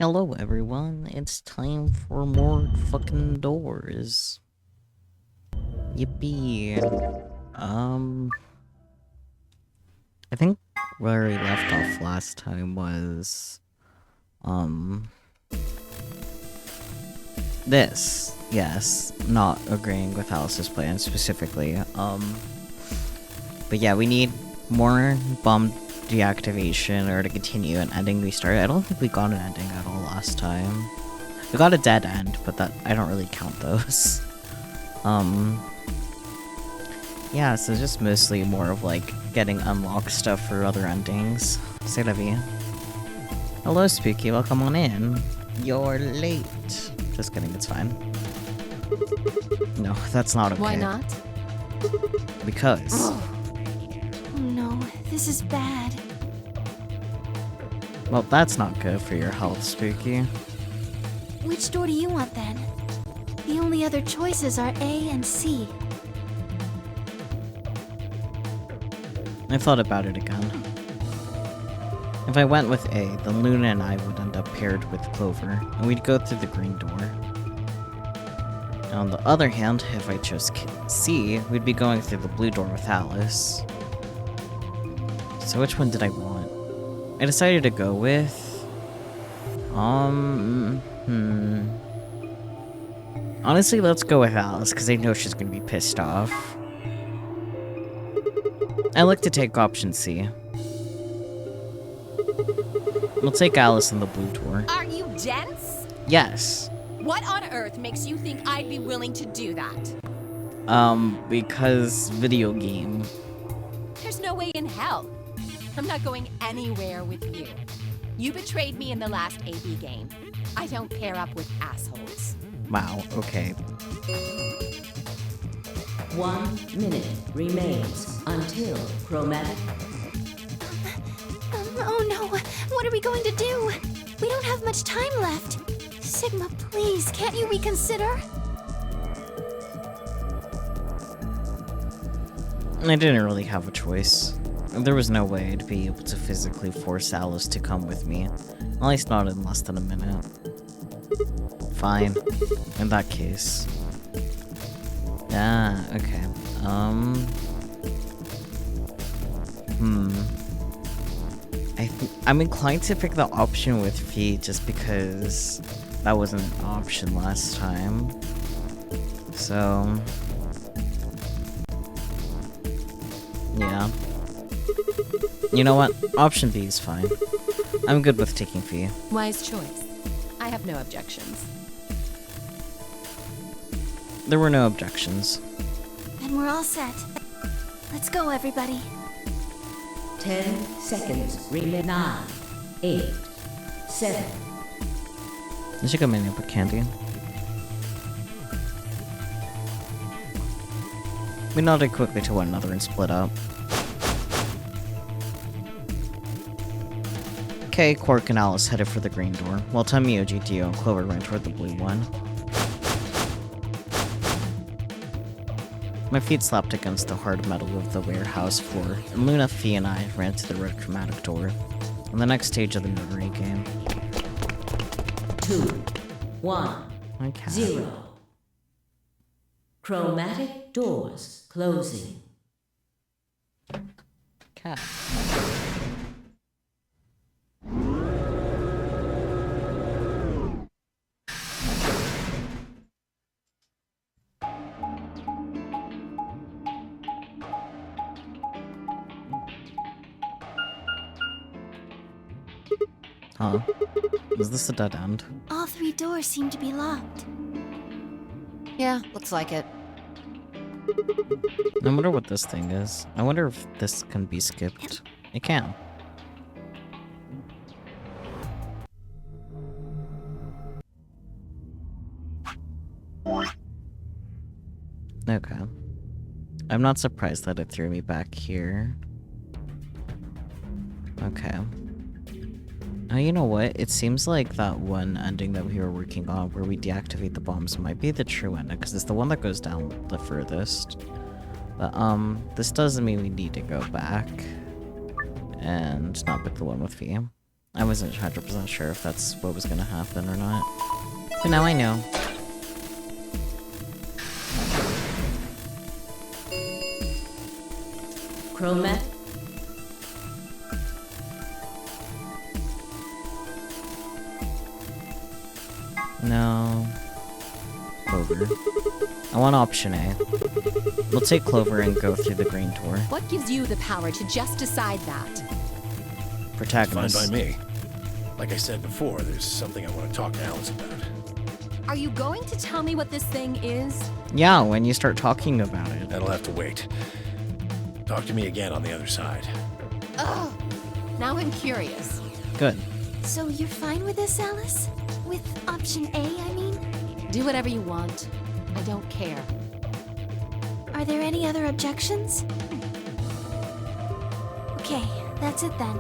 Hello everyone, it's time for more fucking doors. Yippee. I think where we left off last time was, this. Yes, not agreeing with Alice's plan specifically. But yeah, we need more bomb deactivation or to continue an ending we started. I don't think we got an ending at all last time. We got a dead end, but that I don't really count those. Yeah, so just mostly more of like getting unlocked stuff for other endings. C'est la vie. Hello, Spooky, welcome on in. You're late. Just kidding, it's fine. No, that's not okay. Why not? Because. Oh no, this is bad. Well, that's not good for your health, Spooky. Which door do you want then? The only other choices are A and C. I thought about it again. If I went with A, then Luna and I would end up paired with Clover, and we'd go through the green door. And on the other hand, if I chose C, we'd be going through the blue door with Alice. So which one did I want? I decided to go with... Honestly, let's go with Alice, because I know she's gonna be pissed off. I like to take option C. We'll take Alice in the blue door. Are you dense? Yes. What on earth makes you think I'd be willing to do that? Because video game. There's no way in hell. I'm not going anywhere with you. You betrayed me in the last AB game. I don't pair up with assholes. Wow, okay. 1 minute remains until chromatic. Oh no, what are we going to do? We don't have much time left. Sigma, please, can't you reconsider? I didn't really have a choice. There was no way I'd be able to physically force Alice to come with me. At least not in less than a minute. Fine. In that case. Ah, okay. I'm inclined to pick the option with Fee just because that wasn't an option last time. So... yeah. You know what? Option B is fine. I'm good with taking Fee. Wise choice. I have no objections. There were no objections. Then we're all set. Let's go, everybody. 10 seconds remain. 9, 8, 7. You should come in and put candy. We nodded quickly to one another and split up. Okay, Quark and Alice headed for the green door, while Tamio, GTO, and Clover ran toward the blue one. My feet slapped against the hard metal of the warehouse floor, and Luna, Fee, and I ran to the red chromatic door, on the next stage of the notary game. 2, 1, Okay. 0. Chromatic doors closing. Cat. Huh? Is this a dead end? All 3 doors seem to be locked. Yeah, looks like it. I wonder what this thing is. I wonder if this can be skipped. It can. Okay. I'm not surprised that it threw me back here. Okay. You know what? It seems like that one ending that we were working on where we deactivate the bombs might be the true ending, because it's the one that goes down the furthest. But, this doesn't mean we need to go back and not pick the one with V. I wasn't 100% sure if that's what was gonna happen or not. But now I know. Chromat. No. Clover. I want option A. We'll take Clover and go through the green door. What gives you the power to just decide that? Protagonist. Fine by me. Like I said before, there's something I want to talk to Alice about. Are you going to tell me what this thing is? Yeah, when you start talking about it. That'll have to wait. Talk to me again on the other side. Ugh. Now I'm curious. Good. So you're fine with this, Alice? With option A, I mean? Do whatever you want. I don't care. Are there any other objections? Okay, that's it then.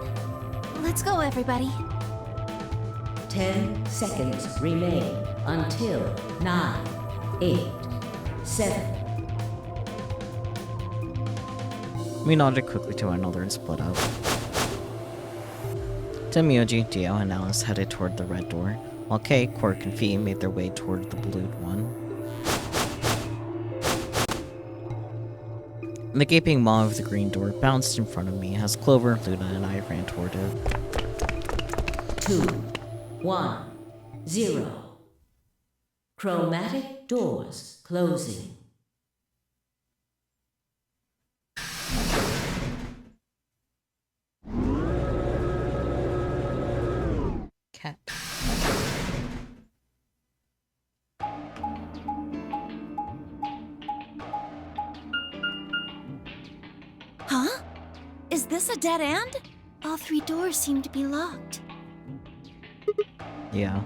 Let's go, everybody. 10 seconds remain until 9, 8, 7. We nodded quickly to one another and split up. Temioji, Dio, and Alice headed toward the red door, while Kay, Quark, and Fee made their way toward the blue one. The gaping maw of the green door bounced in front of me as Clover, Luna, and I ran toward it. 2, 1, 0. Chromatic doors closing. Cat. Huh? Is this a dead end? All 3 doors seem to be locked. Yeah.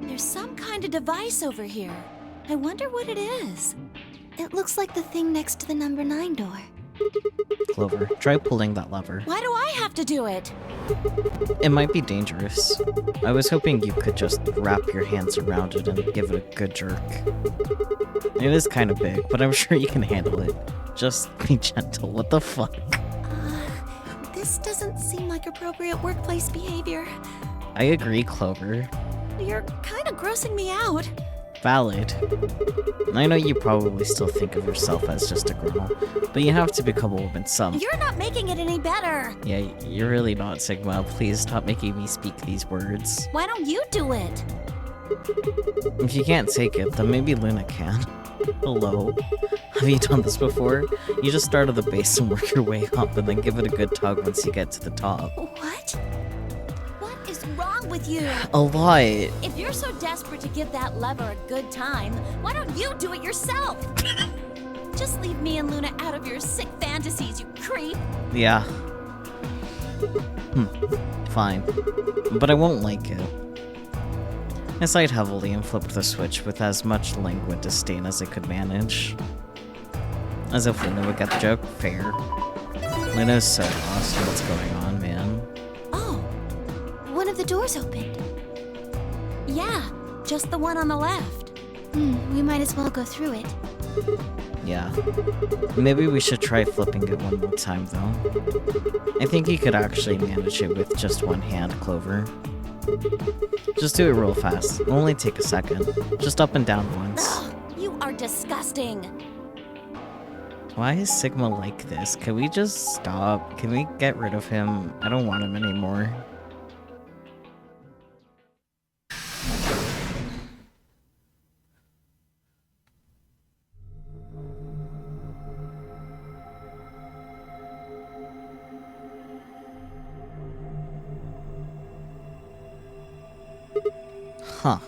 There's some kind of device over here. I wonder what it is. It looks like the thing next to the number 9 door. Clover, try pulling that lever. Why do I have to do it? It might be dangerous. I was hoping you could just wrap your hands around it and give it a good jerk. It is kind of big, but I'm sure you can handle it. Just be gentle. What the fuck? This doesn't seem like appropriate workplace behavior. I agree, Clover. You're kind of grossing me out. Valid. I know you probably still think of yourself as just a girl, but you have to become a woman some. You're not making it any better. Yeah, you're really not, Sigma. Please stop making me speak these words. Why don't you do it? If you can't take it, then maybe Luna can. Hello? Have you done this before? You just start at the base and work your way up, and then give it a good tug once you get to the top. What? What is wrong with you? A lot. If you're so desperate to give that lever a good time, why don't you do it yourself? Just leave me and Luna out of your sick fantasies, you creep. Yeah. Fine. But I won't like it. I sighed heavily and flipped the switch with as much languid disdain as I could manage. As if Luna would get the joke. Fair. Luna's so lost in what's going on, man. Oh, one of the doors opened. Yeah, just the one on the left. We might as well go through it. Yeah. Maybe we should try flipping it one more time, though. I think you could actually manage it with just one hand, Clover. Just do it real fast. It'll only take a second. Just up and down once. Ugh, you are disgusting. Why is Sigma like this? Can we just stop? Can we get rid of him? I don't want him anymore. Huh.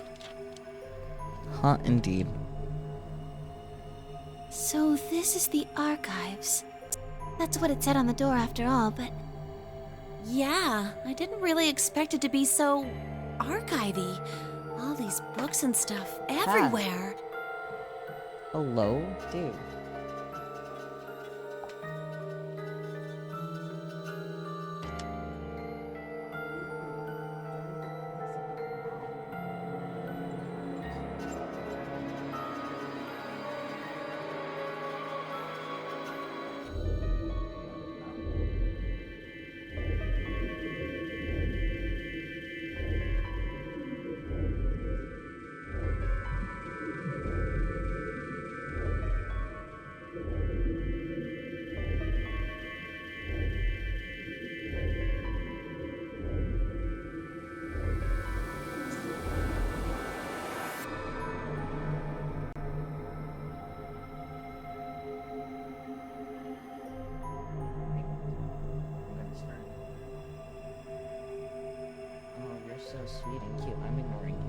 Huh, indeed. So this is the archives. That's what it said on the door after all, but... Yeah, I didn't really expect it to be so... archivy. All these books and stuff everywhere. Hello? Dude. sweet and cute. I'm ignoring you.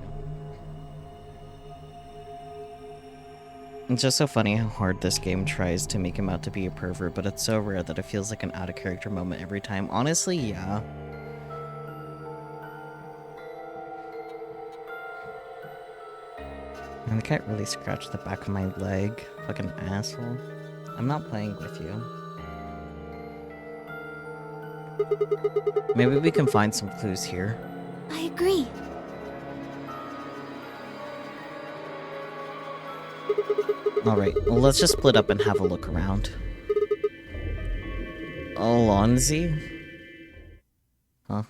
It's just so funny how hard this game tries to make him out to be a pervert, but it's so rare that it feels like an out-of-character moment every time. Honestly, yeah. And the cat really scratched the back of my leg. Fucking asshole. I'm not playing with you. Maybe we can find some clues here. I agree. Alright, well, let's just split up and have a look around. Alonzi? Huh?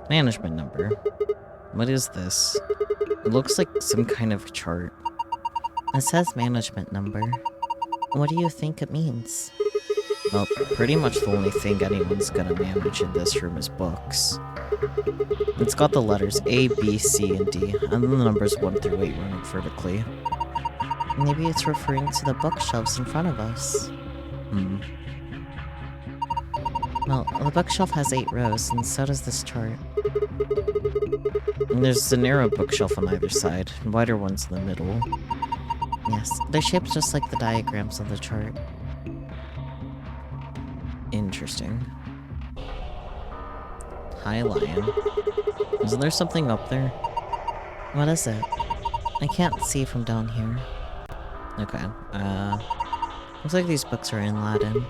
Management number. What is this? It looks like some kind of chart. It says management number. What do you think it means? Well, pretty much the only thing anyone's gonna manage in this room is books. It's got the letters A, B, C, and D, and then the numbers 1 through 8 running vertically. Maybe it's referring to the bookshelves in front of us. Well, the bookshelf has 8 rows, and so does this chart. And there's a narrow bookshelf on either side, and wider ones in the middle. Yes, they're shaped just like the diagrams on the chart. Interesting. Hi, Lion. Isn't there something up there? What is it? I can't see from down here. Okay, looks like these books are in Latin.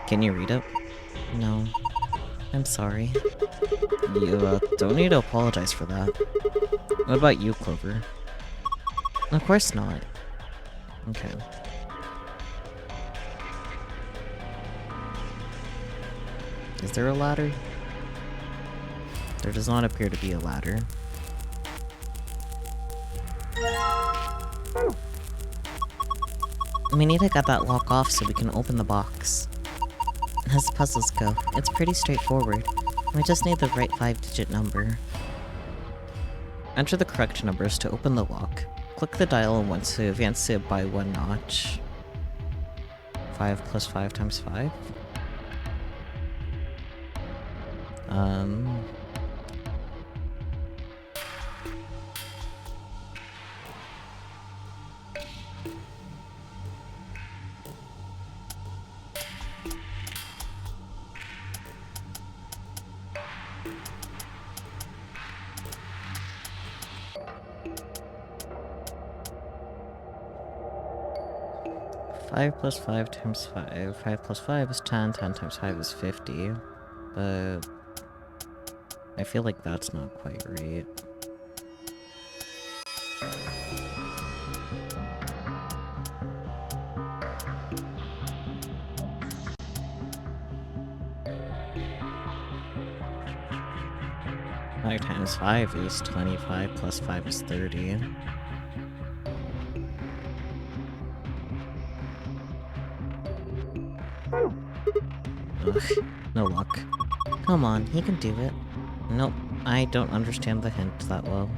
Can you read it? No. I'm sorry. You, don't need to apologize for that. What about you, Clover? Of course not. Okay. Is there a ladder? There does not appear to be a ladder. We need to get that lock off so we can open the box. As puzzles go, it's pretty straightforward. We just need the right 5-digit number. Enter the correct numbers to open the lock. Click the dial once to advance it by 1 notch. 5 plus 5 times 5? 5 plus 5 times 5. 5 plus 5 is 10. 10 times 5 is 50. But I feel like that's not quite right. Five times 5 is 25, plus 5 is 30. Ugh, no luck. Come on, he can do it. Nope, I don't understand the hint that well.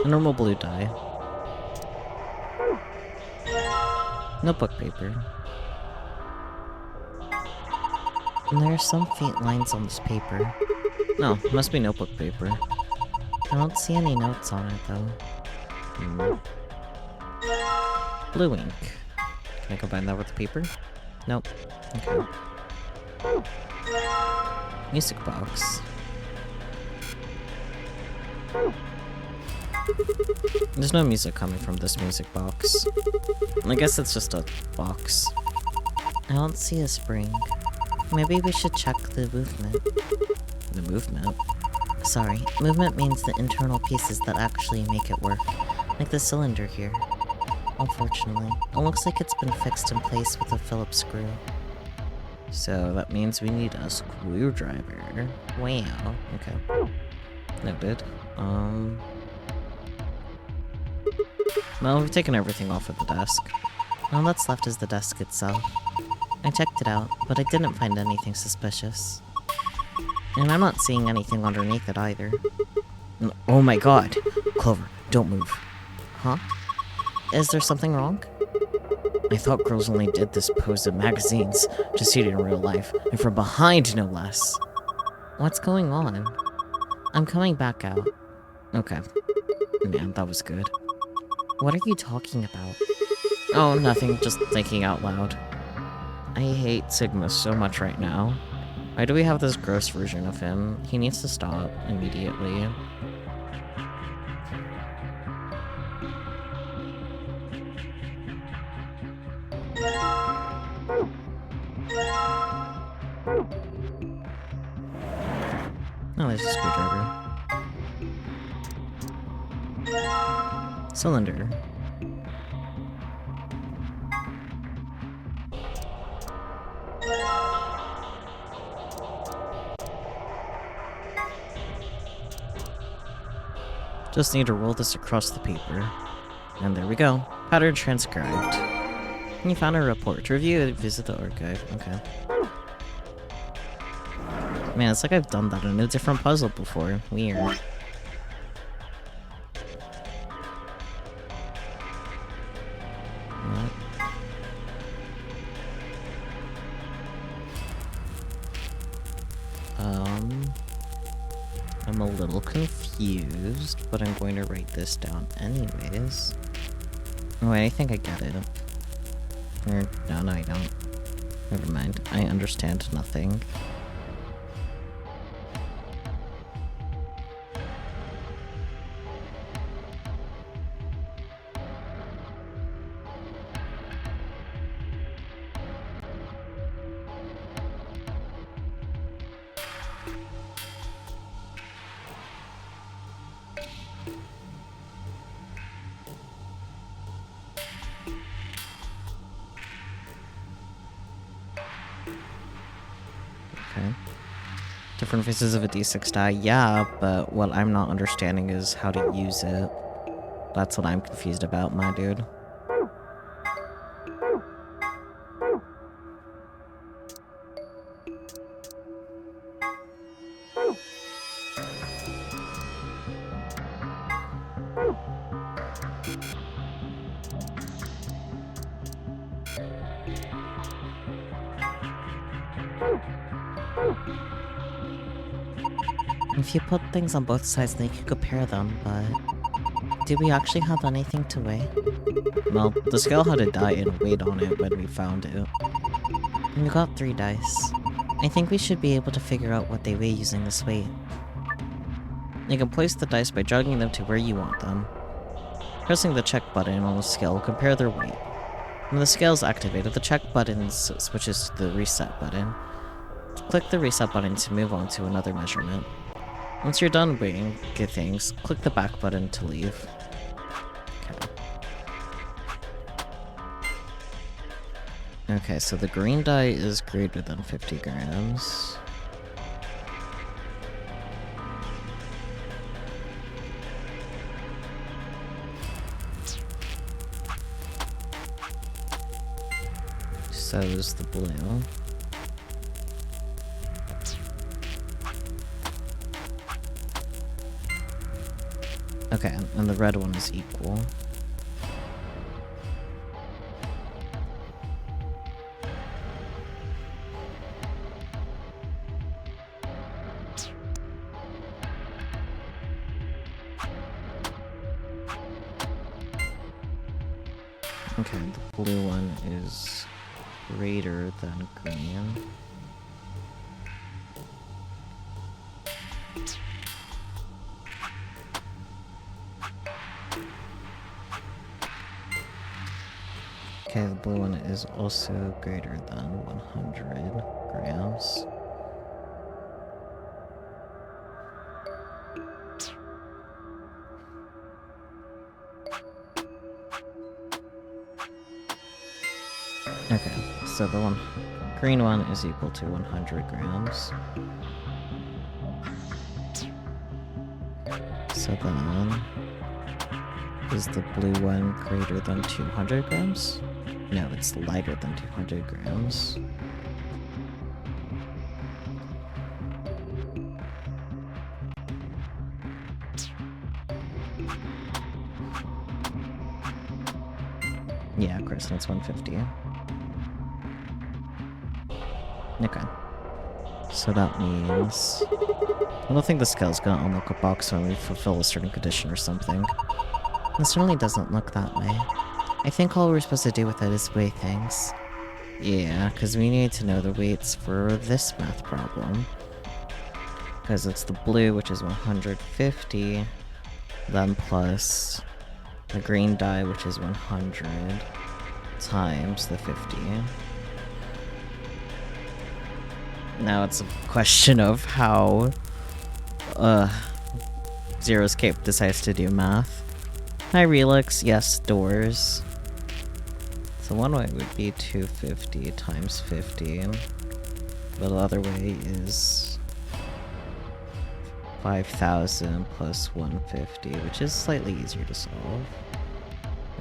A normal blue die. Notebook paper. And there are some faint lines on this paper. No, must be notebook paper. I don't see any notes on it though. Blue ink. Can I combine that with the paper? Nope. Okay. Music box. There's no music coming from this music box. I guess it's just a box. I don't see a spring. Maybe we should check the movement. The movement? Sorry, movement means the internal pieces that actually make it work. Like the cylinder here. Unfortunately, it looks like it's been fixed in place with a Phillips screw. So that means we need a screwdriver. Wow. Okay. Noted. Well, we've taken everything off of the desk. All that's left is the desk itself. I checked it out, but I didn't find anything suspicious. And I'm not seeing anything underneath it either. Oh my god! Clover, don't move. Huh? Is there something wrong? I thought girls only did this pose in magazines, just see it in real life, and from behind, no less. What's going on? I'm coming back out. Okay. Man, that was good. What are you talking about? Oh, nothing, just thinking out loud. I hate Sigma so much right now. Why do we have this gross version of him? He needs to stop immediately. Oh, there's a screwdriver. Cylinder. Just need to roll this across the paper. And there we go. Pattern transcribed. You found a report. To review, visit the archive. Okay. Man, it's like I've done that in a different puzzle before. Weird. I'm a little confused, but I'm going to write this down anyways. Oh, wait, I think I get it. Or, no, I don't. Never mind. I understand nothing. Okay. Different faces of a D6 die, yeah, but what I'm not understanding is how to use it. That's what I'm confused about, my dude. If you put things on both sides, then you can compare them, but... did we actually have anything to weigh? Well, the scale had a die and weight on it when we found it. We got 3 dice. I think we should be able to figure out what they weigh using this weight. You can place the dice by jogging them to where you want them. Pressing the check button on the scale will compare their weight. When the scale is activated, the check button switches to the reset button. Click the reset button to move on to another measurement. Once you're done weighing things, click the back button to leave. Okay, so the green die is greater than 50 grams. So is the blue. Okay, and the red one is equal. Okay, the blue one is greater than green. Okay, the blue one is also greater than 100 grams. Okay, so the green one is equal to 100 grams. So then, is the blue one greater than 200 grams? No, it's lighter than 200 grams. Yeah, of course, that's 150. Okay. So that means... I don't think the scale's gonna unlock a box when we fulfill a certain condition or something. It certainly doesn't look that way. I think all we're supposed to do with it is weigh things. Yeah, because we need to know the weights for this math problem. Because it's the blue, which is 150, then plus the green die, which is 100, times the 50. Now it's a question of how Zero's Cape decides to do math. Hi Relix, yes, doors. So one way would be 250 times 50. But the other way is 5,000 plus 150, which is slightly easier to solve.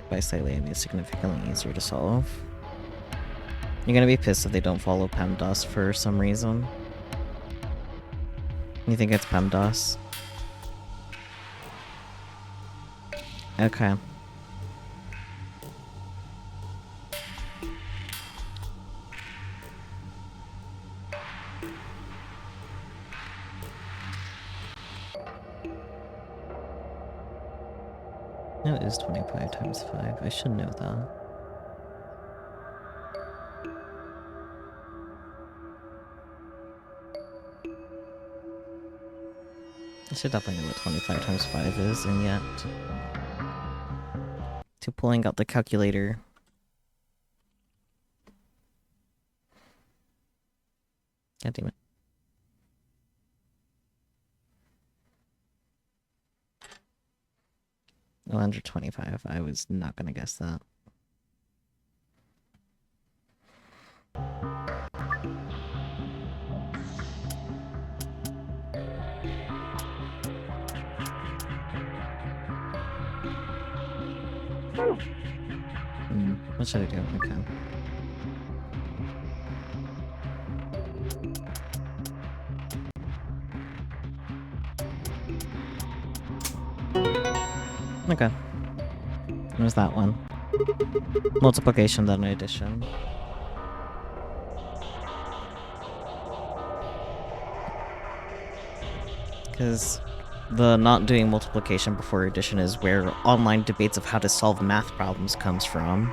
By slightly, I mean significantly easier to solve. You're gonna be pissed if they don't follow PEMDAS for some reason. You think it's PEMDAS? Okay. No, it is 25 times 5. I should know that. I should definitely know what 25 times 5 is, and yet... to pulling out the calculator. God damn it. Oh, 125. I was not gonna guess that. What should I do? Okay. Okay. There's that one. Multiplication, then addition. Because the not doing multiplication before addition is where online debates of how to solve math problems comes from.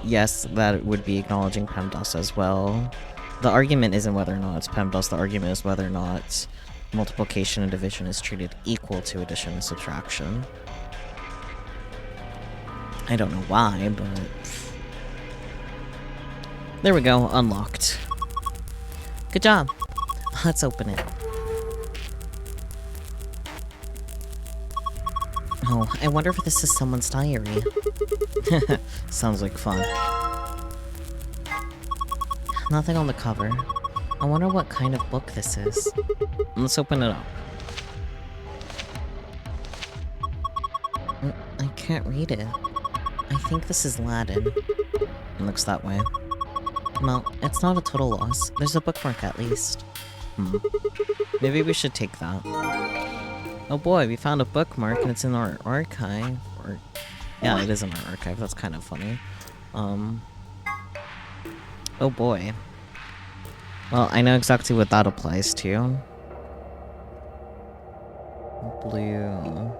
Yes, that would be acknowledging PEMDAS as well. The argument isn't whether or not it's PEMDAS, the argument is whether or not multiplication and division is treated equal to addition and subtraction. I don't know why, but... there we go, unlocked. Good job. Let's open it. Oh, I wonder if this is someone's diary. Sounds like fun. Nothing on the cover. I wonder what kind of book this is. Let's open it up. I can't read it. I think this is Latin. It looks that way. Well, it's not a total loss. There's a bookmark at least. Maybe we should take that. Oh boy, we found a bookmark and it's in our archive. Or, yeah, it is in our archive. That's kind of funny. Oh boy. Well, I know exactly what that applies to. Blue.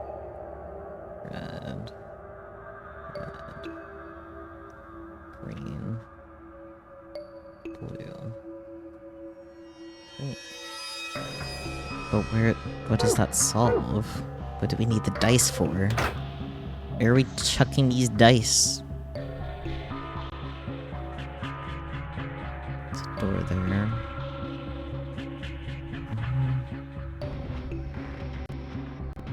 Red. Red. Green. Blue. Green. But what does that solve? What do we need the dice for? Where are we chucking these dice? There's a door there.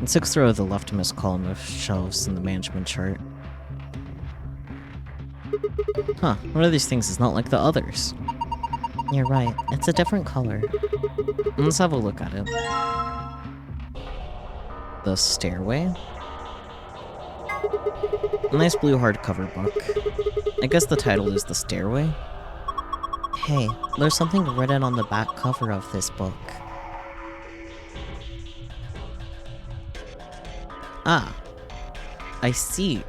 Let's look through the leftmost column of shelves in the management chart. Huh, one of these things is not like the others. You're right, it's a different color. Let's have a look at it. The Stairway? A nice blue hardcover book. I guess the title is The Stairway? Hey, there's something written on the back cover of this book. Ah, I see.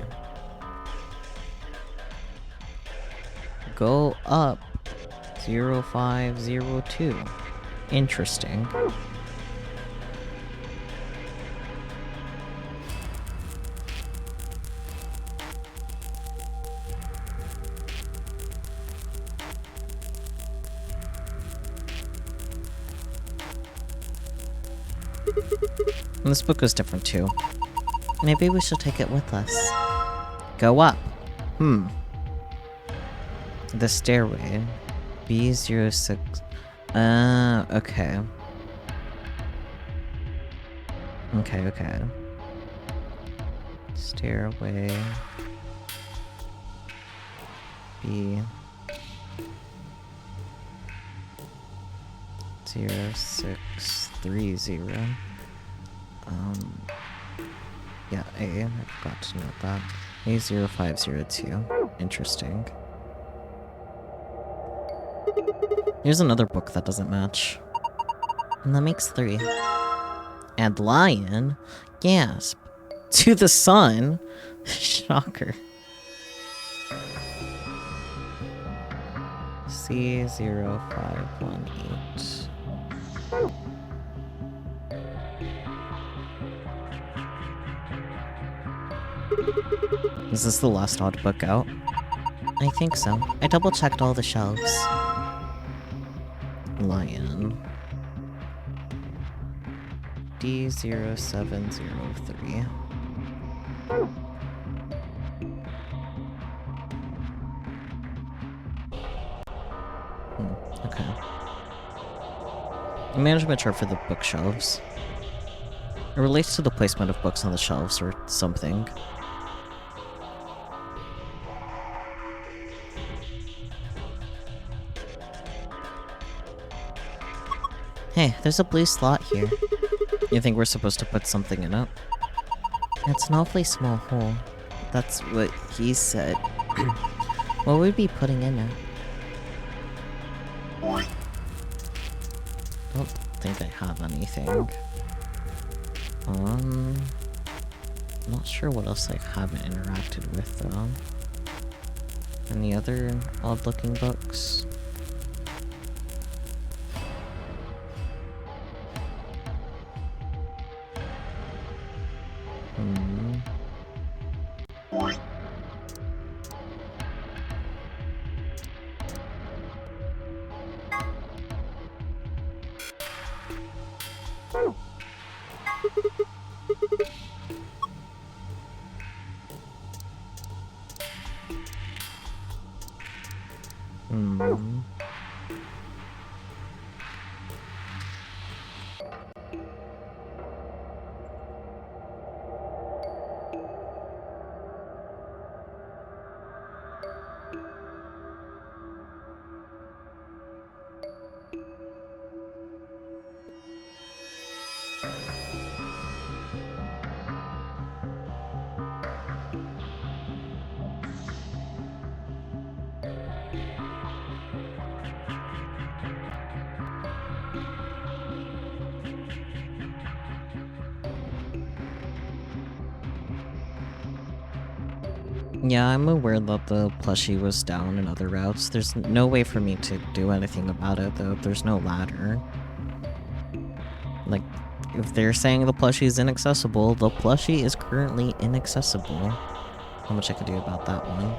go up 0502. Interesting. And this book is different too. Maybe we should take it with us. Go up. The stairway. B06. Okay. Okay. Stairway. B. 0630. Yeah, A. I forgot to note that. A0502. Interesting. Here's another book that doesn't match. And that makes 3. And lion? Gasp. To the sun? Shocker. C0518. Is this the last odd book out? I think so. I double-checked all the shelves. Lion. D0703. Okay. Management chart for the bookshelves. It relates to the placement of books on the shelves or something. Hey, there's a blue slot here. You think we're supposed to put something in it? It's an awfully small hole. That's what he said. What would we be putting in it? I don't think I have anything. Not sure what else I haven't interacted with though. Any other odd-looking books? Yeah, I'm aware that the plushie was down in other routes. There's no way for me to do anything about it, though. There's no ladder. Like, if they're saying the plushie is inaccessible, the plushie is currently inaccessible. How much I could do about that one?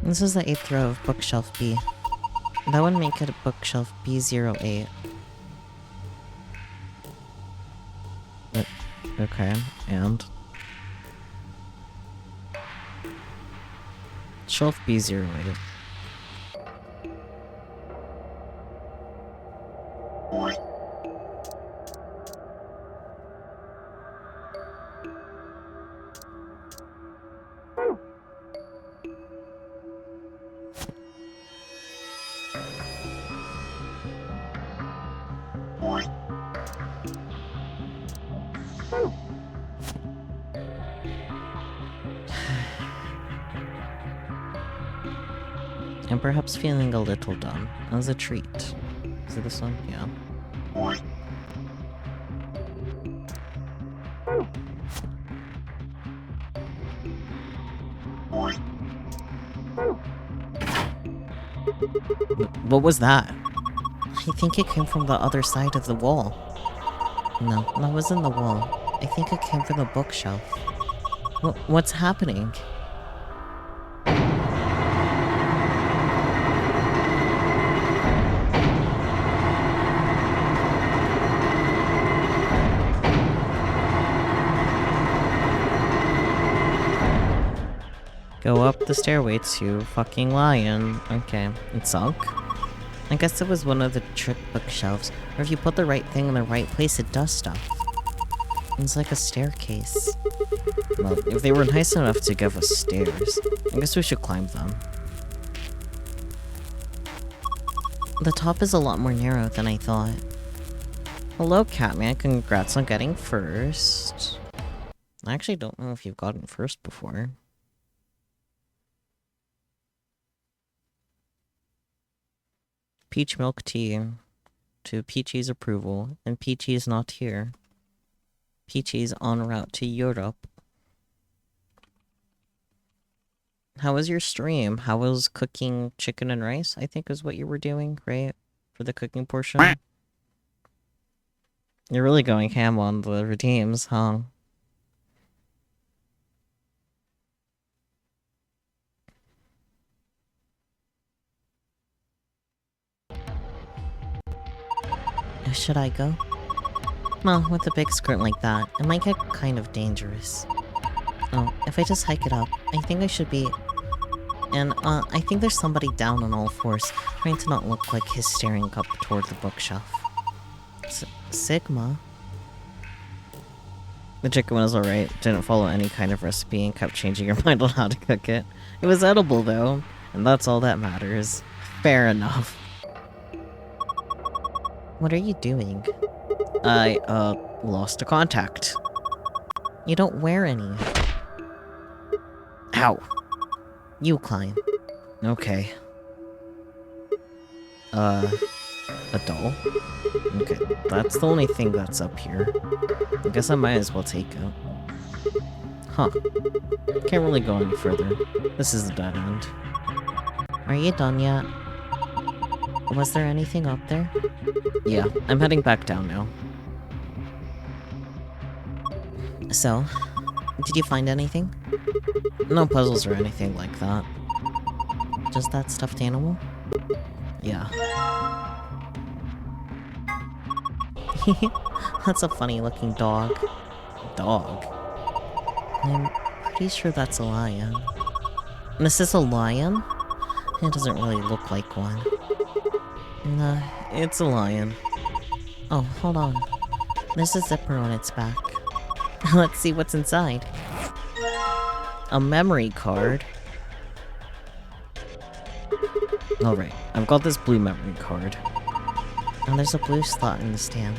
This is the 8th row of bookshelf B. That would make it a bookshelf B08. Okay, and? Shelf B08. And perhaps feeling a little dumb, as a treat. Is it this one? Yeah. What was that? I think it came from the other side of the wall. No, that wasn't the wall. I think it came from the bookshelf. What's happening? Go up the stairway to fucking lion. Okay, it sunk. I guess it was one of the trick bookshelves, or if you put the right thing in the right place, it does stuff. It's like a staircase. Well, if they were nice enough to give us stairs, I guess we should climb them. The top is a lot more narrow than I thought. Hello, Catman. Congrats on getting first. I actually don't know if you've gotten first before. Peach milk tea to Peachy's approval, and Peachy's not here. Peachy's en route to Europe. How was your stream? How was cooking chicken and rice? I think is what you were doing, right? For the cooking portion? You're really going ham on the redeems, huh? Should I go? Well, with a big skirt like that, it might get kind of dangerous. Oh, if I just hike it up, I think I should be... And, I think there's somebody down on all fours, trying to not look like he's staring up toward the bookshelf. Sigma? The chicken was alright, didn't follow any kind of recipe and kept changing your mind on how to cook it. It was edible though, and that's all that matters. Fair enough. What are you doing? I, lost a contact. You don't wear any. Ow. You climb. Okay. A doll? Okay, that's the only thing that's up here. I guess I might as well take it. Huh. Can't really go any further. This is a dead end. Are you done yet? Was there anything up there? Yeah, I'm heading back down now. So, did you find anything? No puzzles or anything like that. Just that stuffed animal? Yeah. That's a funny looking dog. Dog? I'm pretty sure that's a lion. This is a lion? It doesn't really look like one. Nah, it's a lion. Oh, hold on. There's a zipper on its back. Let's see what's inside. A memory card. Alright, I've got this blue memory card. And there's a blue slot in the stand.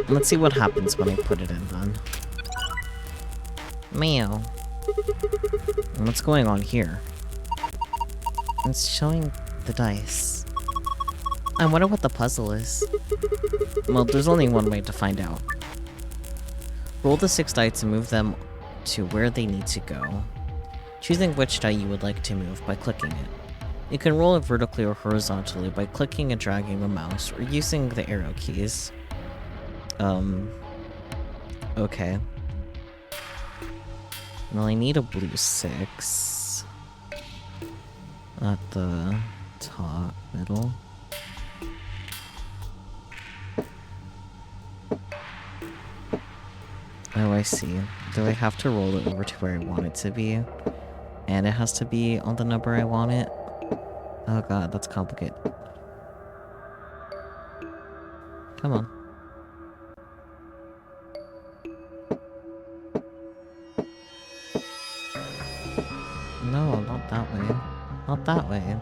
Let's see what happens when I put it in then. Meow. What's going on here? It's showing the dice. I wonder what the puzzle is. Well, there's only one way to find out. Roll the 6 dice and move them to where they need to go, choosing which die you would like to move by clicking it. You can roll it vertically or horizontally by clicking and dragging the mouse, or using the arrow keys. Okay. Well, I need a blue 6. To top, middle. Oh, I see. Do I have to roll it over to where I want it to be? And it has to be on the number I want it? Oh god, that's complicated. Come on. No, not that way. Not that way.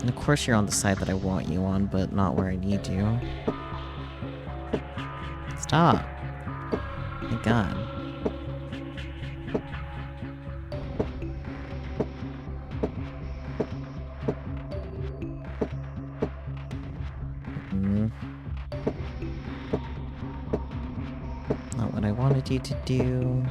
And of course you're on the side that I want you on, but not where I need you. Stop. My god. Not what I wanted you to do.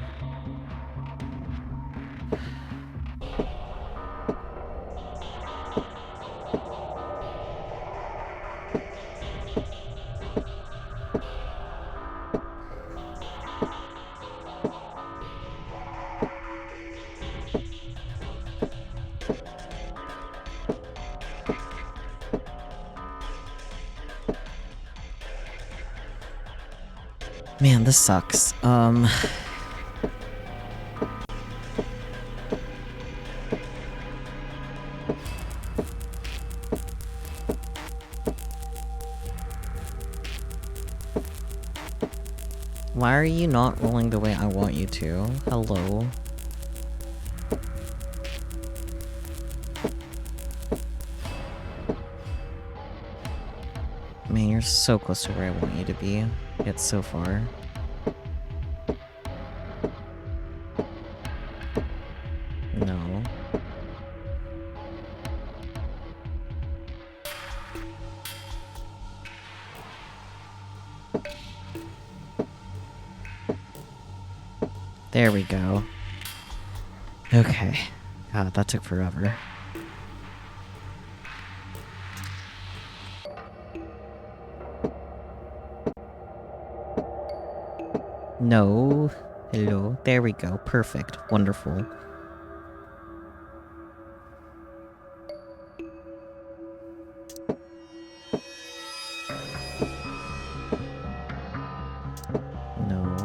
Man, this sucks. Why are you not rolling the way I want you to? Hello? Man, you're so close to where I want you to be, yet so far. No. There we go. Okay. God, that took forever. No. Hello. There we go. Perfect. Wonderful. No.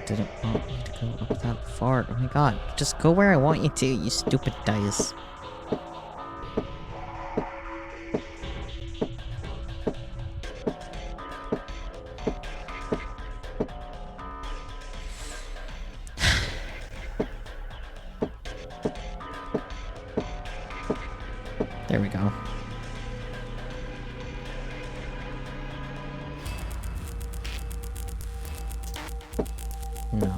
Didn't want me to go up that far. Oh my god. Just go where I want you to, you stupid dice. There we go. No.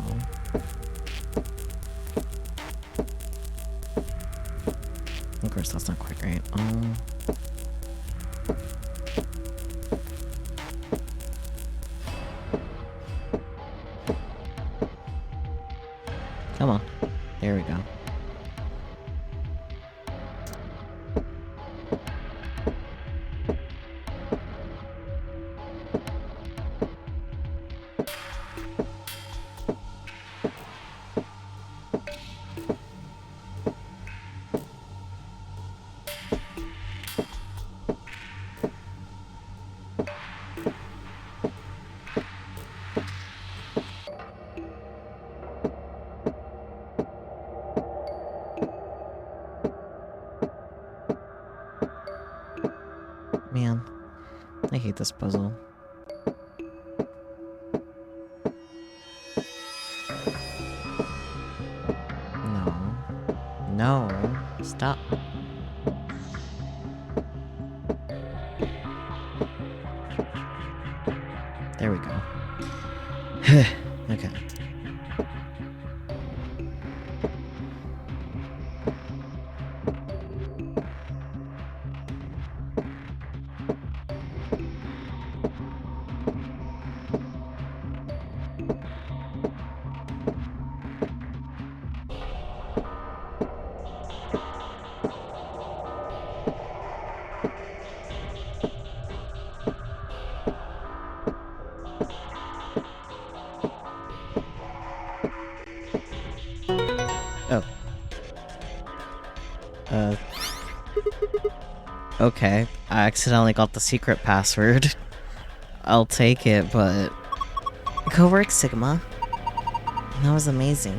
Of course, that's not quite right. Come on. There we go. Man, I hate this puzzle. No. No. Stop. There we go. Okay. Okay, I accidentally got the secret password. I'll take it, but... Go work, Sigma. That was amazing.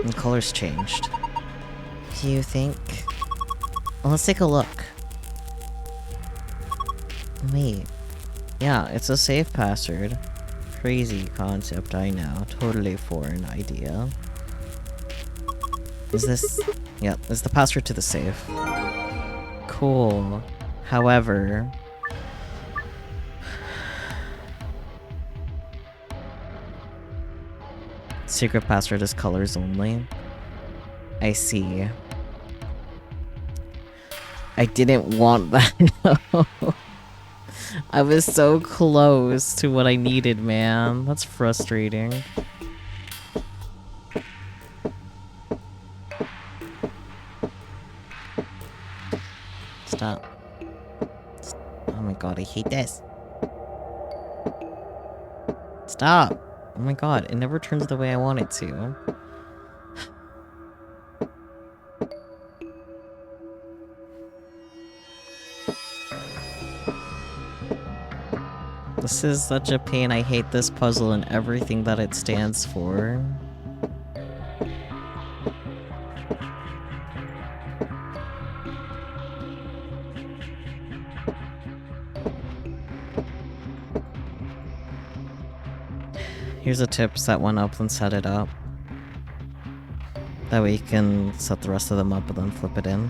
The colors changed. Do you think... Well, let's take a look. Wait. Yeah, it's a safe password. Crazy concept, I know. Totally foreign idea. Is this... Yep, it's the password to the safe. Cool. However... Secret password is colors only. I see. I didn't want that. I was so close to what I needed, man. That's frustrating. Stop. Oh my god, I hate this. Stop! Oh my god, it never turns the way I want it to. This is such a pain. I hate this puzzle and everything that it stands for. Here's a tip, set one up, then set it up. That way you can set the rest of them up and then flip it in.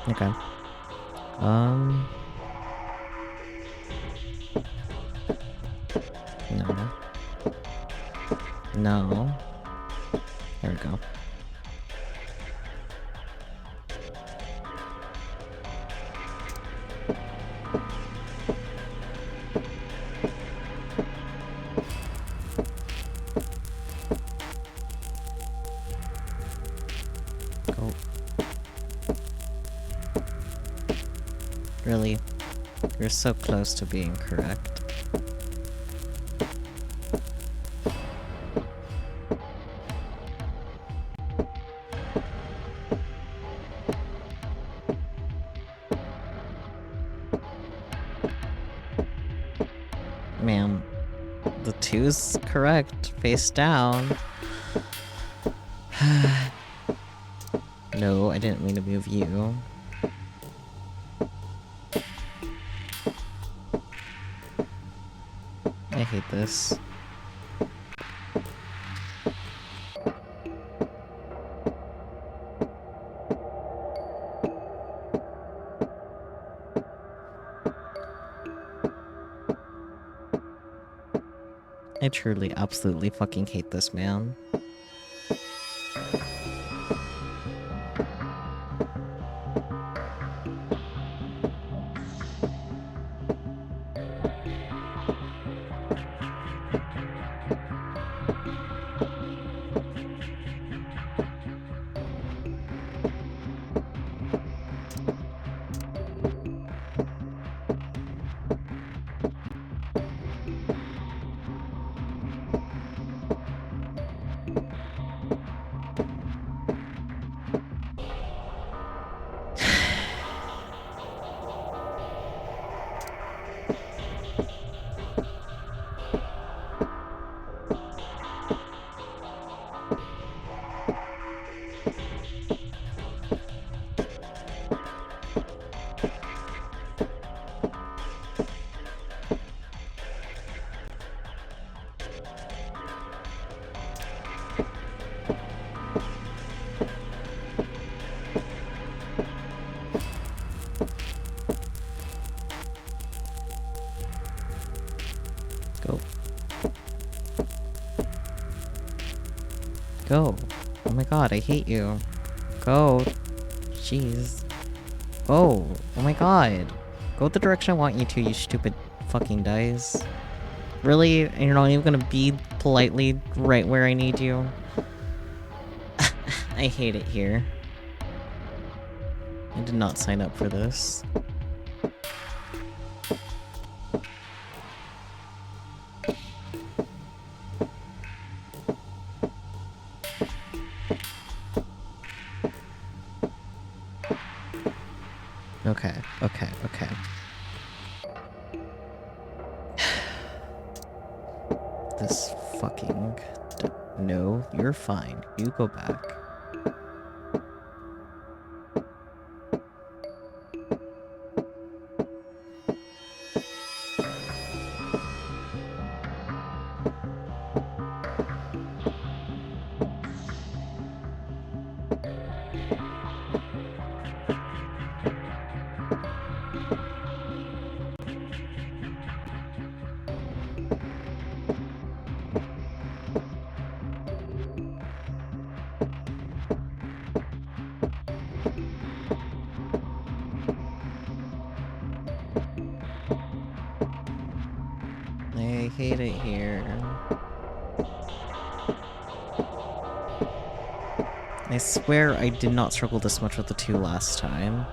Okay. No. No. There we go. Go. Really? You're so close to being correct. Man, the 2's correct, face down. No, I didn't mean to move you. I hate this. I truly, absolutely fucking hate this, man. Go. Oh my god, I hate you. Go. Jeez. Go. Oh my god. Go the direction I want you to, you stupid fucking dice. Really? And you're not even gonna be politely right where I need you? I hate it here. I did not sign up for this. Okay, okay, okay. This fucking... No, you're fine. You go back. I hate it here. I swear I did not struggle this much with the 2 last time.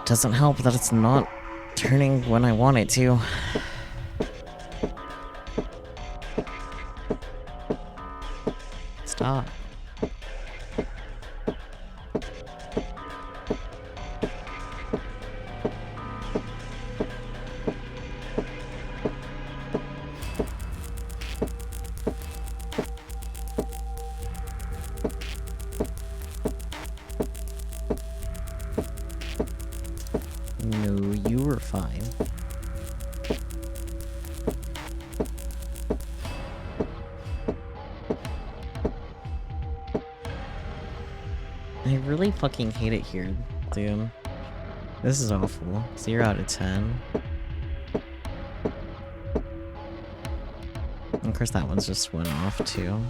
Doesn't help that it's not turning when I want it to. Stop. No, you were fine. I really fucking hate it here, dude. This is awful. 0 out of 10. Of course, that one's just went off, too.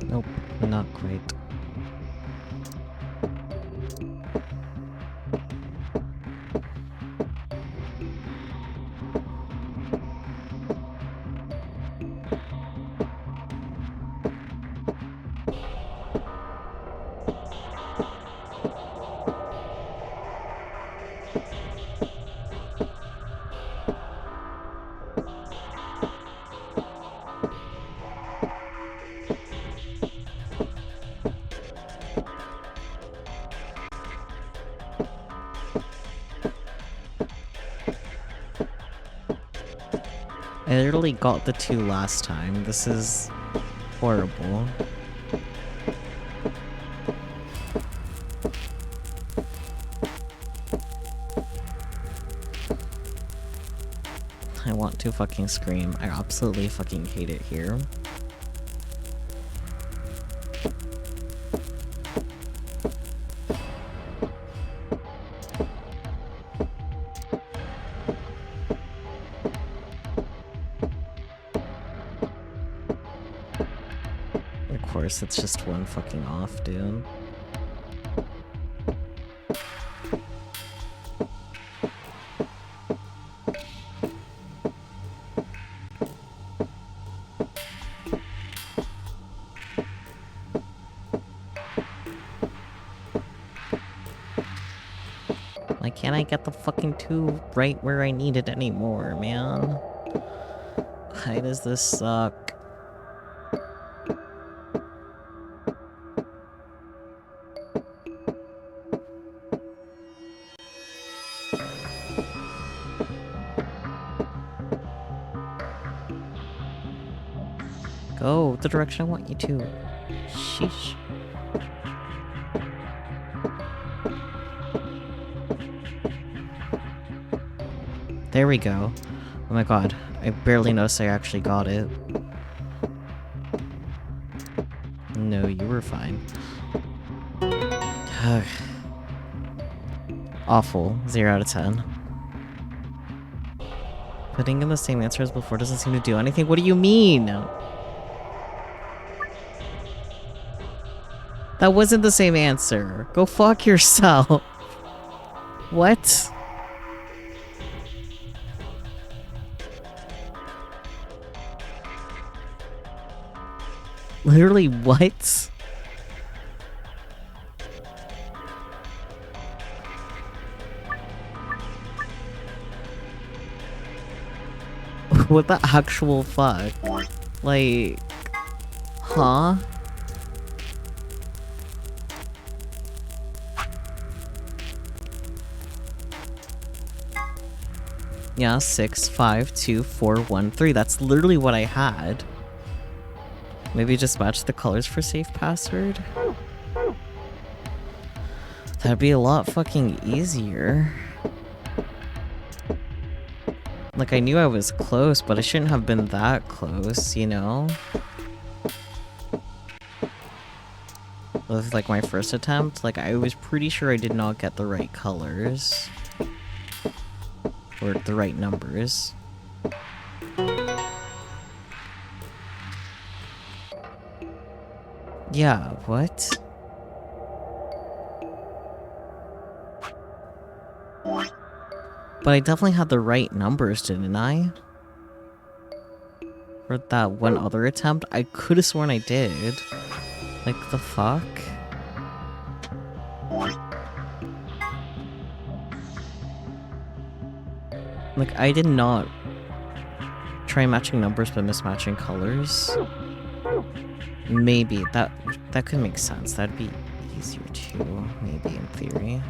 Nope, not quite. I literally got the 2 last time. This is horrible. I want to fucking scream. I absolutely fucking hate it here. Of course, it's just one fucking off, dude. Why can't I get the fucking 2 right where I need it anymore, man? Why does this suck? Go the direction I want you to. Sheesh. There we go. Oh my god, I barely noticed I actually got it. No, you were fine. Awful. 0 out of 10. Putting in the same answer as before doesn't seem to do anything. What do you mean? That wasn't the same answer. Go fuck yourself. What? Literally what? What the actual fuck? Like... Huh? Yeah, 6, 5, 2, 4, 1, 3. That's literally what I had. Maybe just match the colors for safe password? That'd be a lot fucking easier. Like, I knew I was close, but I shouldn't have been that close, you know? With, like, my first attempt, like, I was pretty sure I did not get the right colors. Or the right numbers. Yeah, what? But I definitely had the right numbers, didn't I? For that one other attempt? I could have sworn I did. Like, the fuck? Like, I did not try matching numbers but mismatching colors. Maybe. That could make sense. That'd be easier too, maybe, in theory.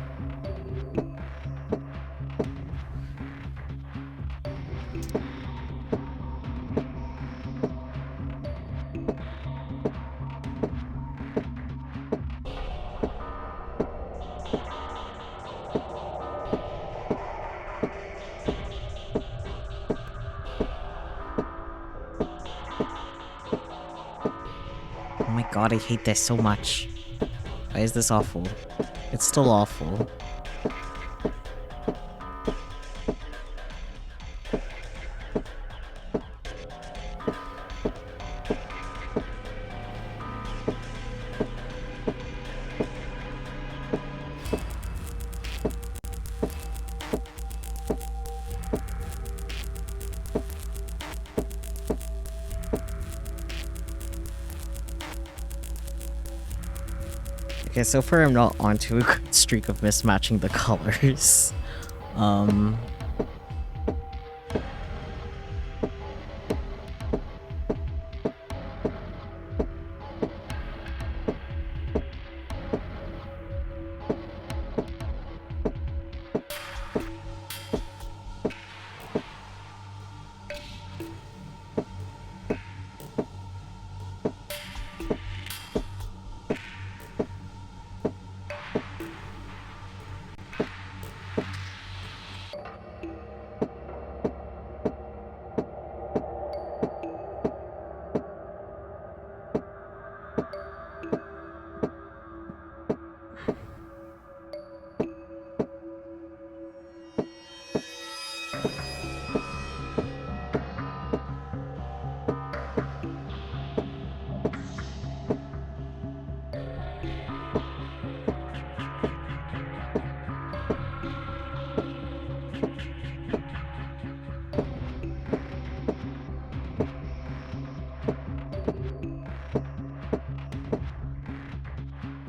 God, I hate this so much. Why is this awful? It's still awful. Okay, so far I'm not onto a good streak of mismatching the colors.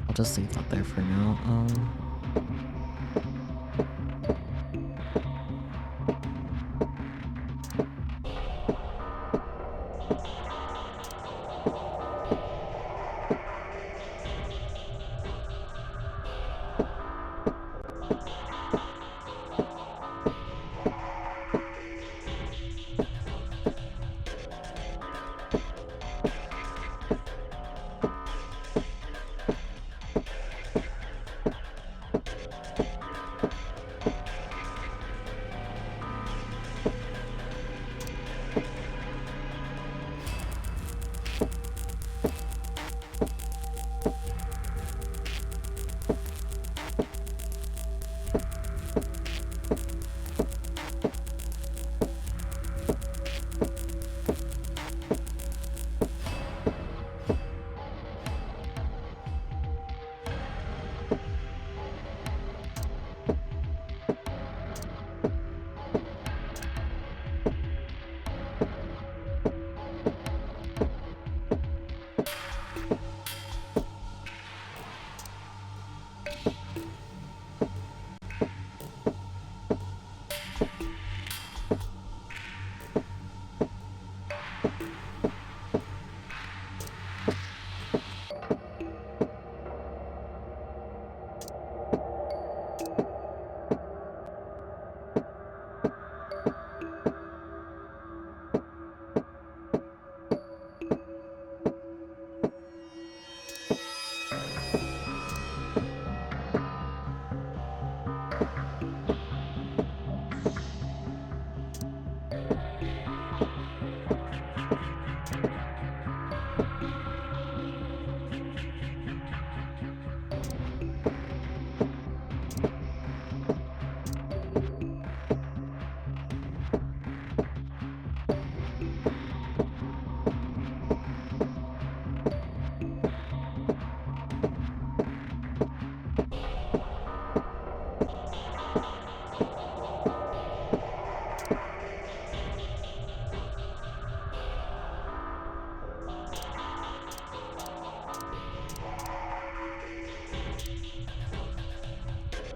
I'll just leave that there for now.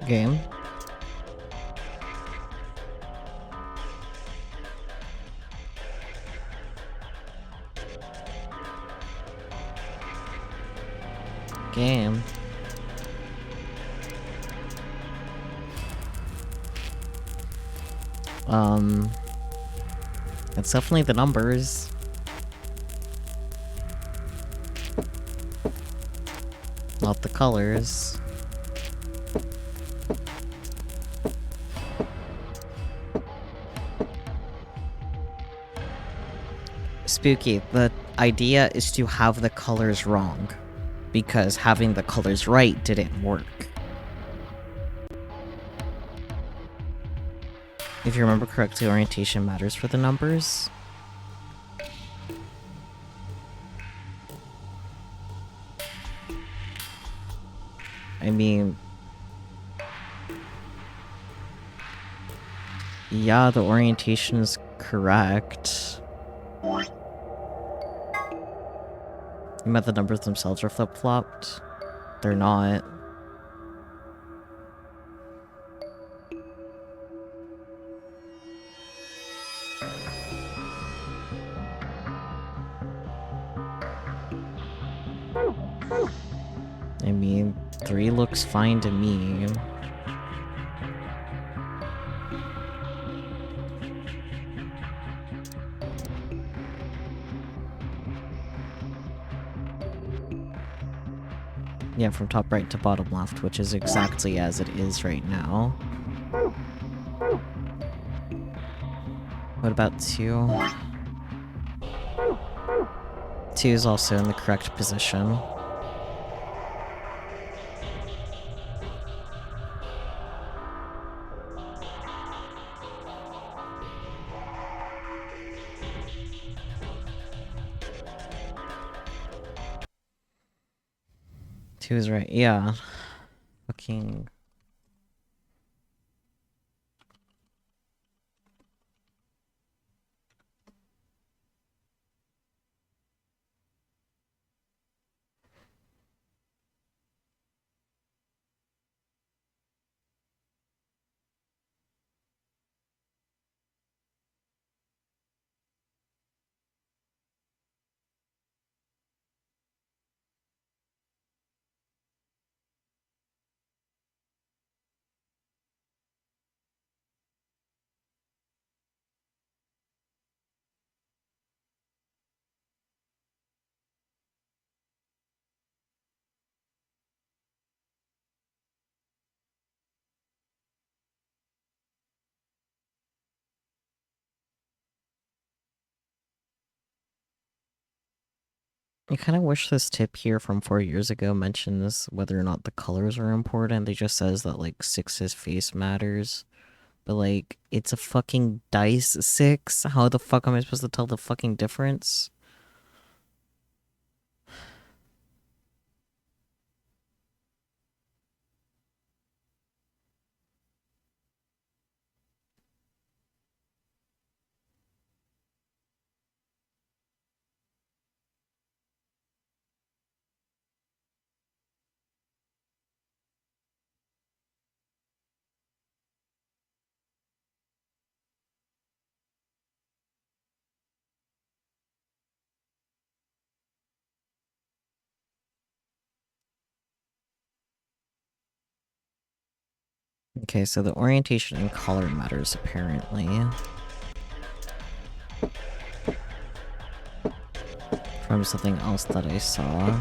Game. Game. It's definitely the numbers. Not the colors. Spooky, the idea is to have the colors wrong, because having the colors right didn't work. If you remember correctly, orientation matters for the numbers. I mean... yeah, the orientation is correct. You meant the numbers themselves are flip-flopped? They're not. I mean, 3 looks fine to me. Yeah, from top right to bottom left, which is exactly as it is right now. What about 2? 2 is also in the correct position. Two is right, yeah. Fucking... I kind of wish this tip here from 4 years ago mentions whether or not the colors are important. They just says that, like, 6's face matters. But, like, it's a fucking dice 6. How the fuck am I supposed to tell the fucking difference? Okay, so the orientation and color matters, apparently. From something else that I saw.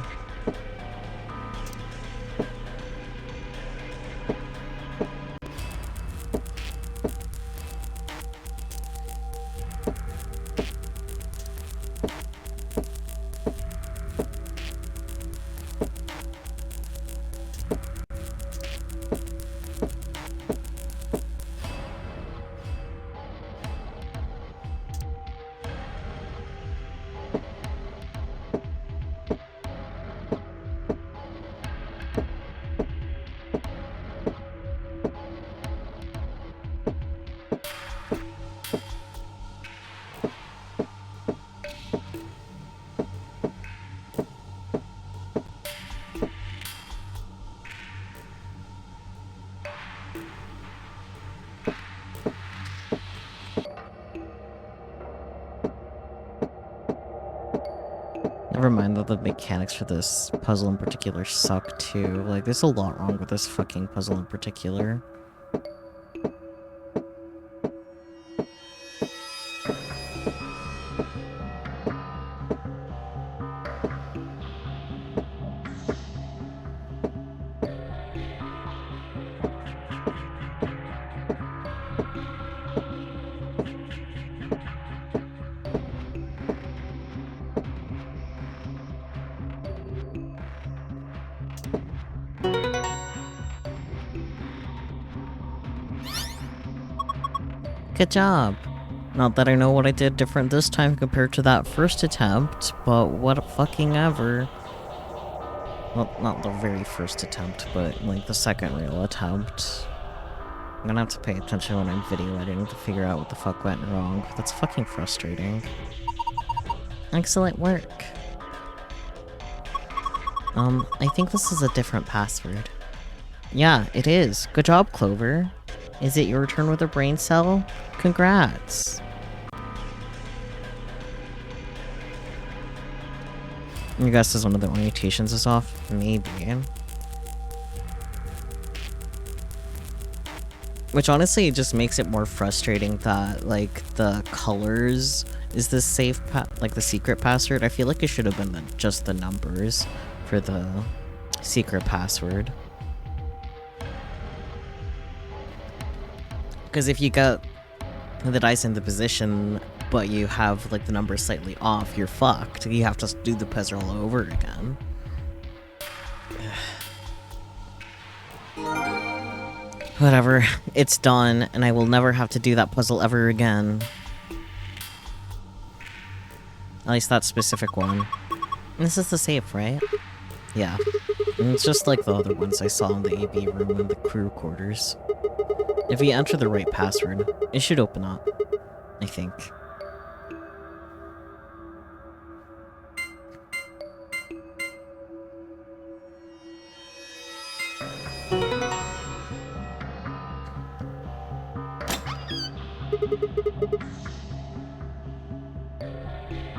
Never mind that the mechanics for this puzzle in particular suck too. Like, there's a lot wrong with this fucking puzzle in particular. Good job. Not that I know what I did different this time compared to that first attempt, but what fucking ever. Well, not the very first attempt, but like the second real attempt. I'm gonna have to pay attention when I'm video editing to figure out what the fuck went wrong. That's fucking frustrating. Excellent work. I think this is a different password. Yeah, it is. Good job, Clover. Is it your turn with a brain cell? Congrats. I guess as one of the orientations is off? Maybe. Which honestly just makes it more frustrating that, like, the colors is the safe like the secret password. I feel like it should have been just the numbers for the secret password. Because if you got the dice in the position, but you have, like, the numbers slightly off, you're fucked. You have to do the puzzle all over again. Whatever. It's done, and I will never have to do that puzzle ever again. At least that specific one. This is the safe, right? Yeah. And it's just like the other ones I saw in the AB room and the crew quarters. If you enter the right password, it should open up, I think.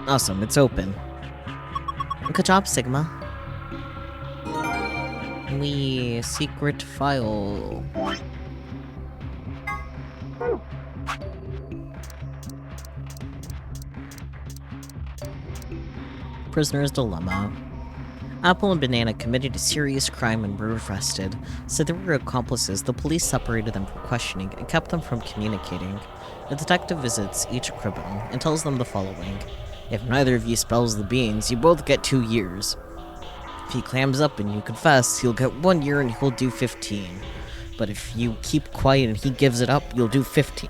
Awesome, it's open. Good job, Sigma. Secret file. Prisoner's dilemma. Apple and Banana committed a serious crime and were arrested. So they were accomplices. The police separated them from questioning and kept them from communicating. The detective visits each criminal and tells them the following. If neither of you spells the beans, you both get 2 years. If he clams up and you confess, he'll get 1 year and he'll do 15. But if you keep quiet and he gives it up, you'll do 15.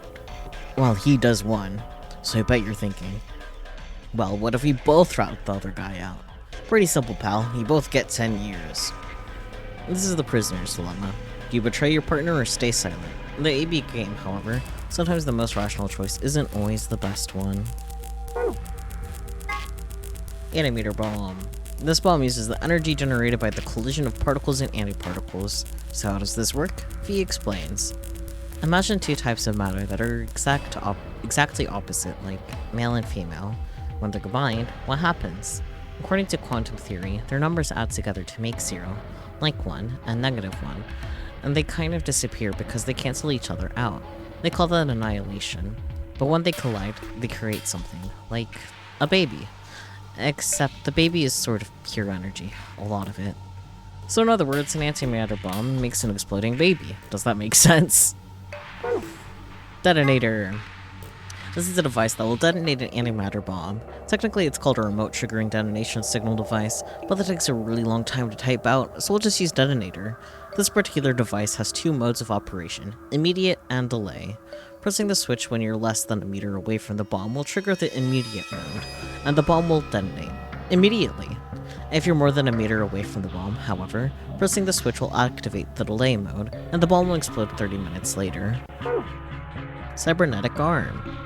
Well, he does 1. So I bet you're thinking, well, what if we both rat the other guy out? Pretty simple, pal. You both get 10 years. This is the prisoner's dilemma. Do you betray your partner or stay silent? In the AB game, however, sometimes the most rational choice isn't always the best one. Animator bomb. This bomb uses the energy generated by the collision of particles and antiparticles. So how does this work? V explains. Imagine 2 types of matter that are exactly opposite, like male and female. When they're combined, what happens? According to quantum theory, their numbers add together to make 0, like 1 and -1, and they kind of disappear because they cancel each other out. They call that annihilation. But when they collide, they create something, like a baby. Except the baby is sort of pure energy, a lot of it. So in other words, an antimatter bomb makes an exploding baby. Does that make sense? Detonator. This is a device that will detonate an antimatter bomb. Technically, it's called a remote triggering detonation signal device, but that takes a really long time to type out, so we'll just use detonator. This particular device has 2 modes of operation, immediate and delay. Pressing the switch when you're less than a meter away from the bomb will trigger the immediate mode, and the bomb will detonate immediately. If you're more than a meter away from the bomb, however, pressing the switch will activate the delay mode, and the bomb will explode 30 minutes later. Cybernetic arm.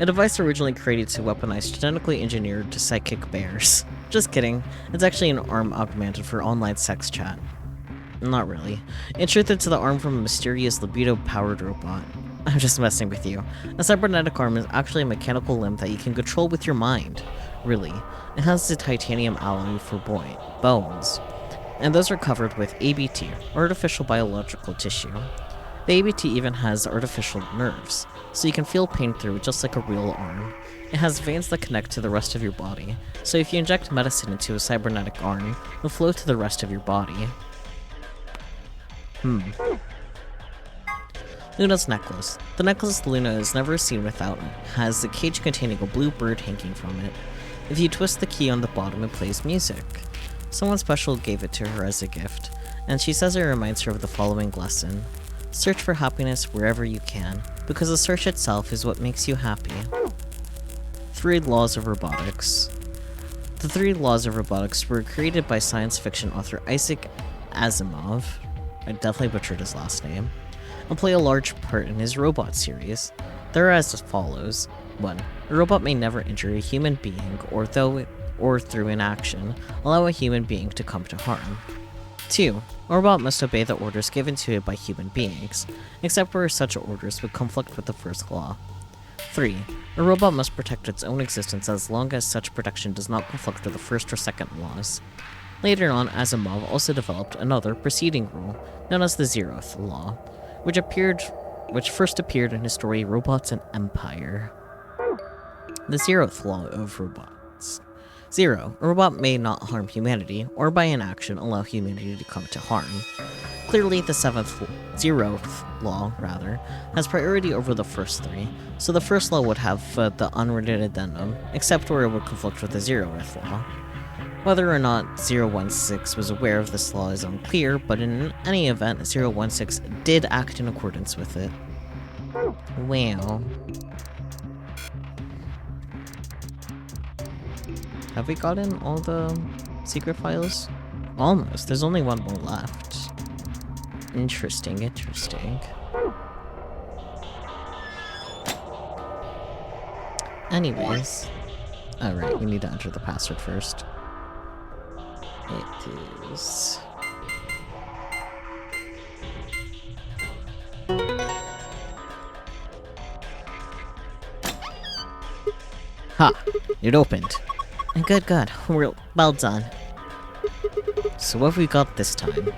A device originally created to weaponize genetically engineered to psychic bears. Just kidding, it's actually an arm augmented for online sex chat. Not really. In truth, it's the arm from a mysterious libido-powered robot. I'm just messing with you. A cybernetic arm is actually a mechanical limb that you can control with your mind. really. It has the titanium alloy for bones, and those are covered with ABT, artificial biological tissue. The ABT even has artificial nerves, so you can feel pain through it just like a real arm. It has veins that connect to the rest of your body, so if you inject medicine into a cybernetic arm, it'll flow to the rest of your body. Luna's necklace. The necklace Luna is never seen without has a cage containing a blue bird hanging from it. If you twist the key on the bottom, it plays music. Someone special gave it to her as a gift, and she says it reminds her of the following lesson. Search for happiness wherever you can, because the search itself is what makes you happy. 3 Laws of Robotics. The 3 Laws of Robotics were created by science fiction author Isaac Asimov, I definitely butchered his last name, and play a large part in his robot series. They are as follows. 1. A robot may never injure a human being, or through inaction, allow a human being to come to harm. 2. A robot must obey the orders given to it by human beings, except where such orders would conflict with the first law. 3. A robot must protect its own existence as long as such protection does not conflict with the first or second laws. Later on, Asimov also developed another preceding rule, known as the 0th Law, which first appeared in his story Robots and Empire. The 0th Law of Robots. 0. A robot may not harm humanity, or by inaction allow humanity to come to harm. Clearly, the 0th Law, has priority over the first 3, so the first law would have the unwritten addendum, except where it would conflict with the 0th Law. Whether or not 016 was aware of this law is unclear, but in any event, 016 did act in accordance with it. Well. Have we gotten all the secret files? Almost. There's only one more left. Interesting. Anyways. Alright, we need to enter the password first. It is... Ha! It opened. Good. Well done. So what have we got this time?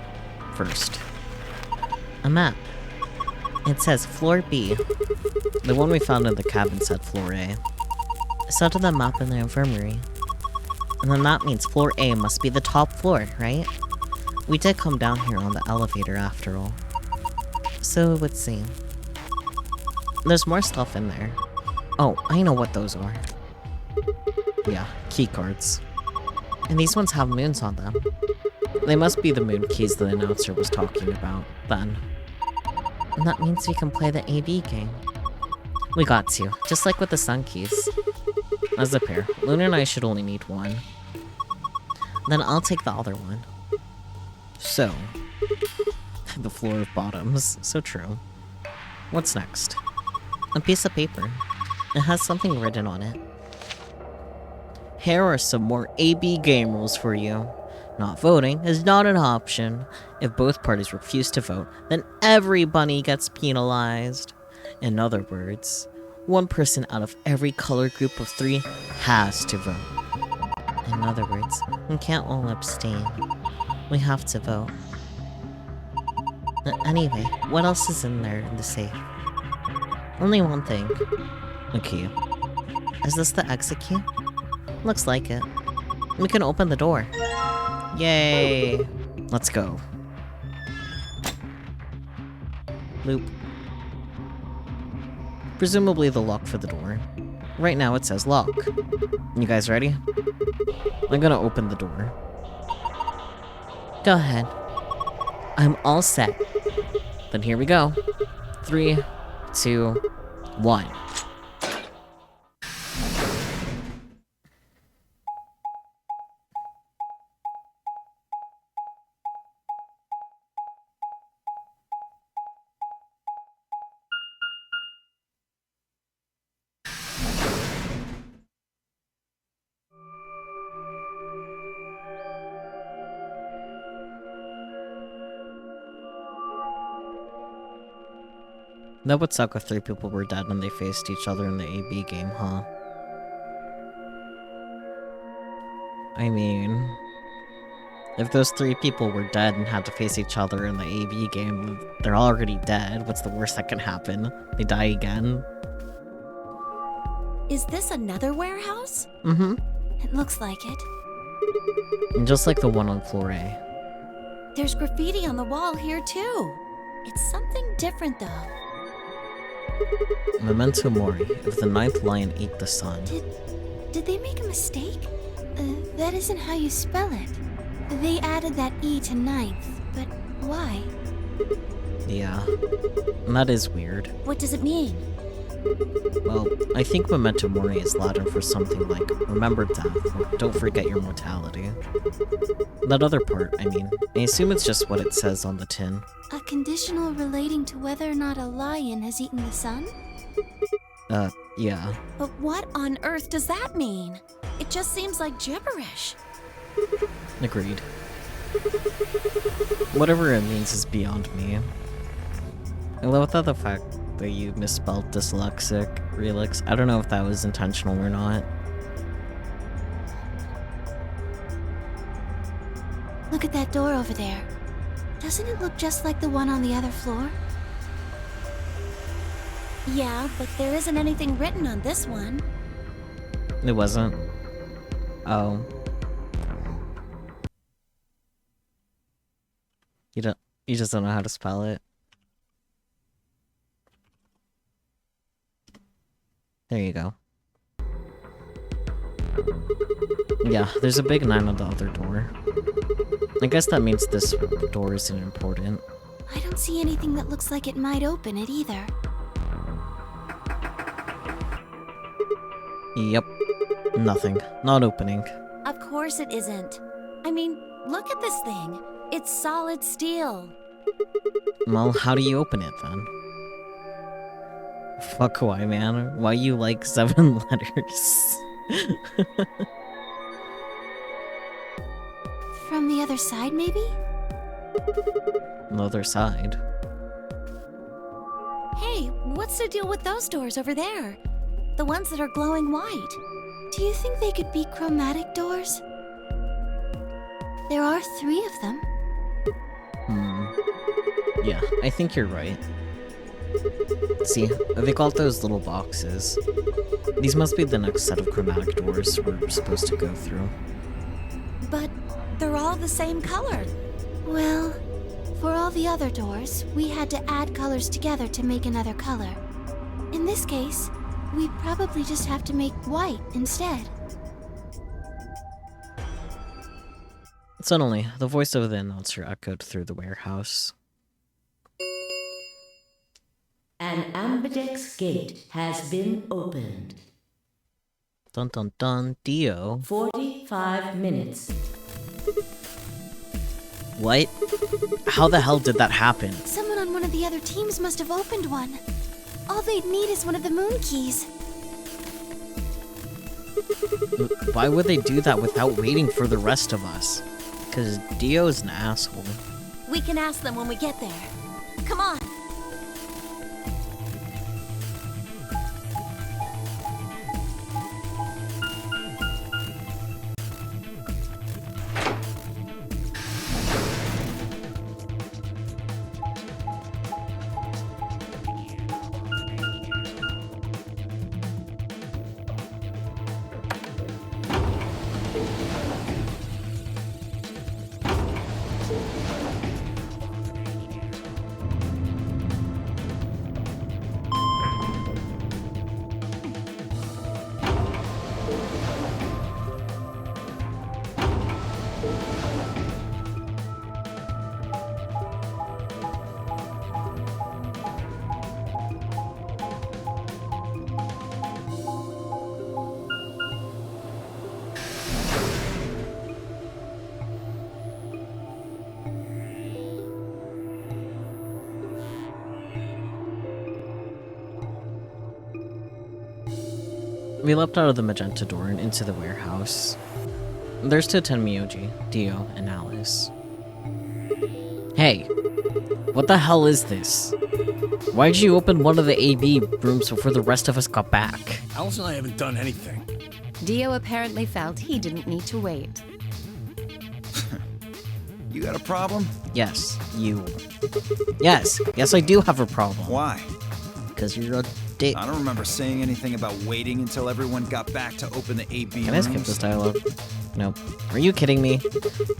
First. A map. It says floor B. The one we found in the cabin said floor A. So did the map in the infirmary. And then that means floor A must be the top floor, right? We did come down here on the elevator after all. So let's see. There's more stuff in there. Oh, I know what those are. Yeah, key cards. And these ones have moons on them. They must be the moon keys the announcer was talking about, then. And that means we can play the AB game. We got to, just like with the sun keys. As a pair, Luna and I should only need one. Then I'll take the other one. So. The floor of bottoms. So true. What's next? A piece of paper. It has something written on it. Here are some more AB game rules for you. Not voting is not an option. If both parties refuse to vote, then everybody gets penalized. In other words, one person out of every color group of 3 has to vote. In other words, we can't all abstain. We have to vote. Anyway, what else is in there in the safe? Only one thing. A key. Is this the exit key? Looks like it. We can open the door. Yay! Let's go. Loop. Presumably the lock for the door. Right now it says lock. You guys ready? I'm gonna open the door. Go ahead. I'm all set. Then here we go. 3, 2, 1. That would suck if 3 people were dead and they faced each other in the AB game, huh? I mean, if those 3 people were dead and had to face each other in the AB game, they're already dead. What's the worst that can happen? They die again? Is this another warehouse? Mm-hmm. It looks like it. And just like the one on floor A. There's graffiti on the wall here too. It's something different though. Memento Mori, if the 9th lion ate the sun. Did they make a mistake? That isn't how you spell it. They added that E to 9th, but why? Yeah, and that is weird. What does it mean? Well, I think Memento Mori is Latin for something like, remember death, or don't forget your mortality. That other part, I mean, I assume it's just what it says on the tin. A conditional relating to whether or not a lion has eaten the sun? Yeah. But what on earth does that mean? It just seems like gibberish. Agreed. Whatever it means is beyond me. I love that the fact that you misspelled dyslexic, Relix. I don't know if that was intentional or not. Look at that door over there. Doesn't it look just like the one on the other floor? Yeah, but there isn't anything written on this one. It wasn't. Oh. You just don't know how to spell it. There you go. Yeah, there's a big 9 on the other door. I guess that means this door isn't important. I don't see anything that looks like it might open it either. Yep. Nothing. Not opening. Of course it isn't. I mean, look at this thing. It's solid steel. Well, how do you open it then? Fuck why, man? Why you like 7 letters? From the other side, maybe? The other side. Hey, what's the deal with those doors over there? The ones that are glowing white. Do you think they could be chromatic doors? There are 3 of them. Yeah, I think you're right. See, they call it those little boxes. These must be the next set of chromatic doors we're supposed to go through. But they're all the same color. Well, for all the other doors, we had to add colors together to make another color. In this case, we probably just have to make white instead. Suddenly, the voice of the announcer echoed through the warehouse. An ambidex gate has been opened. Dun dun dun, Dio. 45 minutes. What? How the hell did that happen? Someone on one of the other teams must have opened one. All they'd need is one of the moon keys. Why would they do that without waiting for the rest of us? Because Dio's an asshole. We can ask them when we get there. Come on! We leapt out of the magenta door and into the warehouse. There's Toten Miyoji, Dio, and Alice. Hey, what the hell is this? Why'd you open one of the AB rooms before the rest of us got back? Alice and I haven't done anything. Dio apparently felt he didn't need to wait. You got a problem? Yes, you. Yes, I do have a problem. Why? Because you're a dick. I don't remember saying anything about waiting until everyone got back to open the AB Can I skip this dialogue? No. Are you kidding me?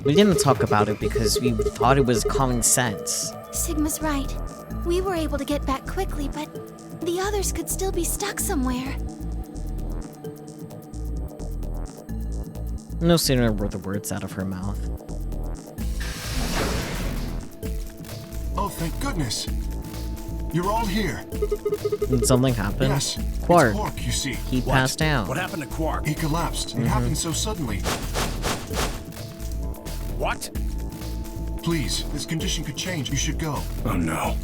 We didn't talk about it because we thought it was common sense. Sigma's right. We were able to get back quickly, but the others could still be stuck somewhere. No sooner were the words out of her mouth. Oh, thank goodness. You're all here. Did something happen? Yes. Quark. It's Quark, you see. He passed out. What happened to Quark? He collapsed. It happened so suddenly. What? Please, this condition could change. You should go. Oh no.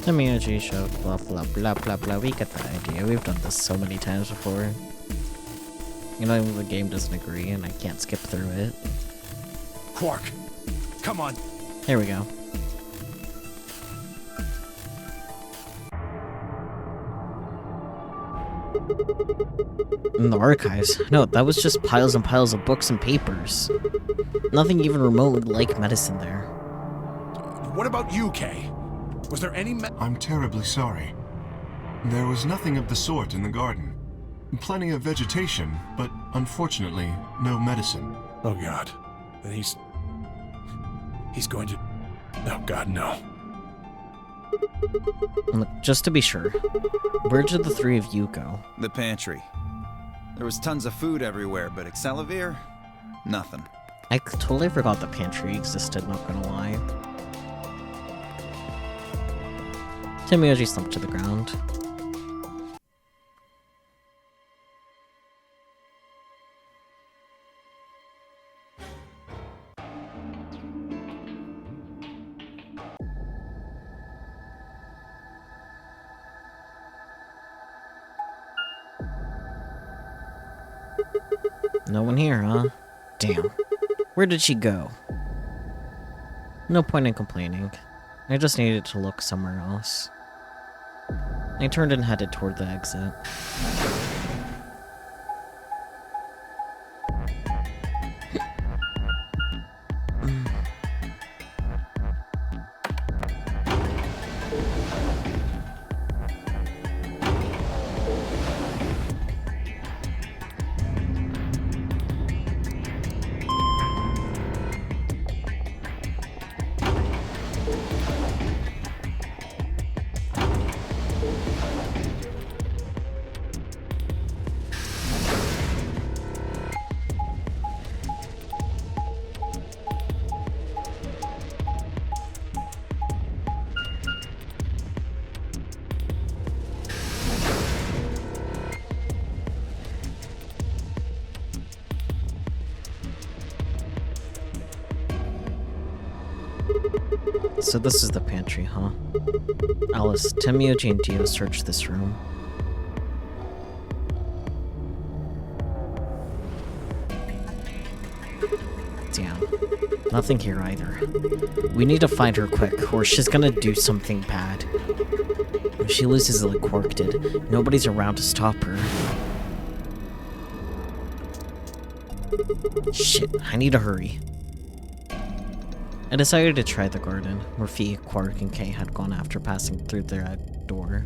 The Miyagi show, blah blah blah blah blah. We get the idea. We've done this so many times before. You know, the game doesn't agree and I can't skip through it. Quark, come on. Here we go. In the archives. No, that was just piles and piles of books and papers. Nothing even remotely like medicine there. What about you, Kay? Was there any I'm terribly sorry. There was nothing of the sort in the garden. Plenty of vegetation, but unfortunately, no medicine. Oh God. Then he's going to... Oh God, no. And look, just to be sure, where did the three of you go? The pantry. There was tons of food everywhere, but Excelivir? Nothing. I totally forgot the pantry existed, not gonna lie. Timiyoji slumped to the ground. No one here, huh? Damn. Where did she go? No point in complaining. I just needed to look somewhere else. I turned and headed toward the exit. So this is the pantry, huh? Alice, Timiyoji and Dio searched this room. Damn. Nothing here either. We need to find her quick, or she's gonna do something bad. If she loses like Quark did, nobody's around to stop her. Shit, I need to hurry. I decided to try the garden, where Fee, Quark, and Kay had gone after passing through their door.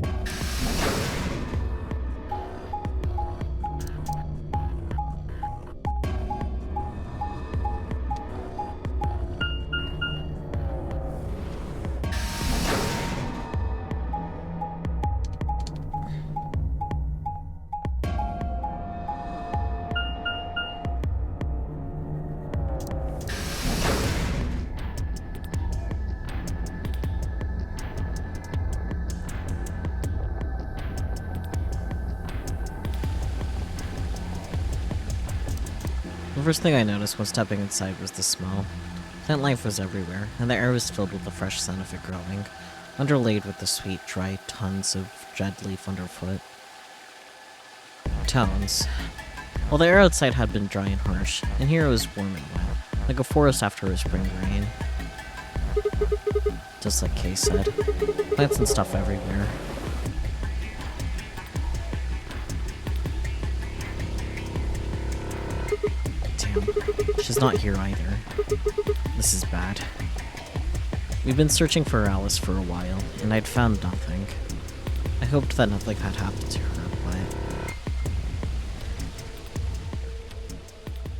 The first thing I noticed when stepping inside was the smell. Plant life was everywhere, and the air was filled with the fresh scent of it growing, underlaid with the sweet, dry tons of dead leaf underfoot. Tones. Well, the air outside had been dry and harsh, and here it was warm and wet, like a forest after a spring rain. Just like Kay said, plants and stuff everywhere. Damn, she's not here either. This is bad. We've been searching for Alice for a while, and I'd found nothing. I hoped that nothing had happened to her,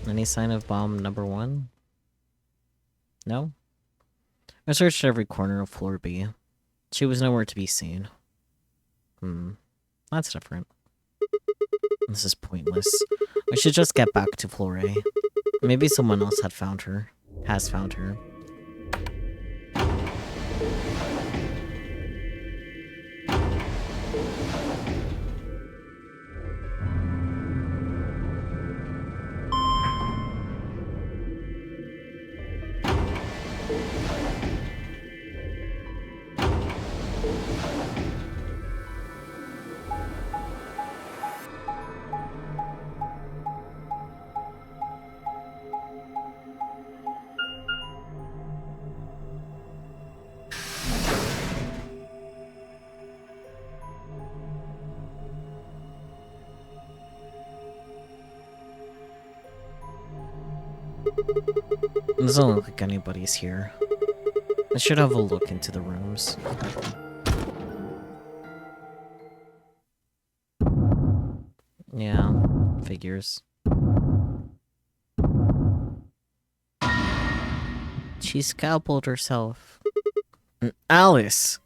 but... Any sign of bomb number 1? No? I searched every corner of floor B. She was nowhere to be seen. That's different. This is pointless. I should just get back to floor A. Maybe someone else has found her. It doesn't look like anybody's here. I should have a look into the rooms. Yeah, figures. She scalpeled herself. Alice!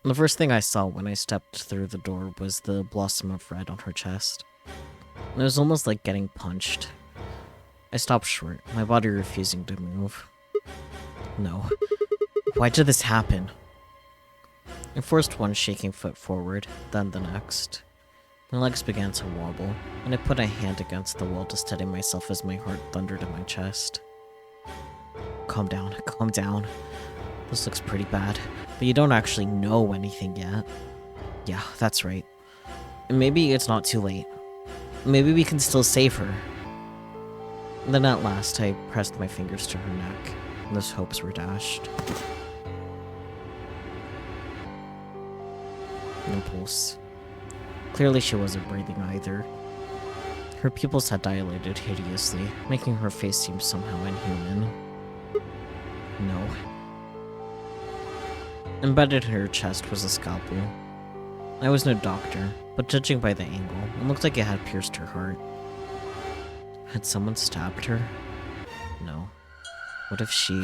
The first thing I saw when I stepped through the door was the blossom of red on her chest. It was almost like getting punched. I stopped short, my body refusing to move. No. Why did this happen? I forced one shaking foot forward, then the next. My legs began to wobble, and I put a hand against the wall to steady myself as my heart thundered in my chest. Calm down, calm down. This looks pretty bad, but you don't actually know anything yet. Yeah, that's right. Maybe it's not too late. Maybe we can still save her. And then at last, I pressed my fingers to her neck, and those hopes were dashed. No pulse. Clearly she wasn't breathing either. Her pupils had dilated hideously, making her face seem somehow inhuman. No. Embedded in her chest was a scalpel. I was no doctor, but judging by the angle, it looked like it had pierced her heart. Had someone stabbed her? No. What if she...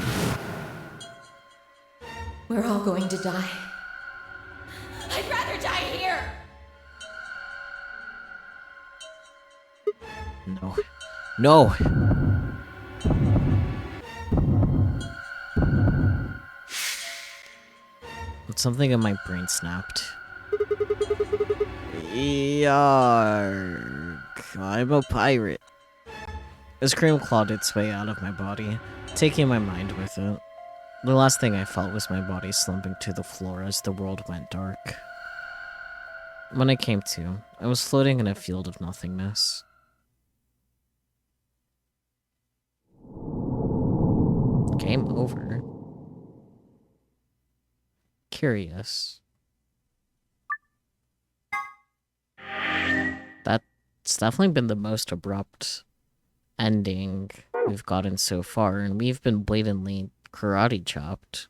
We're all going to die. I'd rather die here! No. No! Something in my brain snapped. Yarg, I'm a pirate. A scream clawed its way out of my body, taking my mind with it. The last thing I felt was my body slumping to the floor as the world went dark. When I came to, I was floating in a field of nothingness. Game over. Curious. That's definitely been the most abrupt ending we've gotten so far, and we've been blatantly karate chopped.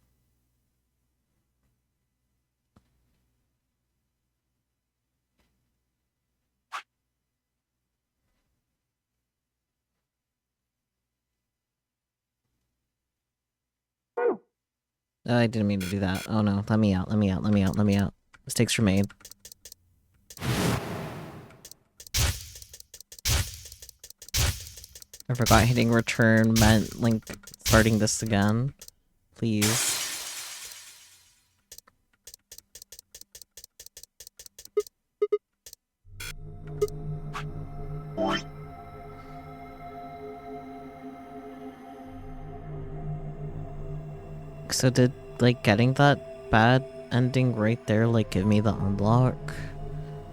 I didn't mean to do that. Oh no, let me out, let me out, let me out, let me out. Mistakes were made. I forgot hitting return meant, like, starting this again. Please. So did, like, getting that bad ending right there, like, give me the unlock?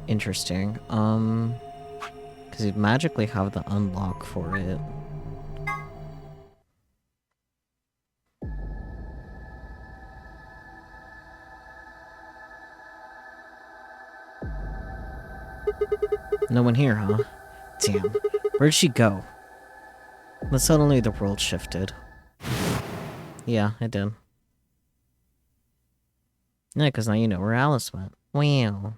Interesting. Because you'd magically have the unlock for it. No one here, huh? Damn. Where'd she go? Then suddenly the world shifted. Yeah, it did. Yeah, because now you know where Alice went. Wow.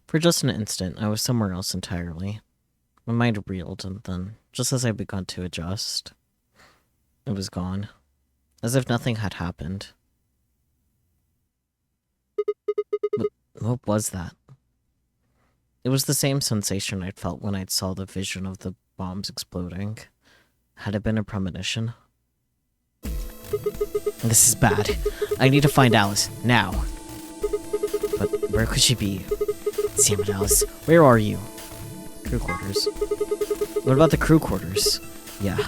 For just an instant, I was somewhere else entirely. My mind reeled, and then, just as I begun to adjust, it was gone. As if nothing had happened. But what was that? It was the same sensation I'd felt when I saw the vision of the bombs exploding. Had it been a premonition? This is bad. I need to find Alice, now. But where could she be? Damn it, Alice. Where are you? Crew quarters. What about the crew quarters? Yeah.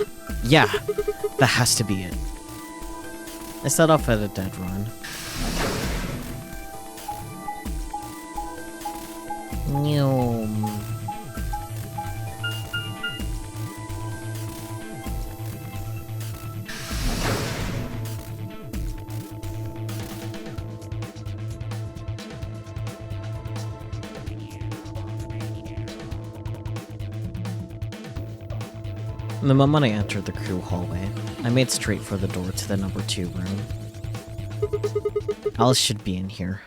Yeah! That has to be it. I set off at a dead run. Nyom. The moment I entered the crew hallway, I made straight for the door to the number 2 room. Alice should be in here.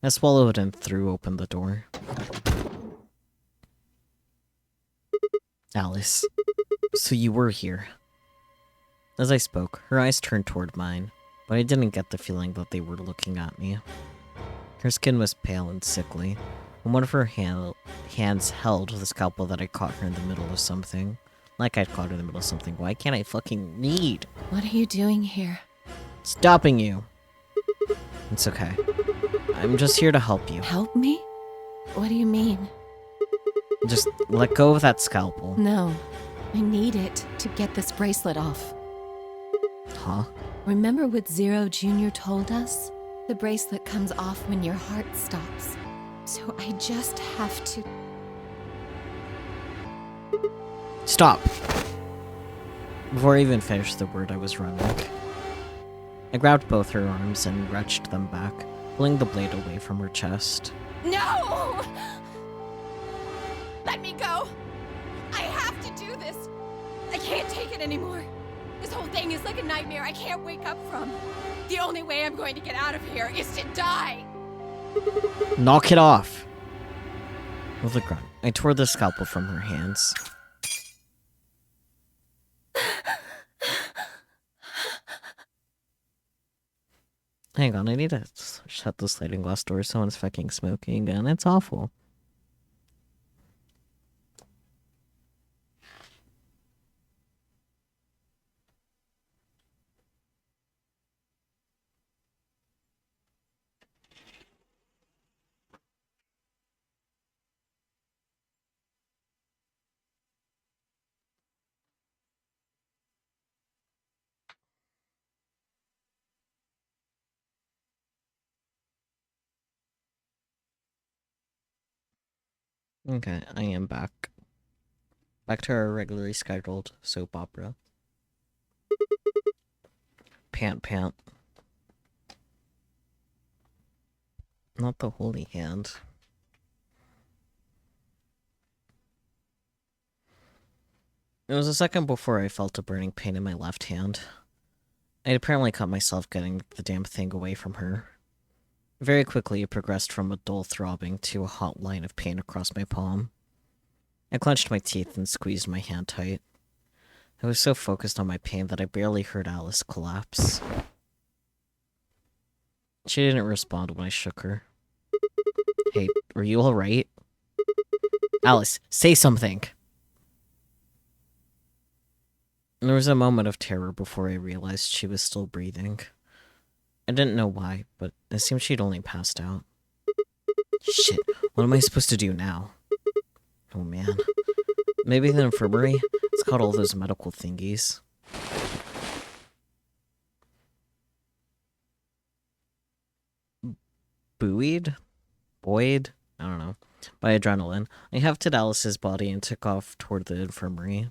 I swallowed and threw open the door. Alice, so you were here. As I spoke, her eyes turned toward mine, but I didn't get the feeling that they were looking at me. Her skin was pale and sickly, and one of her hands held the scalpel that I caught her in the middle of something. Like I'd caught her in the middle of something. Why can't I fucking read? What are you doing here? Stopping you. It's okay. I'm just here to help you. Help me? What do you mean? Just let go of that scalpel. No. I need it to get this bracelet off. Huh? Remember what Zero Jr. told us? The bracelet comes off when your heart stops. So I just have to... Stop! Before I even finished the word, I was running. I grabbed both her arms and wrenched them back, pulling the blade away from her chest. No! Let me go! I have to do this! I can't take it anymore. This whole thing is like a nightmare I can't wake up from. The only way I'm going to get out of here is to die! Knock it off! With a grunt, I tore the scalpel from her hands. Hang on, I need to shut the sliding glass door. Someone's fucking smoking again. It's awful. Okay, I am back. Back to our regularly scheduled soap opera. Pant. Not the holy hand. It was a second before I felt a burning pain in my left hand. I had apparently caught myself getting the damn thing away from her. Very quickly, it progressed from a dull throbbing to a hot line of pain across my palm. I clenched my teeth and squeezed my hand tight. I was so focused on my pain that I barely heard Alice collapse. She didn't respond when I shook her. Hey, are you alright? Alice, say something! There was a moment of terror before I realized she was still breathing. I didn't know why, but it seemed she'd only passed out. Shit, what am I supposed to do now? Oh man. Maybe the infirmary? It's got all those medical thingies. Buoyed? Buoyed? I don't know. By adrenaline, I hefted Alice's body and took off toward the infirmary.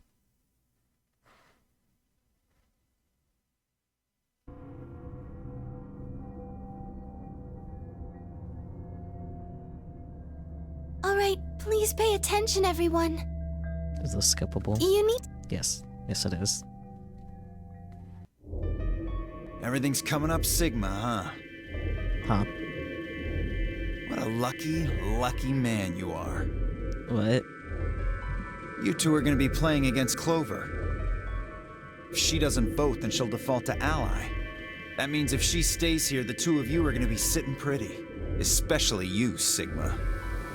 Alright, please pay attention, everyone. Is this skippable? You need... Yes. Yes, it is. Everything's coming up Sigma, huh? Huh? What a lucky, lucky man you are. What? You two are gonna be playing against Clover. If she doesn't vote, then she'll default to ally. That means if she stays here, the two of you are gonna be sitting pretty. Especially you, Sigma.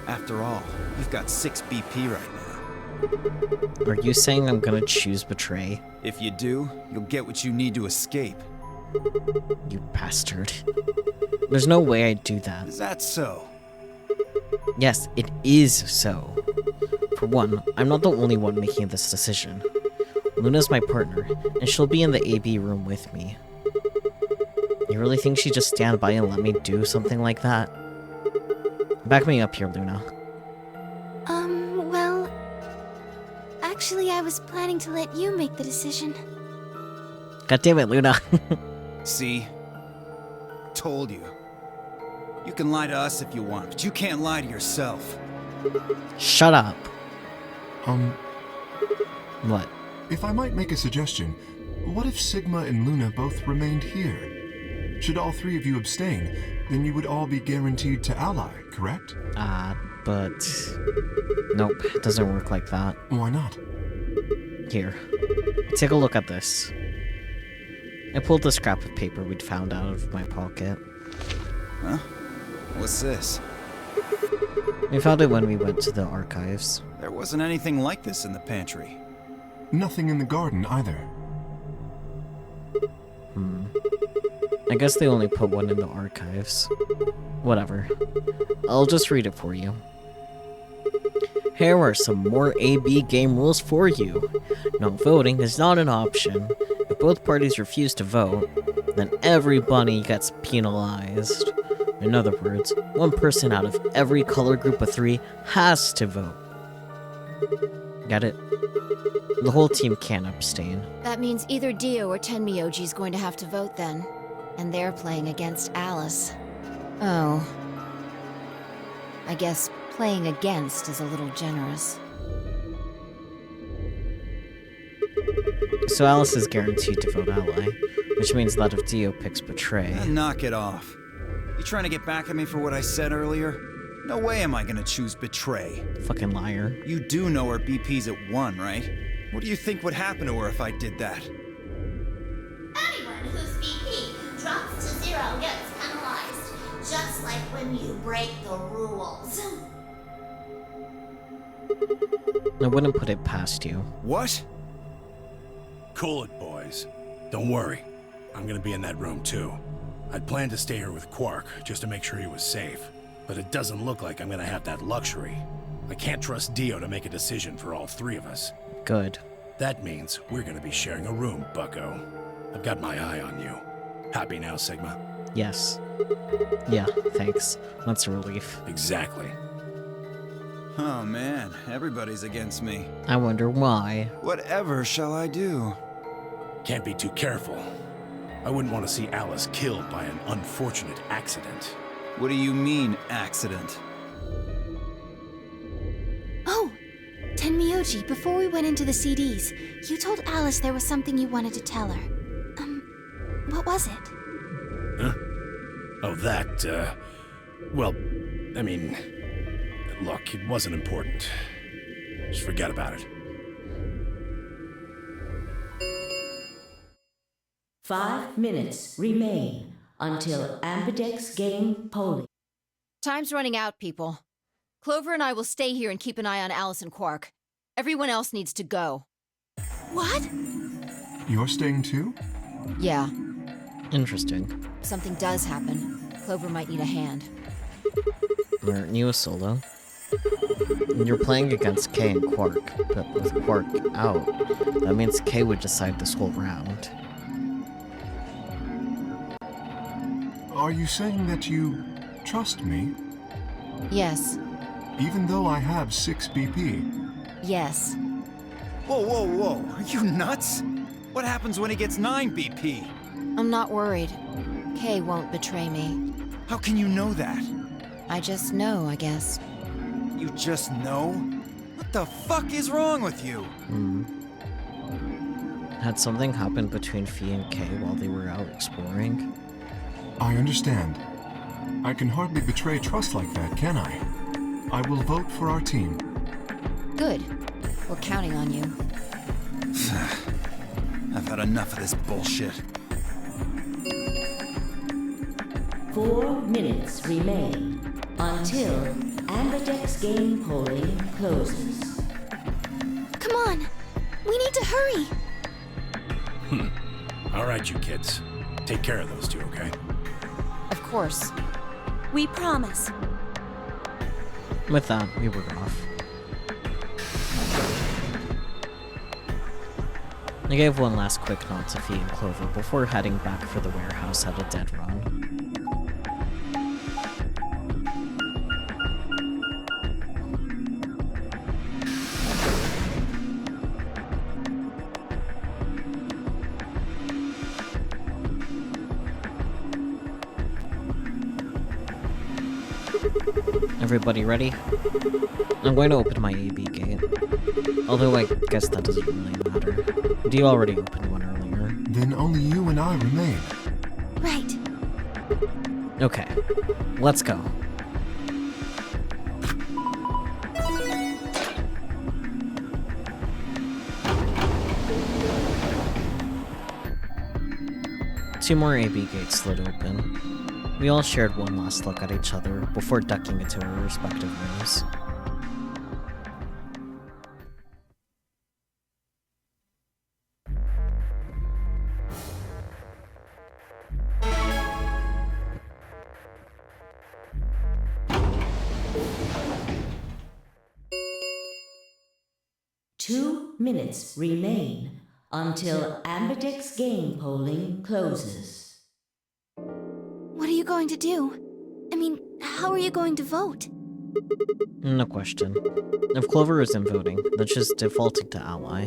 After all, you've got 6 BP right now. Are you saying I'm gonna choose betray? If you do, you'll get what you need to escape. You bastard. There's no way I'd do that. Is that so? Yes, it is so. For one, I'm not the only one making this decision. Luna's my partner, and she'll be in the AB room with me. You really think she'd just stand by and let me do something like that? Back me up here, Luna. Well... Actually, I was planning to let you make the decision. God damn it, Luna. See? Told you. You can lie to us if you want, but you can't lie to yourself. Shut up. What? If I might make a suggestion, what if Sigma and Luna both remained here? Should all 3 of you abstain, then you would all be guaranteed to ally, correct? But... Nope, it doesn't work like that. Why not? Here. Take a look at this. I pulled the scrap of paper we'd found out of my pocket. Huh? What's this? We found it when we went to the archives. There wasn't anything like this in the pantry. Nothing in the garden either. I guess they only put one in the archives. Whatever. I'll just read it for you. Here are some more AB game rules for you. No voting is not an option. If both parties refuse to vote, then everybody gets penalized. In other words, one person out of every color group of 3 has to vote. Got it? The whole team can't abstain. That means either Dio or Tenmyoji is going to have to vote then. And they're playing against Alice. Oh. I guess playing against is a little generous. So Alice is guaranteed to vote ally, which means that if Dio picks betray... Knock it off. You trying to get back at me for what I said earlier? No way am I gonna choose betray. Fucking liar. You do know her BP's at 1, right? What do you think would happen to her if I did that? Anyone whose BP drops to 0 gets penalized, just like when you break the rules. I wouldn't put it past you. What? Cool it, boys. Don't worry. I'm gonna be in that room too. I'd planned to stay here with Quark, just to make sure he was safe. But it doesn't look like I'm gonna have that luxury. I can't trust Dio to make a decision for all 3 of us. Good. That means we're gonna be sharing a room, bucko. I've got my eye on you. Happy now, Sigma? Yes. Yeah, thanks. That's a relief. Exactly. Oh man, everybody's against me. I wonder why. Whatever shall I do? Can't be too careful. I wouldn't want to see Alice killed by an unfortunate accident. What do you mean, accident? Oh! Tenmyoji, before we went into the CDs, you told Alice there was something you wanted to tell her. What was it? Huh? Oh, that, well, I mean, look, it wasn't important. Just forget about it. 5 minutes remain until Ambidex game polling. Time's running out, people. Clover and I will stay here and keep an eye on Alice and Quark. Everyone else needs to go. What? You're staying too? Yeah, Interesting. if something does happen, Clover might need a hand. Aren't you a solo? You're playing against Kay and Quark, but with Quark out, that means Kay would decide this whole round. Are you saying that you trust me, Yes, even though I have 6 BP? yes. Whoa, whoa, whoa, are you nuts? What happens when he gets 9 BP? I'm not worried. Kay won't betray me. How can you know that? I just know, I guess. You just know? What the fuck is wrong with you? Had something happened between Fee and Kay while they were out exploring? I understand. I can hardly betray trust like that, can I? I will vote for our team. Good. We're counting on you. I've had enough of this bullshit. 4 minutes remain until Ambidex game polling closes. Come on! We need to hurry! All right, you kids. Take care of those two, okay? Of course. We promise. With that, we were off. I gave one last quick nod to Fee and Clover before heading back for the warehouse at a dead run. Everybody ready? I'm going to open my AB gate. Although I guess that doesn't really matter. You already opened one earlier. Then only you and I remain. Right. Okay, let's go. Two more AB gates slid open. We all shared one last look at each other before ducking into our respective rooms. Two minutes remain until Ambidex game polling closes. What are you going to do? I mean, how are you going to vote? No question. If Clover isn't voting, then she's defaulting to ally.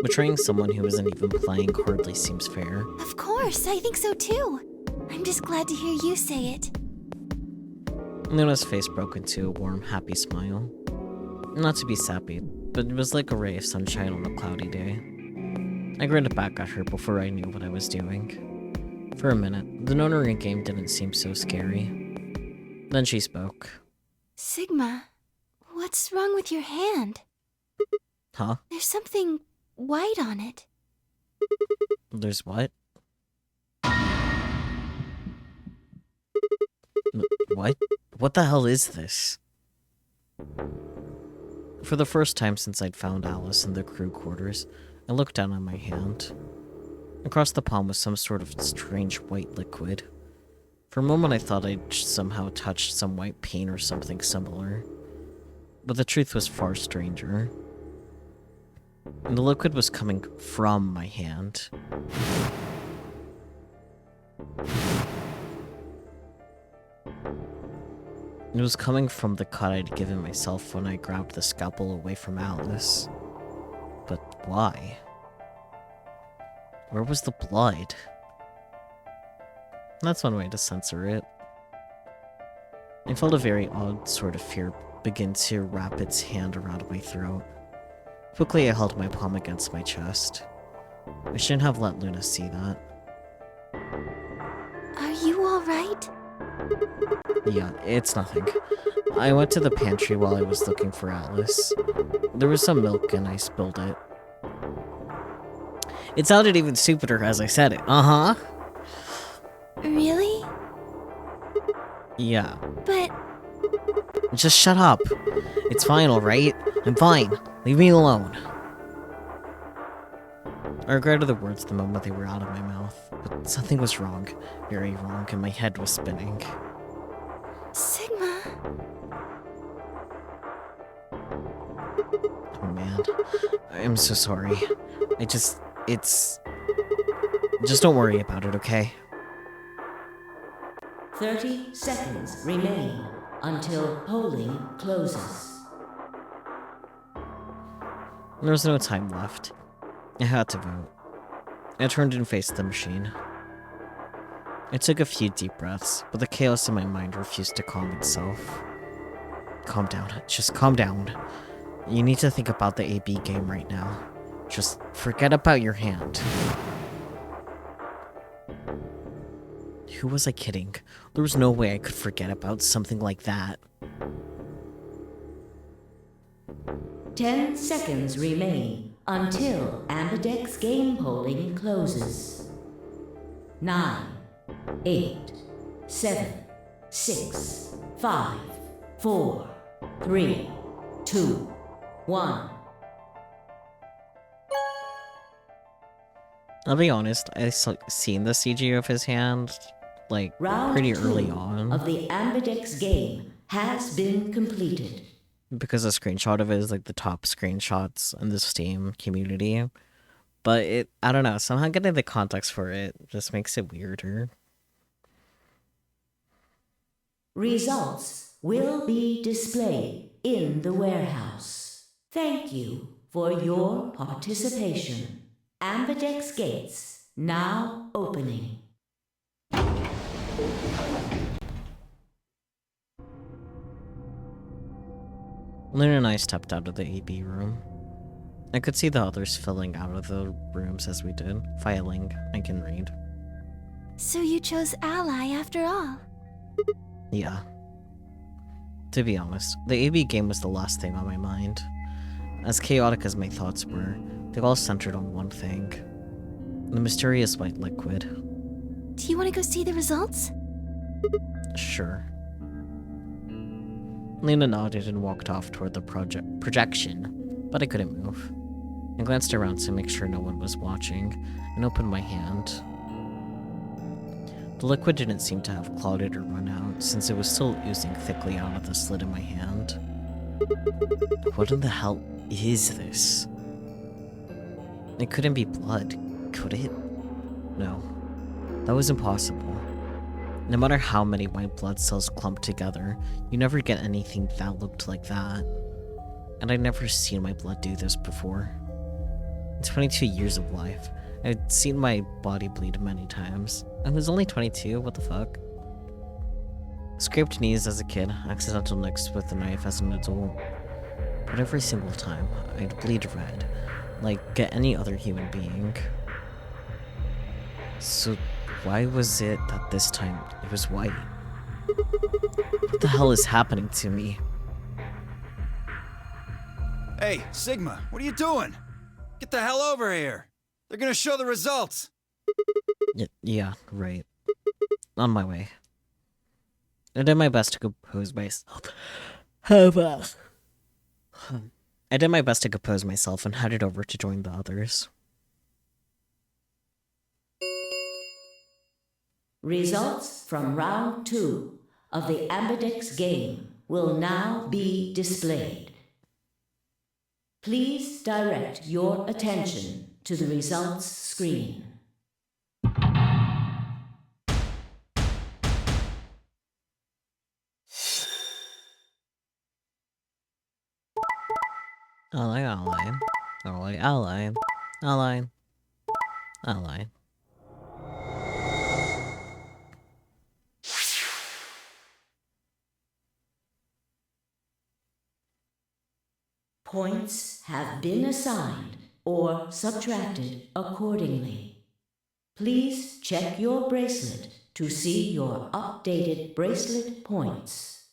Betraying someone who isn't even playing hardly seems fair. Of course, I think so too. I'm just glad to hear you say it. Luna's face broke into a warm, happy smile. Not to be sappy, but it was like a ray of sunshine on a cloudy day. I grinned back at her before I knew what I was doing. For a minute, the Nonary game didn't seem so scary. Then she spoke. Sigma, what's wrong with your hand? Huh? There's something white on it. There's what? What? What the hell is this? For the first time since I'd found Alice in the crew quarters, I looked down on my hand. Across the palm was some sort of strange white liquid. For a moment I thought I'd somehow touched some white paint or something similar. But the truth was far stranger. And the liquid was coming from my hand. It was coming from the cut I'd given myself when I grabbed the scalpel away from Alice. But why? Where was the blood? That's one way to censor it. I felt a very odd sort of fear begin to wrap its hand around my throat. Quickly I held my palm against my chest. I shouldn't have let Luna see that. Are you alright? Yeah, it's nothing. I went to the pantry while I was looking for Alice. There was some milk and I spilled it. It sounded even stupider as I said it. Uh-huh. Really? Yeah. But... Just shut up. It's fine, alright? I'm fine. Leave me alone. I regretted the words the moment they were out of my mouth, but something was wrong. Very wrong, and my head was spinning. Sigma... Oh man. I'm so sorry. Just don't worry about it, okay? 30 seconds remain until polling closes. There was no time left. I had to vote. I turned and faced the machine. I took a few deep breaths, but the chaos in my mind refused to calm itself. Calm down. Just calm down. You need to think about the AB game right now. Just forget about your hand. Who was I kidding? There was no way I could forget about something like that. 10 seconds remain until Ambidex game polling closes. 9, 8, 7, 6, 5, 4, 3, 2, 1. I'll be honest, I seen the CG of his hand, like, Round pretty 2 early on. of the Ambidex game has been completed. Because a screenshot of it is like the top screenshots in the Steam community. But I don't know, somehow getting the context for it just makes it weirder. Results will be displayed in the warehouse. Thank you for your participation. Ambidex gates now opening. Luna and I stepped out of the AB room. I could see the others filling out of the rooms as we did. Filing, I can read. So you chose Ally after all? Yeah. To be honest, the AB game was the last thing on my mind. As chaotic as my thoughts were, they all centered on one thing. The mysterious white liquid. Do you want to go see the results? Sure. Luna nodded and walked off toward the projection, but I couldn't move. I glanced around to make sure no one was watching, and opened my hand. The liquid didn't seem to have clotted or run out, since it was still oozing thickly out of the slit in my hand. What in the hell is this? It couldn't be blood, could it? No. That was impossible. No matter how many white blood cells clumped together, you never get anything that looked like that. And I'd never seen my blood do this before. In 22 years of life, I'd seen my body bleed many times. I was only 22, what the fuck? Scraped knees as a kid, accidental nicks with a knife as an adult. But every single time, I'd bleed red, like any other human being. So why was it that this time it was white? What the hell is happening to me? Hey, Sigma, what are you doing? Get the hell over here. They're gonna show the results. Yeah, right. On my way. I did my best to compose myself. I did my best to compose myself and headed over to join the others. Results from round 2 of the Ambidex game will now be displayed. Please direct your attention to the results screen. Ally, ally. Ally, ally. Ally. Ally. Points have been assigned or subtracted accordingly. Please check your bracelet to see your updated bracelet points.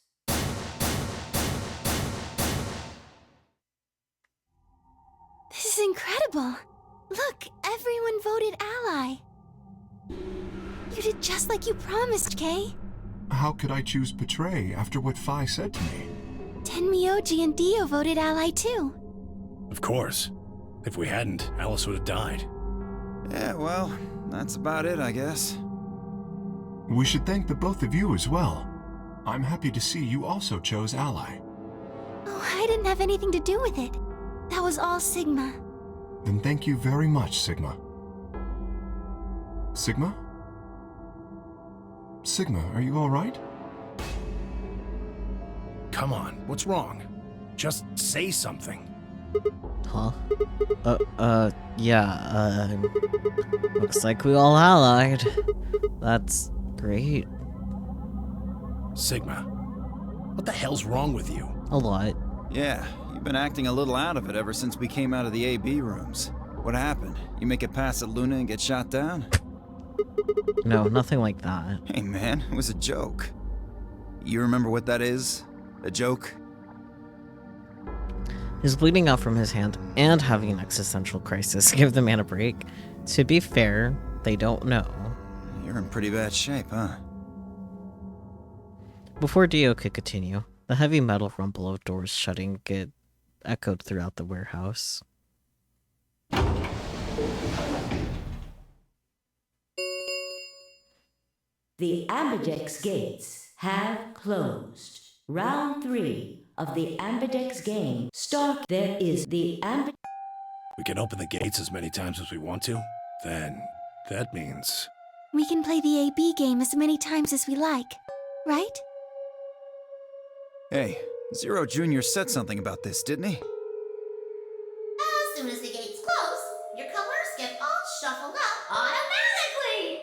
This is incredible! Look, everyone voted Ally! You did just like you promised, Kay. How could I choose Betray after what Phi said to me? Tenmyoji and Dio voted Ally too. Of course. If we hadn't, Alice would have died. Yeah, well, that's about it, I guess. We should thank the both of you as well. I'm happy to see you also chose Ally. Oh, I didn't have anything to do with it. That was all Sigma. Then thank you very much, Sigma. Sigma? Sigma, are you alright? Come on, what's wrong? Just say something. Huh? Yeah, looks like we all allied. That's great. Sigma, what the hell's wrong with you? A lot. Yeah, you've been acting a little out of it ever since we came out of the AB rooms. What happened? You make it past at Luna and get shot down? No, nothing like that. Hey man, it was a joke. You remember what that is? A joke? He's bleeding out from his hand and having an existential crisis. Give the man a break. To be fair, they don't know. You're in pretty bad shape, huh? Before Dio could continue, the heavy metal rumble of doors shutting echoed throughout the warehouse. The ambidex gates have closed. Round 3 of the ambidex game start. There is the ambidex. We can open the gates as many times as we want to. Then, that means... We can play the AB game as many times as we like, right? Hey, Zero Jr. said something about this, didn't he? As soon as the gates close, your colors get all shuffled up automatically.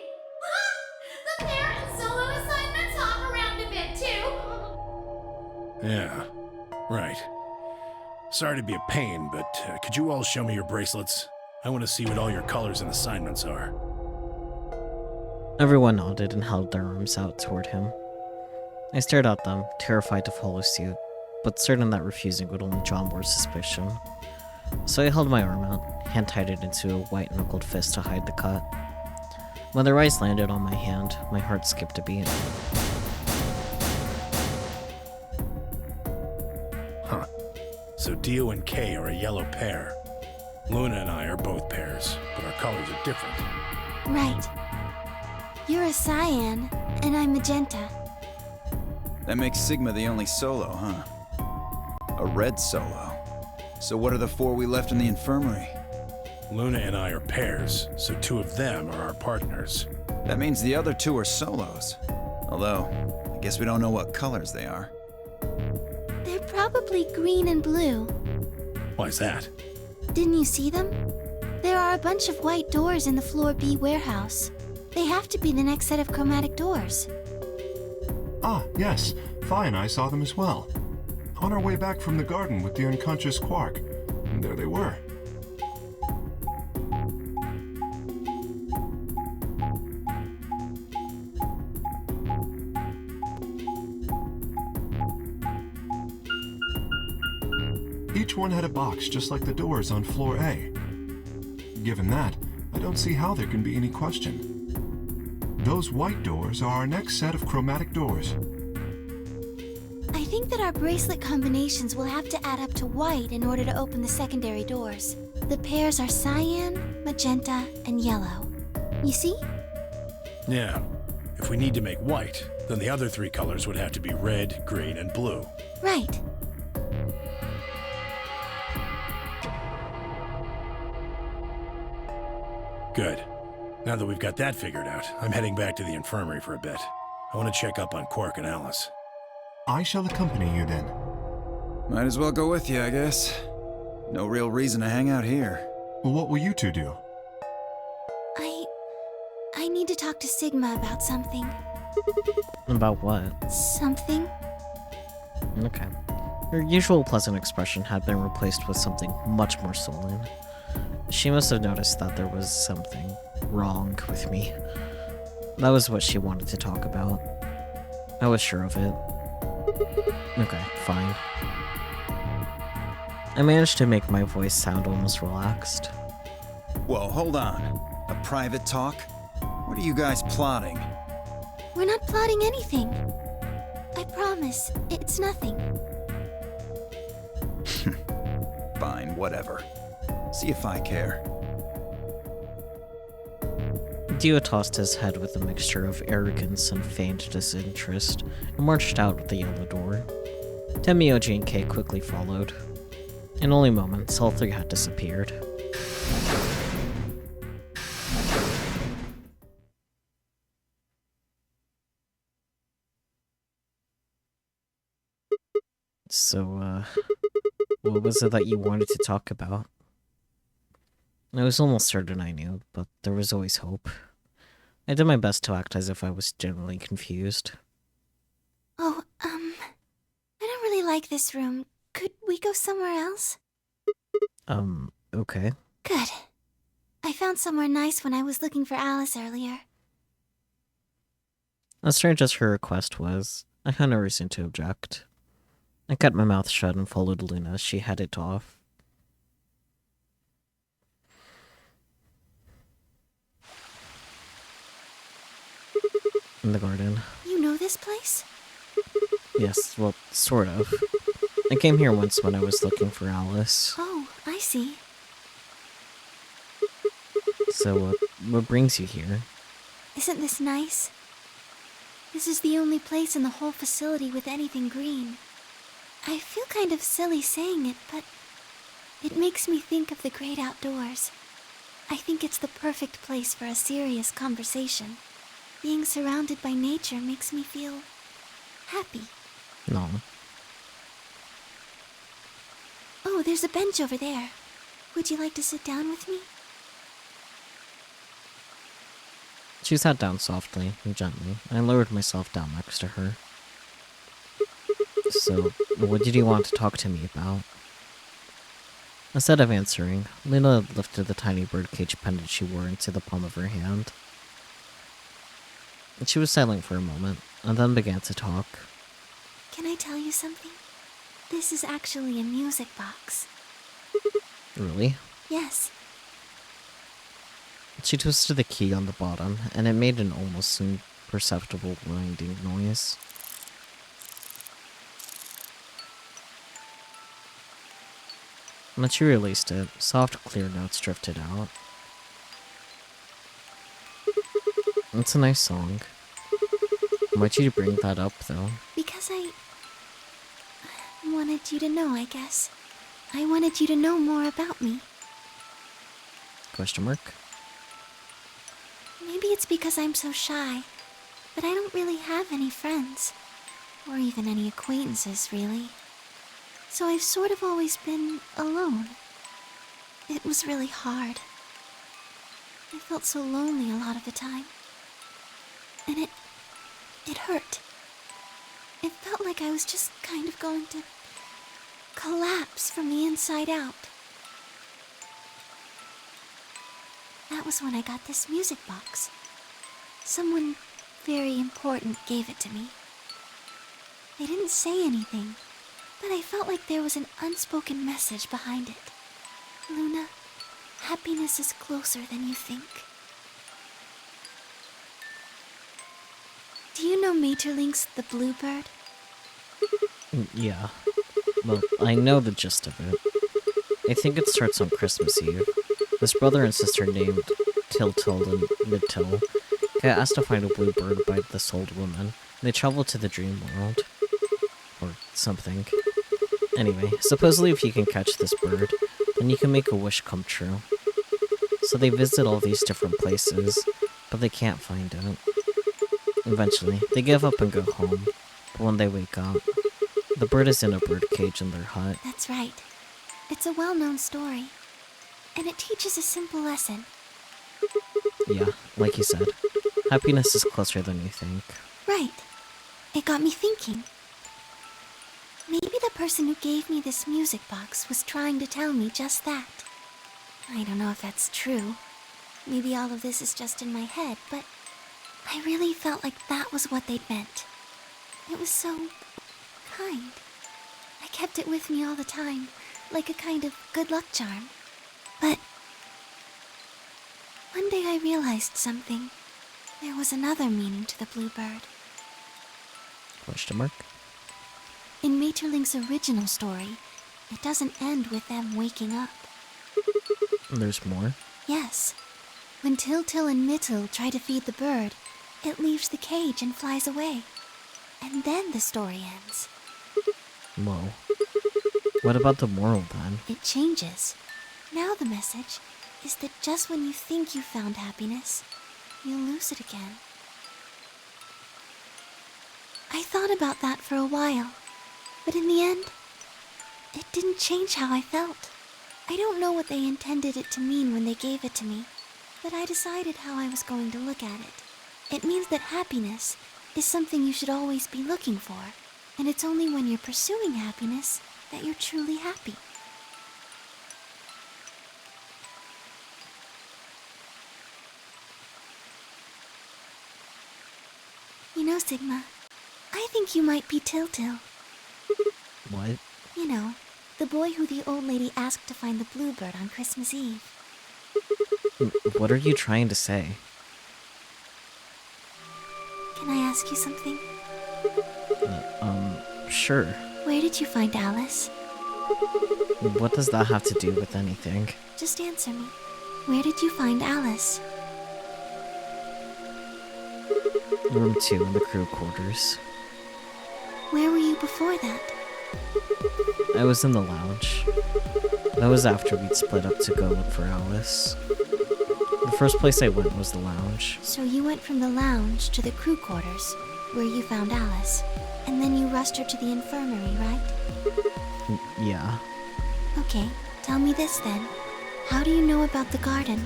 The pair and solo assignments hop around a bit too. Yeah, right. Sorry to be a pain, but could you all show me your bracelets? I want to see what all your colors and assignments are. Everyone nodded and held their arms out toward him. I stared at them, terrified to follow suit, but certain that refusing would only draw more suspicion. So I held my arm out, hand-tied it into a white-knuckled fist to hide the cut. When their eyes landed on my hand, my heart skipped a beat. Huh. So Dio and Kay are a yellow pair. Luna and I are both pairs, but our colors are different. Right. You're a cyan, and I'm magenta. That makes Sigma the only solo, huh? A red solo. So what are the 4 we left in the infirmary? Luna and I are pairs, so 2 of them are our partners. That means the other 2 are solos. Although, I guess we don't know what colors they are. They're probably green and blue. Why's that? Didn't you see them? There are a bunch of white doors in the Floor B warehouse. They have to be the next set of chromatic doors. Ah, yes. Fi and I saw them as well. On our way back from the garden with the unconscious Quark. And there they were. Each one had a box just like the doors on floor A. Given that, I don't see how there can be any question. Those white doors are our next set of chromatic doors. I think that our bracelet combinations will have to add up to white in order to open the secondary doors. The pairs are cyan, magenta, and yellow. You see? Yeah. If we need to make white, then the other 3 colors would have to be red, green, and blue. Right. Good. Now that we've got that figured out, I'm heading back to the infirmary for a bit. I want to check up on Quark and Alice. I shall accompany you then. Might as well go with you, I guess. No real reason to hang out here. Well, what will you 2 do? I need to talk to Sigma about something. About what? Something? Okay. Her usual pleasant expression had been replaced with something much more sullen. She must have noticed that there was something wrong with me. That was what she wanted to talk about. I was sure of it. Okay, fine. I managed to make my voice sound almost relaxed. Whoa, hold on. A private talk? What are you guys plotting? We're not plotting anything. I promise, it's nothing. Fine, whatever. See if I care. Dio tossed his head with a mixture of arrogance and feigned disinterest and marched out the yellow door. Tenmyoji and Kay quickly followed. In only moments, all 3 had disappeared. So, what was it that you wanted to talk about? I was almost certain I knew, but there was always hope. I did my best to act as if I was genuinely confused. Oh, I don't really like this room. Could we go somewhere else? Okay. Good. I found somewhere nice when I was looking for Alice earlier. As strange as her request was, I had no reason to object. I kept my mouth shut and followed Luna as she headed off. In the garden. You know this place? Yes, well, sort of. I came here once when I was looking for Alice. Oh, I see. So, what brings you here? Isn't this nice? This is the only place in the whole facility with anything green. I feel kind of silly saying it, but it makes me think of the great outdoors. I think it's the perfect place for a serious conversation. Being surrounded by nature makes me feel happy. No. Oh, there's a bench over there. Would you like to sit down with me? She sat down softly and gently, and I lowered myself down next to her. So, what did you want to talk to me about? Instead of answering, Luna lifted the tiny birdcage pendant she wore into the palm of her hand. She was silent for a moment, and then began to talk. Can I tell you something? This is actually a music box. Really? Yes. She twisted the key on the bottom, and it made an almost imperceptible grinding noise. When she released it, soft, clear notes drifted out. It's a nice song. Why'd you bring that up, though? Because I wanted you to know, I guess. I wanted you to know more about me. Question mark? Maybe it's because I'm so shy, but I don't really have any friends. Or even any acquaintances, really. So I've sort of always been alone. It was really hard. I felt so lonely a lot of the time. And it hurt. It felt like I was just kind of going to collapse from the inside out. That was when I got this music box. Someone very important gave it to me. They didn't say anything, but I felt like there was an unspoken message behind it. Luna, happiness is closer than you think. Do you know Maeterlinck's The Bluebird? Yeah. Well, I know the gist of it. I think it starts on Christmas Eve. This brother and sister named Tiltil and Midtil get asked to find a bluebird by this old woman. They travel to the dream world. Or something. Anyway, supposedly if you can catch this bird, then you can make a wish come true. So they visit all these different places, but they can't find it. Eventually, they give up and go home, but when they wake up, the bird is in a bird cage in their hut. That's right. It's a well-known story. And it teaches a simple lesson. Yeah, like you said, happiness is closer than you think. Right. It got me thinking. Maybe the person who gave me this music box was trying to tell me just that. I don't know if that's true. Maybe all of this is just in my head, but I really felt like that was what they'd meant. It was so kind. I kept it with me all the time, like a kind of good luck charm. But one day I realized something. There was another meaning to the bluebird. Question mark? In Maeterlinck's original story, it doesn't end with them waking up. There's more? Yes. When Tiltil and Mittil try to feed the bird, it leaves the cage and flies away. And then the story ends. Whoa. What about the moral then? It changes. Now the message is that just when you think you found happiness, you'll lose it again. I thought about that for a while, but in the end, it didn't change how I felt. I don't know what they intended it to mean when they gave it to me, but I decided how I was going to look at it. It means that happiness is something you should always be looking for, and it's only when you're pursuing happiness that you're truly happy. Sigma. I think you might be Til-Til. What? You know, the boy who the old lady asked to find the bluebird on Christmas Eve. What are you trying to say? Can I ask you something? Sure. Where did you find Alice? What does that have to do with anything? Just answer me. Where did you find Alice? Room 2 in the crew quarters. Where were you before that? I was in the lounge. That was after we'd split up to go look for Alice. The first place I went was the lounge. So you went from the lounge to the crew quarters, where you found Alice, and then you rushed her to the infirmary, right? Yeah. Okay, tell me this then. How do you know about the garden?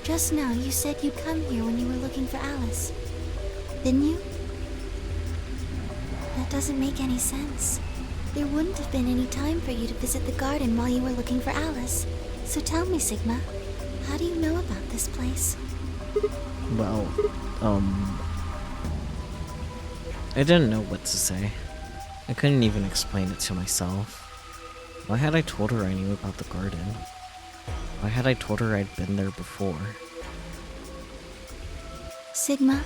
Just now you said you'd come here when you were looking for Alice. Didn't you? That doesn't make any sense. There wouldn't have been any time for you to visit the garden while you were looking for Alice. So tell me, Sigma, how do you know about this place? Well, I didn't know what to say. I couldn't even explain it to myself. Why had I told her I knew about the garden? Why had I told her I'd been there before? Sigma,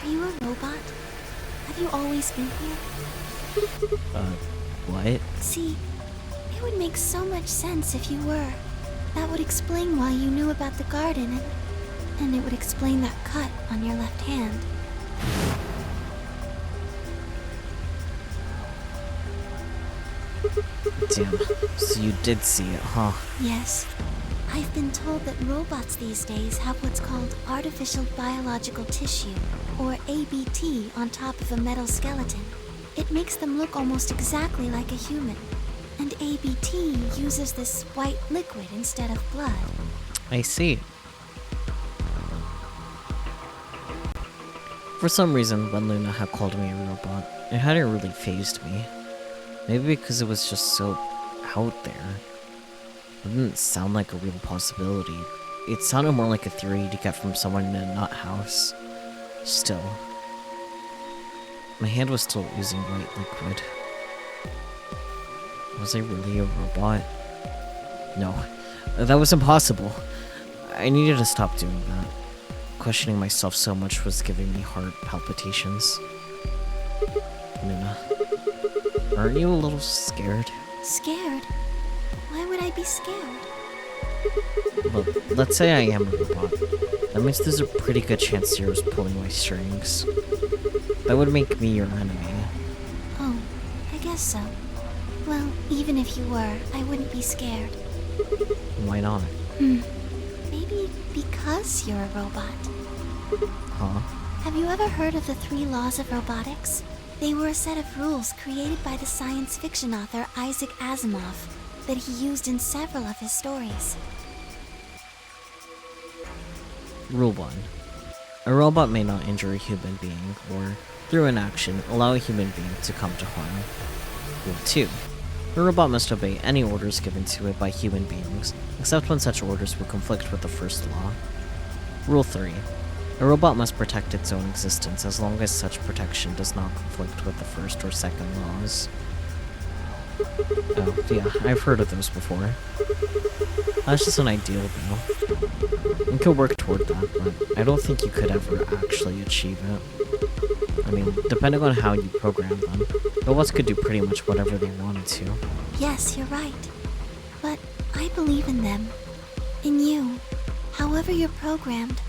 are you a robot? Have you always been here? What? See, it would make so much sense if you were. That would explain why you knew about the garden, and it would explain that cut on your left hand. Damn, so you did see it, huh? Yes. I've been told that robots these days have what's called artificial biological tissue, or ABT, on top of a metal skeleton. It makes them look almost exactly like a human. And ABT uses this white liquid instead of blood. I see. For some reason, when Luna had called me a robot, it hadn't really fazed me. Maybe because it was just so out there. It didn't sound like a real possibility. It sounded more like a theory to get from someone in a nut house. Still. My hand was still using white liquid. Was I really a robot? No, that was impossible. I needed to stop doing that. Questioning myself so much was giving me heart palpitations. Luna, aren't you a little scared? Scared? Why would I be scared? Well, let's say I am a robot. That means there's a pretty good chance Zero's pulling my strings. That would make me your enemy. Oh, I guess so. Well, even if you were, I wouldn't be scared. Why not? Maybe because you're a robot. Huh? Have you ever heard of the 3 laws of robotics? They were a set of rules created by the science fiction author Isaac Asimov that he used in several of his stories. Rule 1. A robot may not injure a human being, or, through inaction, allow a human being to come to harm. Rule 2. A robot must obey any orders given to it by human beings, except when such orders would conflict with the first law. Rule 3. A robot must protect its own existence as long as such protection does not conflict with the first or second laws. Oh, yeah, I've heard of those before. That's just an ideal, though. You could work toward that, but I don't think you could ever actually achieve it. I mean, depending on how you program them, robots could do pretty much whatever they wanted to. Yes, you're right. But I believe in them. In you. However you're programmed.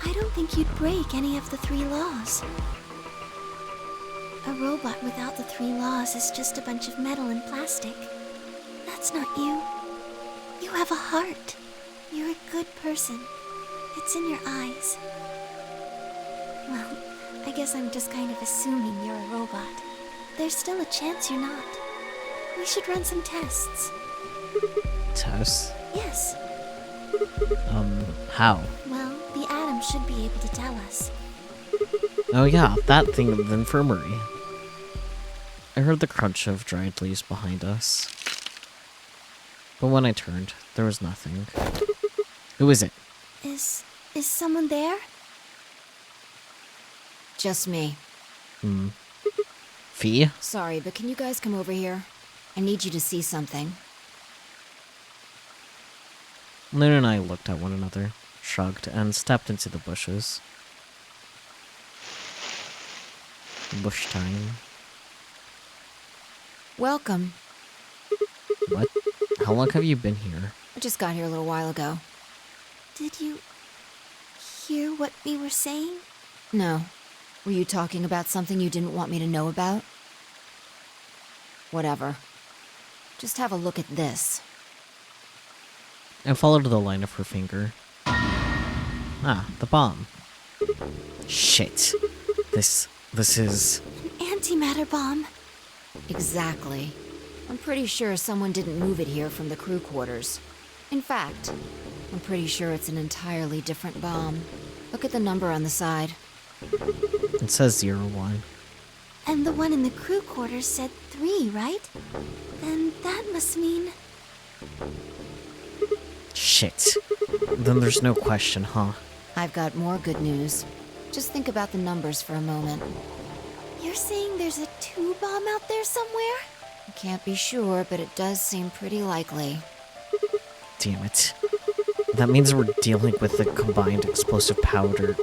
I don't think you'd break any of the 3 laws. A robot without the 3 laws is just a bunch of metal and plastic. That's not you. You have a heart. You're a good person. It's in your eyes. Well, I guess I'm just kind of assuming you're a robot. There's still a chance you're not. We should run some tests. Tests? Yes. How? Well, the atom should be able to tell us. Oh yeah, that thing in the infirmary. I heard the crunch of dried leaves behind us. But when I turned, there was nothing. Who is it? Is someone there? Just me. Fee? Sorry, but can you guys come over here? I need you to see something. Luna and I looked at one another, shrugged, and stepped into the bushes. Bush time. Welcome. What? How long have you been here? I just got here a little while ago. Did you hear what we were saying? No. Were you talking about something you didn't want me to know about? Whatever. Just have a look at this. I followed the line of her finger. Ah, the bomb. Shit. This is... An antimatter bomb. Exactly. I'm pretty sure someone didn't move it here from the crew quarters. In fact, I'm pretty sure it's an entirely different bomb. Look at the number on the side. It says 01. And the one in the crew quarters said 3, right? Then that must mean... Shit. Then there's no question, huh? I've got more good news. Just think about the numbers for a moment. You're saying there's a 2 bomb out there somewhere? I can't be sure, but it does seem pretty likely. Damn it. That means we're dealing with a combined explosive power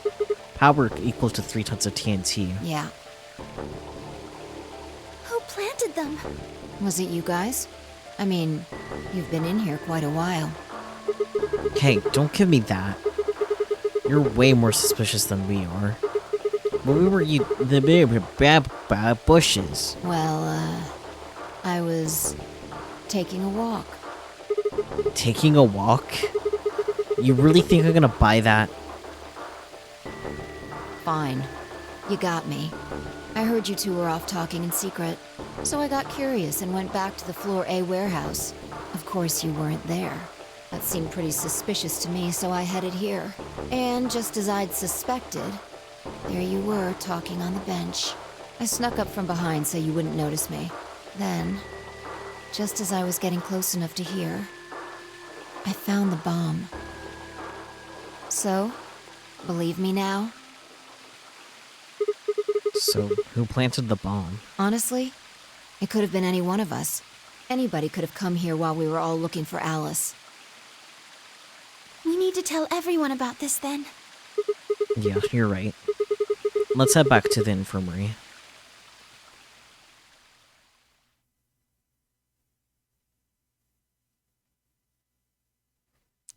equal to 3 tons of TNT. Yeah. Who planted them? Was it you guys? I mean, you've been in here quite a while. Hey, don't give me that. You're way more suspicious than we are. But we were the bushes. Well, I was taking a walk. Taking a walk? You really think I'm gonna buy that? Fine. You got me. I heard you two were off talking in secret, so I got curious and went back to the Floor A warehouse. Of course you weren't there. That seemed pretty suspicious to me, so I headed here. And just as I'd suspected, there you were talking on the bench. I snuck up from behind so you wouldn't notice me. Then, just as I was getting close enough to hear, I found the bomb. So, believe me now? So, who planted the bomb? Honestly, it could have been any one of us. Anybody could have come here while we were all looking for Alice. We need to tell everyone about this then. Yeah, you're right. Let's head back to the infirmary.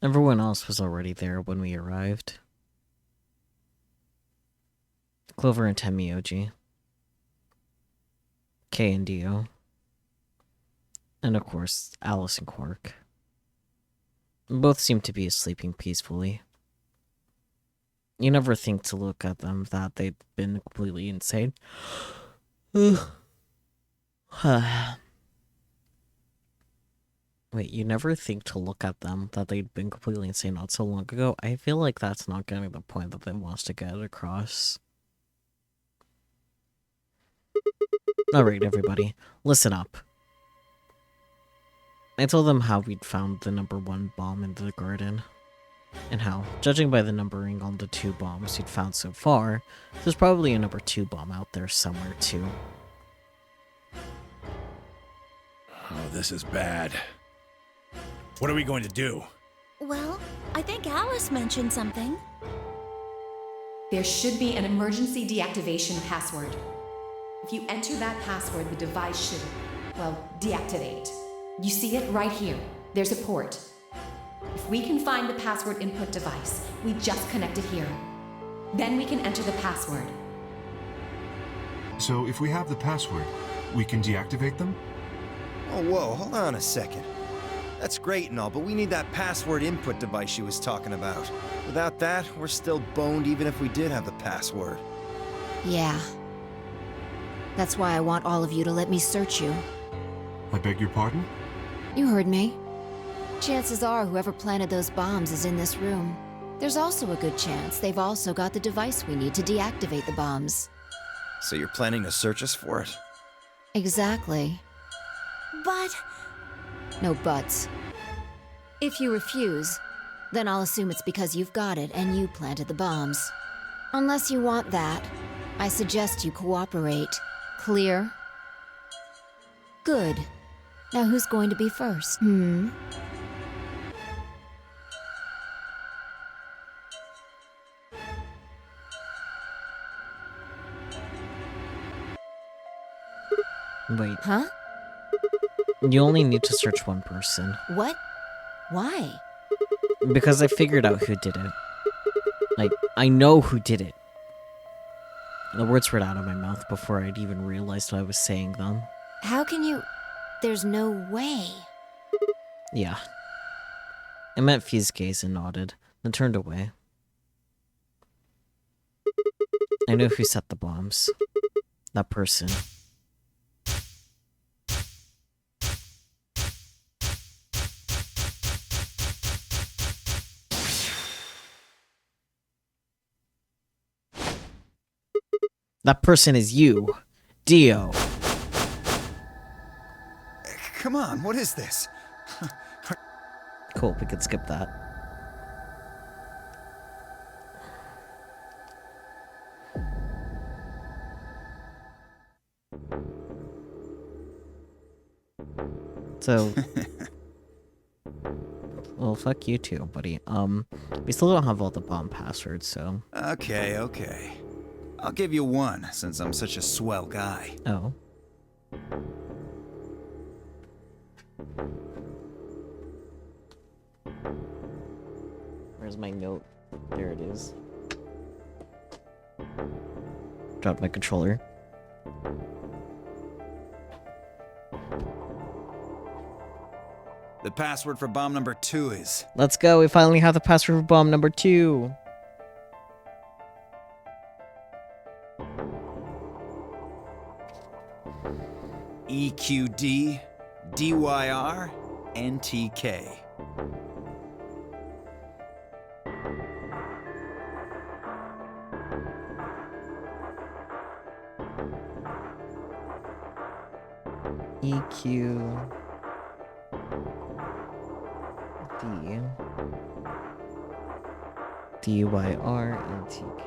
Everyone else was already there when we arrived. Clover and Tenmyoji. Kay and Dio. And of course, Alice and Quark. Both seemed to be sleeping peacefully. You never think to look at them that they'd been completely insane. Wait, you never think to look at them that they'd been completely insane not so long ago? I feel like that's not getting the point that they wants to get across. Alright, everybody, listen up. I told them how we'd found the #1 bomb in the garden, and how, judging by the numbering on the 2 bombs we'd found so far, there's probably a #2 bomb out there somewhere too. Oh, this is bad. What are we going to do? Well, I think Alice mentioned something. There should be an emergency deactivation password. If you enter that password, the device should, well, deactivate. You see it right here. There's a port. If we can find the password input device, we just connect it here. Then we can enter the password. So if we have the password, we can deactivate them? Oh, whoa, hold on a second. That's great and all, but we need that password input device she was talking about. Without that, we're still boned even if we did have the password. Yeah. That's why I want all of you to let me search you. I beg your pardon? You heard me. Chances are whoever planted those bombs is in this room. There's also a good chance they've also got the device we need to deactivate the bombs. So you're planning to search us for it? Exactly. But... No buts. If you refuse, then I'll assume it's because you've got it and you planted the bombs. Unless you want that, I suggest you cooperate. Clear? Good. Now who's going to be first? Wait, Huh? you only need to search one person. What? Why? Because I figured out who did it. Like, I know who did it. The words rolled out of my mouth before I'd even realized I was saying them. How can you... There's no way. Yeah. I met Fi's gaze and nodded, then turned away. I knew who set the bombs. That person. That person is you, Dio. Come on, what is this? Cool, we could skip that. So, well, fuck you too, buddy. We still don't have all the bomb passwords, so. Okay. I'll give you one, since I'm such a swell guy. Oh. Where's my note? There it is. Dropped my controller. The password for bomb number 2 is... Let's go, we finally have the password for bomb number 2. EQD DYR NTK. EQ D DYR NTK.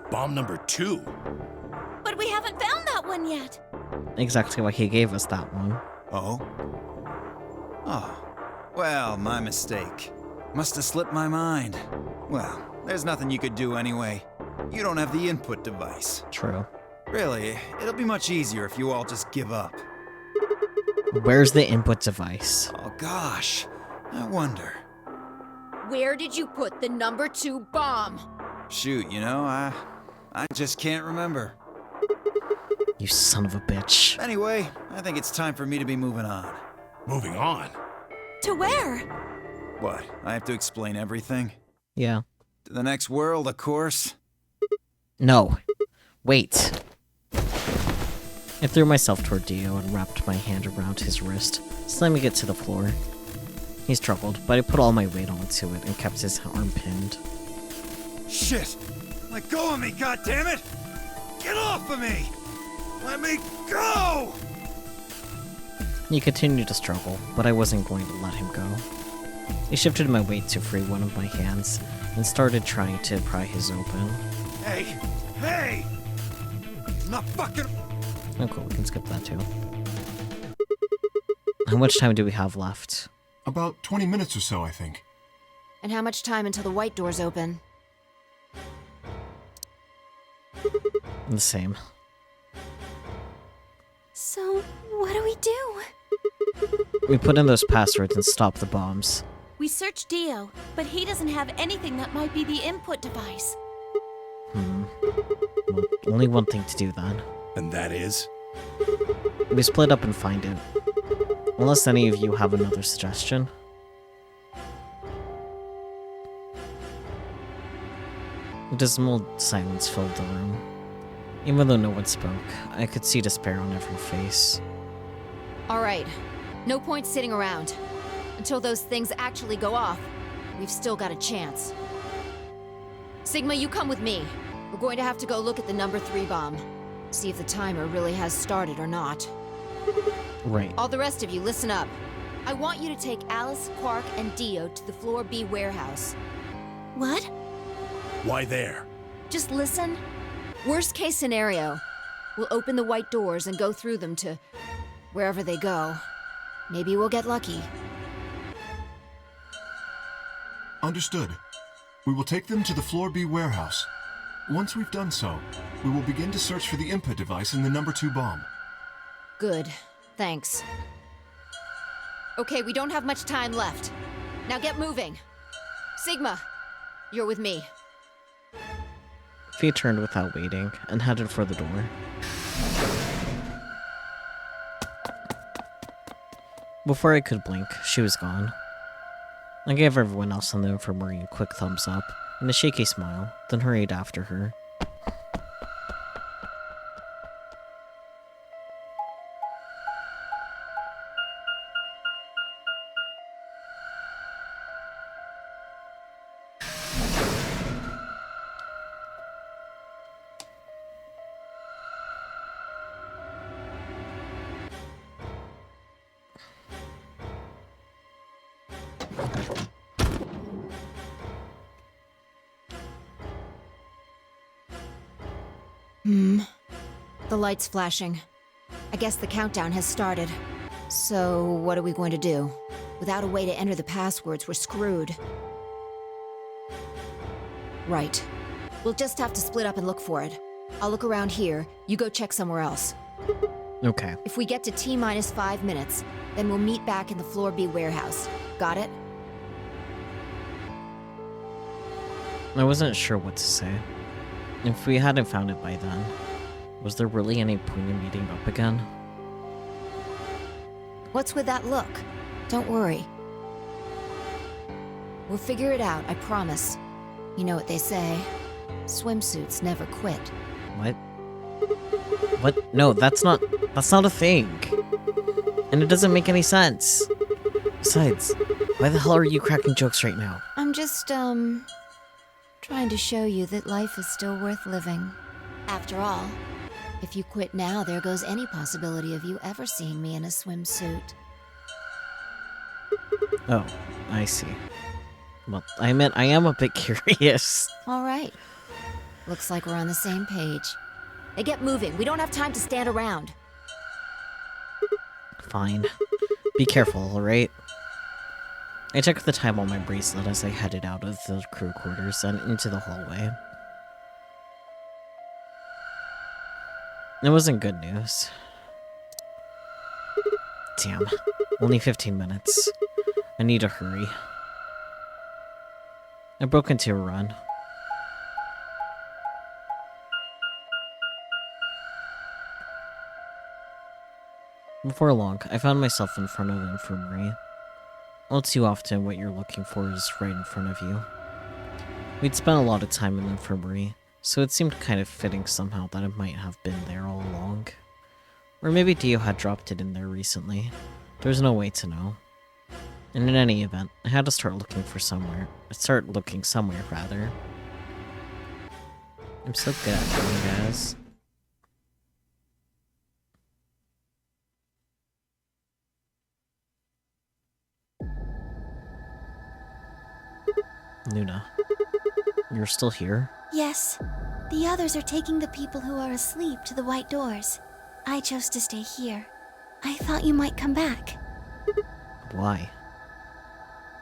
Bomb number 2? But we haven't found that one yet. Exactly why he gave us that one. Oh? Oh. Well, my mistake. Must have slipped my mind. Well, there's nothing you could do anyway. You don't have the input device. True. Really, it'll be much easier if you all just give up. Where's the input device? Oh gosh, I wonder. Where did you put the number 2 bomb? Shoot, you know, I just can't remember. You son of a bitch. Anyway, I think it's time for me to be moving on. Moving on? To where? What, I have to explain everything? Yeah. To the next world, of course. No. Wait. I threw myself toward Dio and wrapped my hand around his wrist, slamming it to the floor. He struggled, but I put all my weight onto it and kept his arm pinned. Shit! Let go of me, goddammit! Get off of me! Let me go! He continued to struggle, but I wasn't going to let him go. I shifted my weight to free one of my hands and started trying to pry his open. Hey! Hey! I'm not fucking... Oh cool, we can skip that too. How much time do we have left? About 20 minutes or so, I think. And how much time until the white doors open? The same. So, what do we do? We put in those passwords and stop the bombs. We searched Dio, but he doesn't have anything that might be the input device. Well, only one thing to do then. And that is? We split up and find it. Unless any of you have another suggestion. A dismal silence filled the room. Even though no one spoke, I could see despair on every face. All right. No point sitting around. Until those things actually go off, we've still got a chance. Sigma, you come with me. We're going to have to go look at the number 3 bomb. See if the timer really has started or not. Right. All the rest of you, listen up. I want you to take Alice, Quark, and Dio to the Floor B warehouse. What? Why there? Just listen. Worst case scenario, we'll open the white doors and go through them to wherever they go. Maybe we'll get lucky. Understood. We will take them to the Floor B warehouse. Once we've done so, we will begin to search for the input device in the number 2 bomb. Good. Thanks. Okay, we don't have much time left. Now get moving. Sigma, you're with me. Fee turned without waiting and headed for the door. Before I could blink, she was gone. I gave everyone else in the infirmary a quick thumbs up and a shaky smile, then hurried after her. The light's flashing. I guess the countdown has started. So, what are we going to do? Without a way to enter the passwords, we're screwed. Right. We'll just have to split up and look for it. I'll look around here, you go check somewhere else. Okay. If we get to T-minus 5 minutes, then we'll meet back in the Floor B warehouse. Got it? I wasn't sure what to say. If we hadn't found it by then, was there really any point in meeting up again? What's with that look? Don't worry. We'll figure it out, I promise. You know what they say. Swimsuits never quit. What? What? No, that's not a thing. And it doesn't make any sense. Besides, why the hell are you cracking jokes right now? I'm just, trying to show you that life is still worth living. After all, if you quit now, there goes any possibility of you ever seeing me in a swimsuit. Oh, I see. Well, I meant I am a bit curious. All right. Looks like we're on the same page. Hey, get moving. We don't have time to stand around. Fine. Be careful, alright? I checked the time on my bracelet as I headed out of the crew quarters and into the hallway. It wasn't good news. Damn. Only 15 minutes. I need to hurry. I broke into a run. Before long, I found myself in front of the infirmary. All too often, what you're looking for is right in front of you. We'd spent a lot of time in the infirmary, so it seemed kind of fitting somehow that it might have been there all along. Or maybe Dio had dropped it in there recently. There's no way to know. And in any event, I had to start looking somewhere, rather. I'm so good at them, guys. Luna, you're still here? Yes. The others are taking the people who are asleep to the white doors. I chose to stay here. I thought you might come back. Why?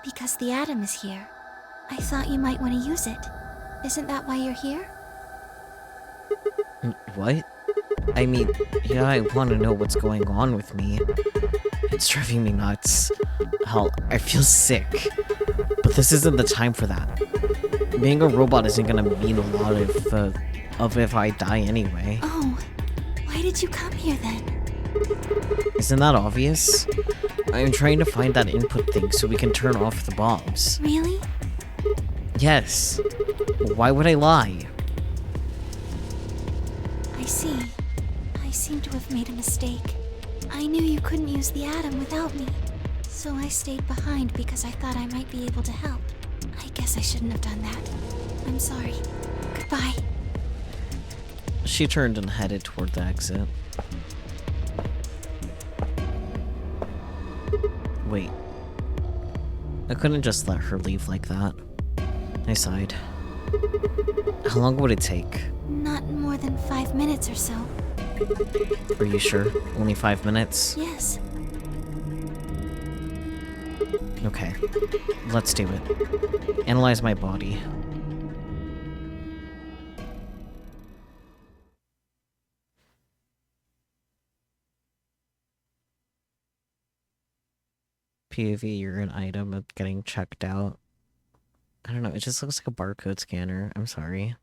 Because the atom is here. I thought you might want to use it. Isn't that why you're here? What? I mean, yeah, I want to know what's going on with me. It's driving me nuts. Hell, I feel sick. But this isn't the time for that. Being a robot isn't gonna mean a lot of if I die anyway. Oh, why did you come here then? Isn't that obvious? I'm trying to find that input thing so we can turn off the bombs. Really? Yes. Why would I lie? I see. I seem to have made a mistake. I knew you couldn't use the atom without me. So I stayed behind because I thought I might be able to help. I guess I shouldn't have done that. I'm sorry. Goodbye. She turned and headed toward the exit. Wait. I couldn't just let her leave like that. I sighed. How long would it take? Not more than 5 minutes or so. Are you sure? Only 5 minutes? Yes. Okay. Let's do it. Analyze my body. POV, you're an item of getting checked out. I don't know, it just looks like a barcode scanner. I'm sorry.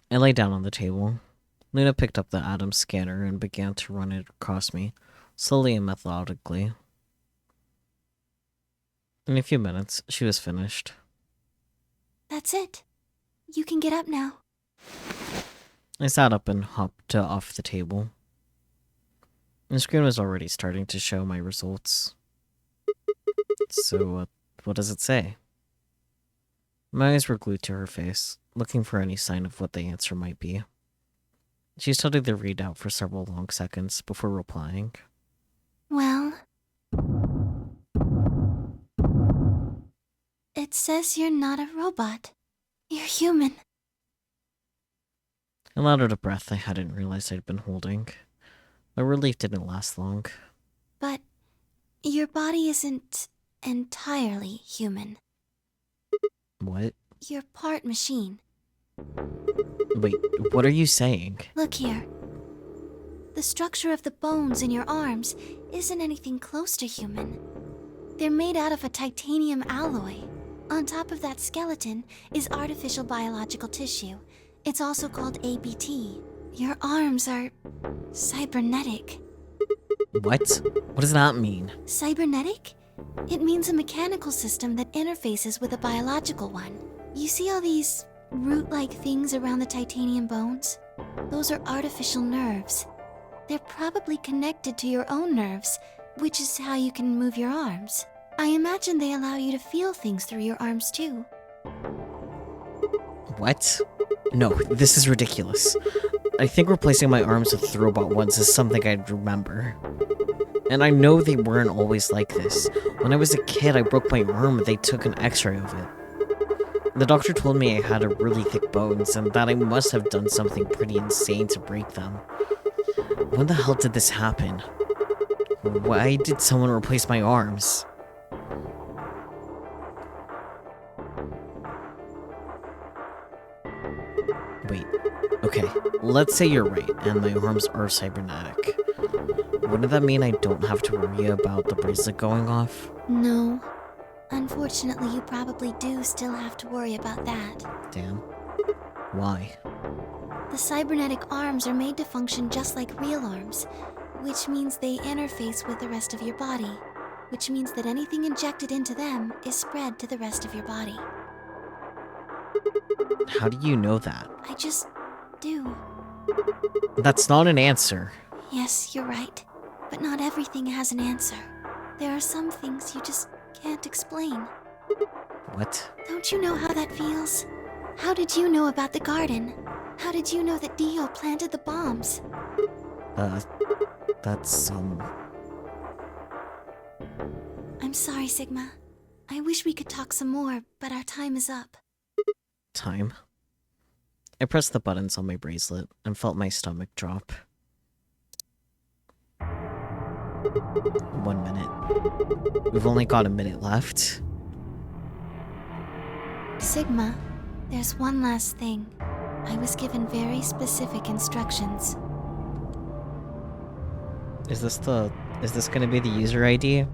I lay down on the table. Luna picked up the Atom scanner and began to run it across me, slowly and methodically. In a few minutes, she was finished. That's it. You can get up now. I sat up and hopped off the table. The screen was already starting to show my results. So, what does it say? My eyes were glued to her face, looking for any sign of what the answer might be. She studied the readout for several long seconds before replying. Well... It says you're not a robot. You're human. I let out a breath I hadn't realized I'd been holding. My relief didn't last long. But your body isn't entirely human. What? You're part machine. Wait, what are you saying? Look here. The structure of the bones in your arms isn't anything close to human. They're made out of a titanium alloy. On top of that skeleton is artificial biological tissue. It's also called ABT. Your arms are cybernetic. What? What does that mean? Cybernetic? It means a mechanical system that interfaces with a biological one. You see all these root-like things around the titanium bones? Those are artificial nerves. They're probably connected to your own nerves, which is how you can move your arms. I imagine they allow you to feel things through your arms too. What? No, this is ridiculous. I think replacing my arms with robot ones is something I'd remember. And I know they weren't always like this. When I was a kid, I broke my arm and they took an x-ray of it. The doctor told me I had a really thick bones and that I must have done something pretty insane to break them. When the hell did this happen? Why did someone replace my arms? Wait, okay, let's say you're right and my arms are cybernetic. Wouldn't that mean I don't have to worry about the bracelet going off? No. Unfortunately, you probably do still have to worry about that. Damn. Why? The cybernetic arms are made to function just like real arms, which means they interface with the rest of your body, which means that anything injected into them is spread to the rest of your body. How do you know that? I just do. That's not an answer. Yes, you're right. But not everything has an answer. There are some things you just can't explain. What? Don't you know how that feels? How did you know about the garden? How did you know that Dio planted the bombs? That's, I'm sorry, Sigma. I wish we could talk some more, but our time is up. Time? I pressed the buttons on my bracelet and felt my stomach drop. 1 minute. We've only got a minute left. Sigma, there's one last thing. I was given very specific instructions. Is this gonna be the user ID?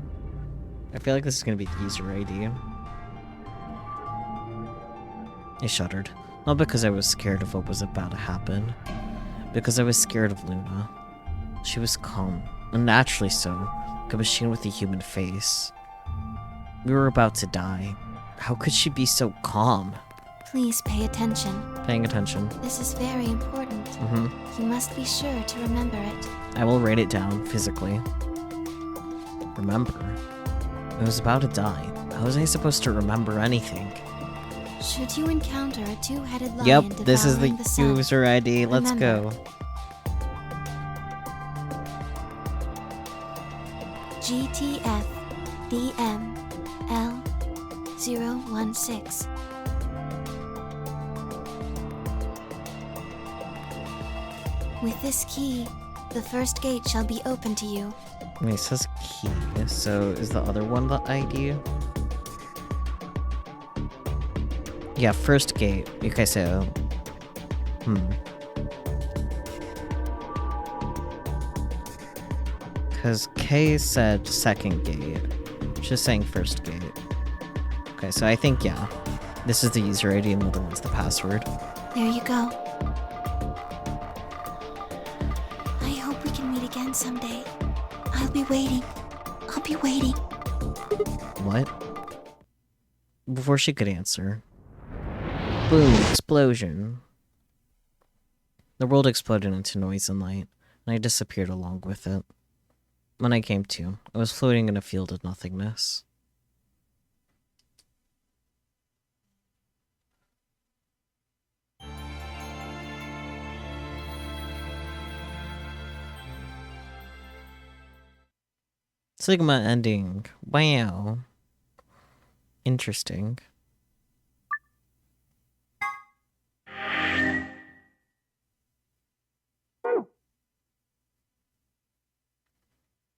I feel like this is gonna be the user ID. I shuddered. Not because I was scared of what was about to happen. Because I was scared of Luna. She was calm, unnaturally so, like a machine with a human face. We were about to die. How could she be so calm? Please pay attention. Paying attention. This is very important. You must be sure to remember it. I will write it down, physically. Remember? I was about to die. How was I supposed to remember anything? Should you encounter a two-headed lion Yep, this is the devouring sun, user ID. Let's remember, go. GTF DML016. With this key, the first gate shall be open to you. Wait, it says key, so is the other one the ID? Yeah, first gate. Okay, so... Because K said second gate. She's saying first gate. Okay, so I think, yeah. This is the user ID and the other one's the password. There you go. I hope we can meet again someday. I'll be waiting. I'll be waiting. What? Before she could answer. Boom, explosion. The world exploded into noise and light, and I disappeared along with it. When I came to, I was floating in a field of nothingness. Sigma ending. Wow. Interesting.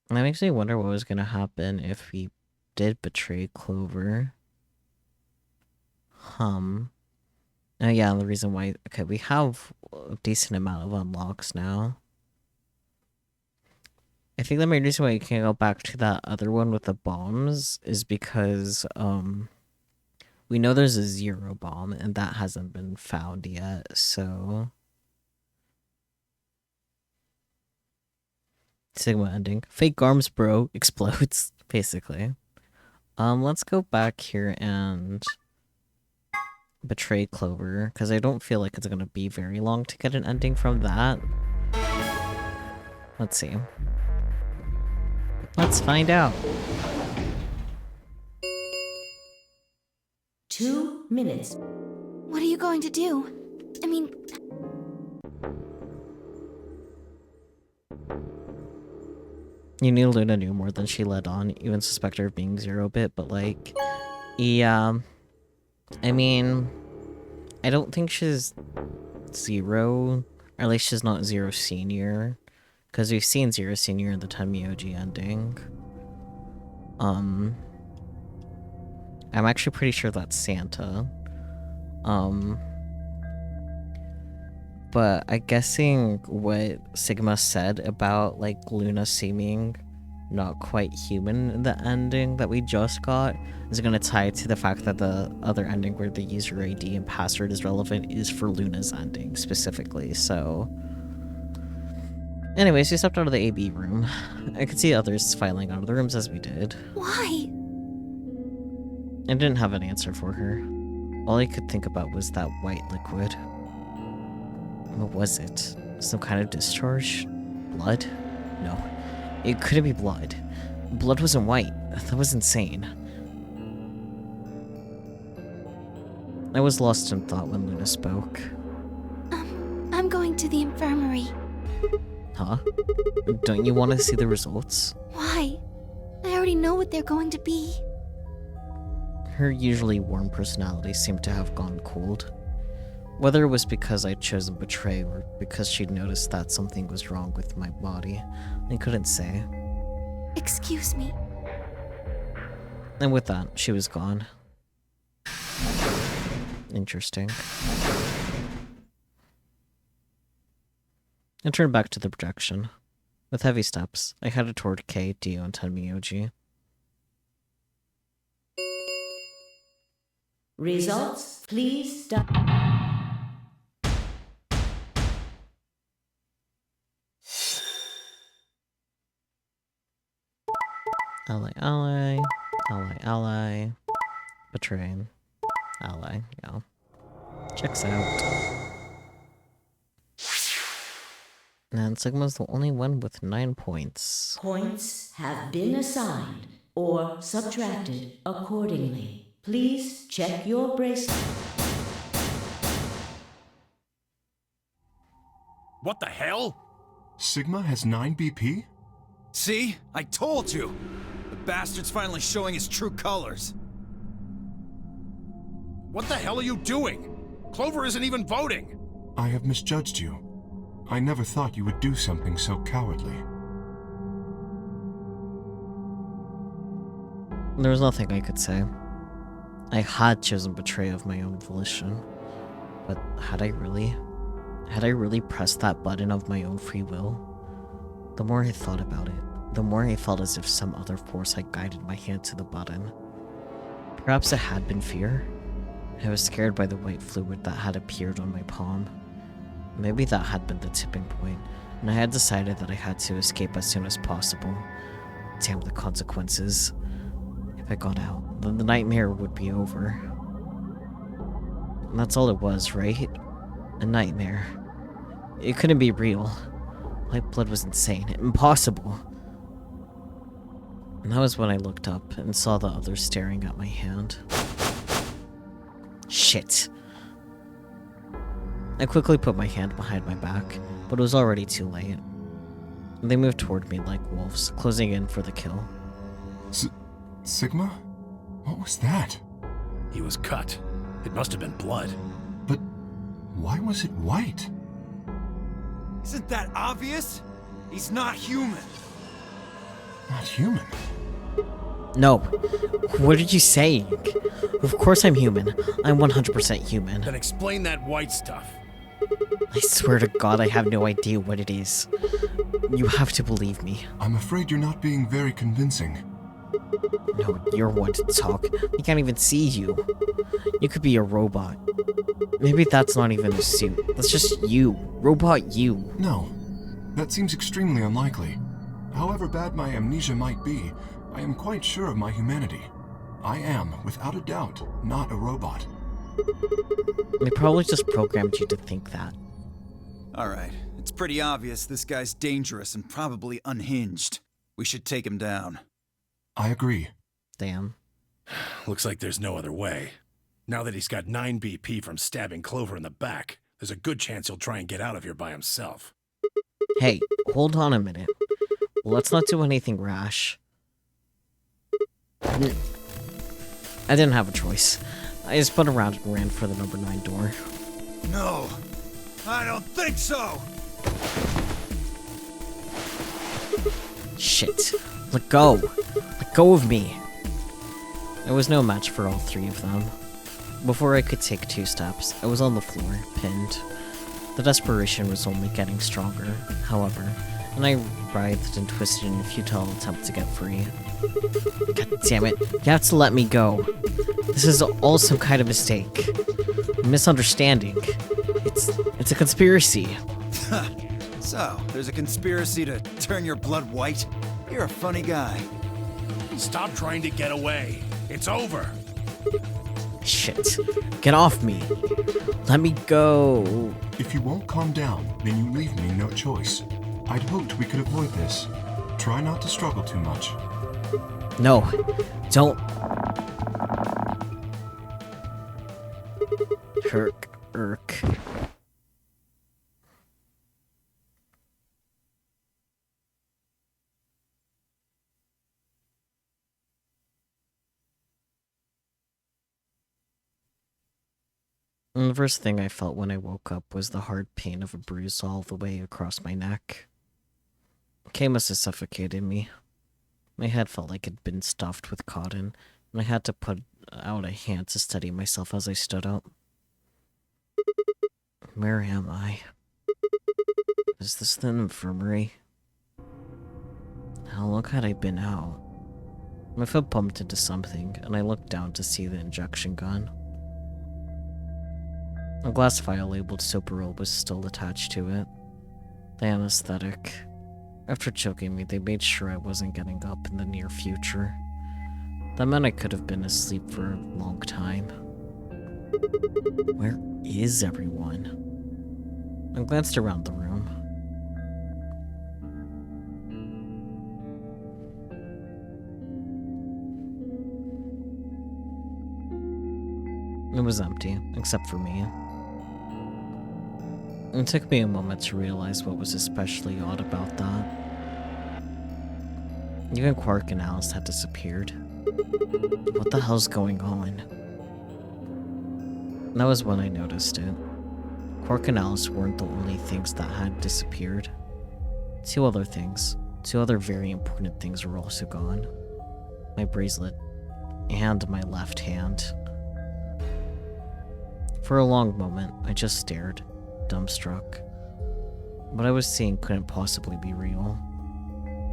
That makes me wonder what was gonna happen if we did betray Clover. Yeah, the reason why... Okay, we have a decent amount of unlocks now. I think the main reason why you can't go back to that other one with the bombs is because, we know there's a 0 bomb, and that hasn't been found yet, so... Sigma ending. Fake arms, bro. Explodes, basically. Let's go back here and betray Clover, because I don't feel like it's gonna be very long to get an ending from that. Let's see. Let's find out. 2 minutes. What are you going to do? I mean... You knew Luna knew more than she let on, even suspect her of being 0-bit, but like... Yeah... I mean... I don't think she's 0, or at least she's not 0 Senior. Because we've seen 0 Senior in the Tenmyoji ending. I'm actually pretty sure that's Santa. But I'm guessing what Sigma said about, like, Luna seeming not quite human in the ending that we just got is gonna tie to the fact that the other ending where the user ID and password is relevant is for Luna's ending specifically, so... Anyways, we stepped out of the AB room. I could see others filing out of the rooms as we did. Why? I didn't have an answer for her. All I could think about was that white liquid. What was it? Some kind of discharge? Blood? No. It couldn't be blood. Blood wasn't white. That was insane. I was lost in thought when Luna spoke. I'm going to the infirmary. Huh? Don't you want to see the results? Why? I already know what they're going to be. Her usually warm personality seemed to have gone cold. Whether it was because I'd chosen betray or because she'd noticed that something was wrong with my body, I couldn't say. Excuse me. And with that, she was gone. Interesting. I turned back to the projection. With heavy steps, I headed toward K, Dio, and Tenmyoji. Results, please stop. Ally. Betraying. Ally, yeah. Checks out. And Sigma's the only one with 9 points. Points have been assigned or subtracted accordingly. Please check your bracelet. What the hell? Sigma has 9 BP? See? I told you! The bastard's finally showing his true colors. What the hell are you doing? Clover isn't even voting. I have misjudged you. I never thought you would do something so cowardly. There was nothing I could say. I had chosen betrayal of my own volition. But had I really? Had I really pressed that button of my own free will? The more I thought about it, the more I felt as if some other force had guided my hand to the button. Perhaps it had been fear. I was scared by the white fluid that had appeared on my palm. Maybe that had been the tipping point, and I had decided that I had to escape as soon as possible. Damn the consequences. If I got out, then the nightmare would be over. And that's all it was, right? A nightmare. It couldn't be real. White blood was insane. Impossible. And that was when I looked up and saw the others staring at my hand. Shit. I quickly put my hand behind my back, but it was already too late. They moved toward me like wolves, closing in for the kill. Sigma? What was that? He was cut. It must have been blood. But why was it white? Isn't that obvious? He's not human. Not human? No. What are you saying? Of course I'm human. I'm 100% human. Then explain that white stuff. I swear to God I have no idea what it is. You have to believe me. I'm afraid you're not being very convincing. No, you're one to talk. We can't even see you. You could be a robot. Maybe that's not even a suit. That's just you. Robot you. No. That seems extremely unlikely. However bad my amnesia might be, I am quite sure of my humanity. I am, without a doubt, not a robot. They probably just programmed you to think that. Alright, it's pretty obvious this guy's dangerous and probably unhinged. We should take him down. I agree. Damn. Looks like there's no other way. Now that he's got 9 BP from stabbing Clover in the back, there's a good chance he'll try and get out of here by himself. Hey, hold on a minute. Let's not do anything rash. I didn't have a choice. I just spun around and ran for the number 9 door. No, I don't think so! Shit. Let go. Let go of me. I was no match for all 3 of them. Before I could take 2 steps, I was on the floor, pinned. The desperation was only getting stronger, however, and I writhed and twisted in a futile attempt to get free. God damn it, you have to let me go. This is all some kind of mistake. A misunderstanding. It's a conspiracy. So, there's a conspiracy to turn your blood white? You're a funny guy. Stop trying to get away. It's over. Shit. Get off me. Let me go. If you won't calm down, then you leave me no choice. I'd hoped we could avoid this. Try not to struggle too much. No. Don't. Irk. And the first thing I felt when I woke up was the hard pain of a bruise all the way across my neck. K must have suffocated me. My head felt like it had been stuffed with cotton, and I had to put out a hand to steady myself as I stood up. Where am I? Is this the infirmary? How long had I been out? My foot bumped into something, and I looked down to see the injection gun. A glass vial labeled Soparil was still attached to it. The anesthetic. After choking me, they made sure I wasn't getting up in the near future. That meant I could have been asleep for a long time. Where is everyone? I glanced around the room. It was empty, except for me. It took me a moment to realize what was especially odd about that. Even Quark and Alice had disappeared. What the hell's going on? That was when I noticed it. Quark and Alice weren't the only things that had disappeared. Two other very important things were also gone. My bracelet and my left hand. For a long moment, I just stared, dumbstruck. What I was seeing couldn't possibly be real.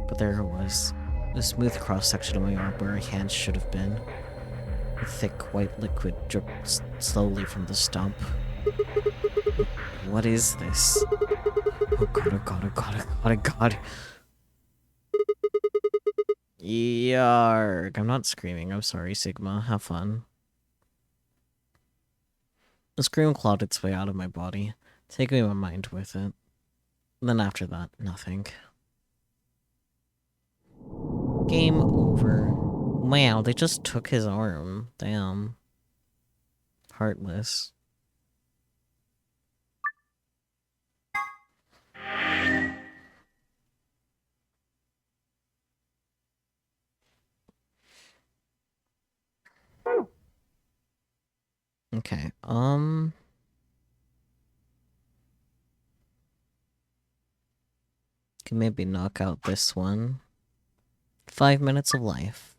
But there it was, a smooth cross-section of my arm where a hand should have been. A thick white liquid dripped slowly from the stump. What is this? Oh god, oh god, oh god, oh god, oh god. Yarg. I'm not screaming, I'm sorry, Sigma. Have fun. The scream clawed its way out of my body, taking my mind with it. Then after that, nothing. Game over. Wow, they just took his arm. Damn. Heartless. Okay, can maybe knock out this one. 5 minutes of life.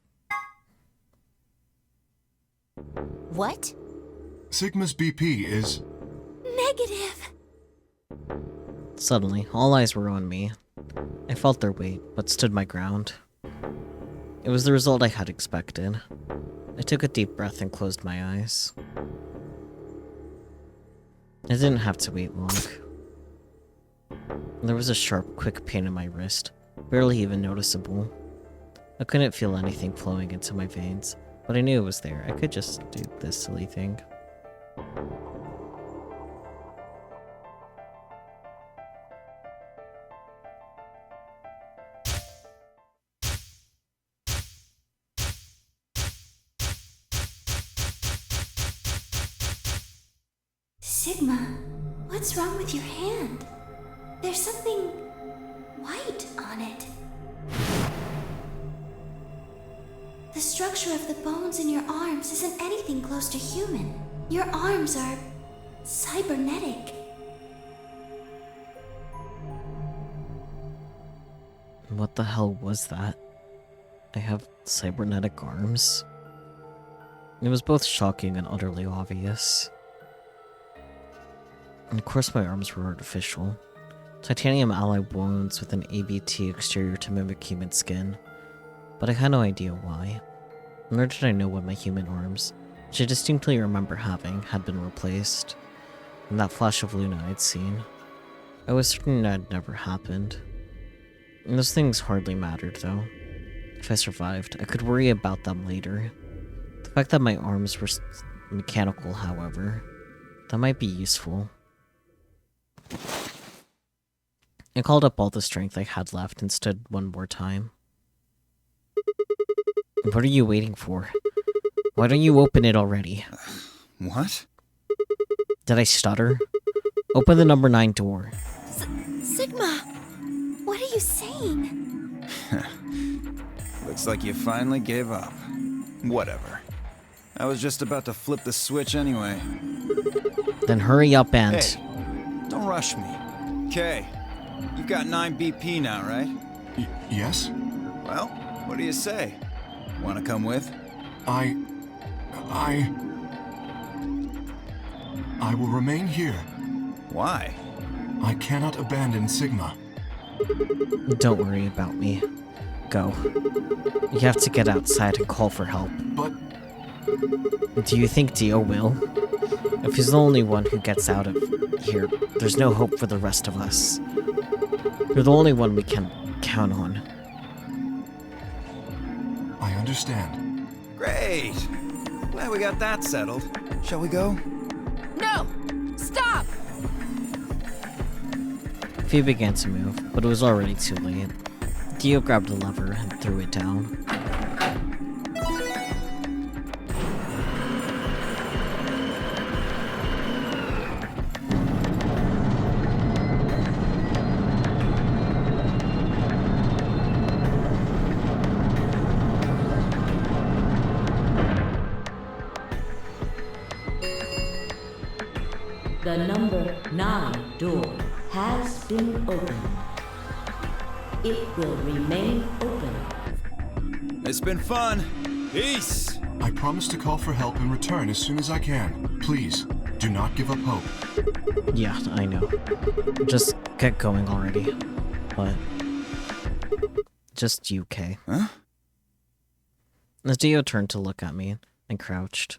What? Sigma's BP is... Negative. Suddenly, all eyes were on me. I felt their weight, but stood my ground. It was the result I had expected. I took a deep breath and closed my eyes. I didn't have to wait long. There was a sharp, quick pain in my wrist, barely even noticeable. I couldn't feel anything flowing into my veins, but I knew it was there. I could just do this silly thing. Sigma, what's wrong with your hand? There's something white on it. The structure of the bones in your arms isn't anything close to human. Your arms are cybernetic. What the hell was that? I have cybernetic arms? It was both shocking and utterly obvious. And of course my arms were artificial. Titanium alloy wounds with an ABT exterior to mimic human skin. But I had no idea why. Nor did I know when my human arms, which I distinctly remember having, had been replaced. In that flash of Luna I'd seen. I was certain that had never happened. And those things hardly mattered, though. If I survived, I could worry about them later. The fact that my arms were mechanical, however, that might be useful. I called up all the strength I had left and stood one more time. What are you waiting for? Why don't you open it already? What? Did I stutter? Open the number 9 door. Sigma, what are you saying? Looks like you finally gave up. Whatever. I was just about to flip the switch anyway. Then hurry up and... Hey, don't rush me. Okay, you've got 9 BP now, right? Yes? Well, what do you say? Want to come with? I will remain here. Why? I cannot abandon Sigma. Don't worry about me. Go. You have to get outside and call for help. But... Do you think Dio will? If he's the only one who gets out of here, there's no hope for the rest of us. You're the only one we can count on. I understand. Great! Glad we got that settled. Shall we go? No! Stop! Fee began to move, but it was already too late. Dio grabbed a lever and threw it down. The number 9 door has been opened. It will remain open. It's been fun. Peace! I promise to call for help and return as soon as I can. Please, do not give up hope. Yeah, I know. Just get going already. But... just UK. Huh? As Dio turned to look at me and crouched,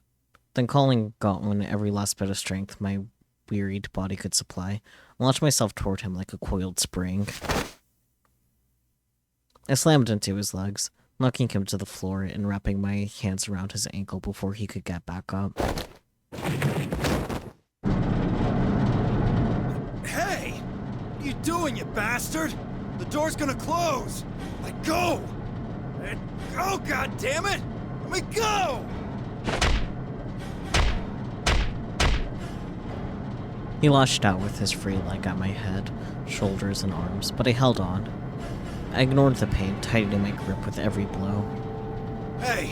then calling on every last bit of strength my wearied body could supply, I launched myself toward him like a coiled spring. I slammed into his legs, knocking him to the floor and wrapping my hands around his ankle before he could get back up. Hey! What are you doing, you bastard? The door's gonna close! Let go! Let go, goddammit! Let me go! He lashed out with his free leg at my head, shoulders, and arms, but I held on. I ignored the pain, tightening my grip with every blow. Hey!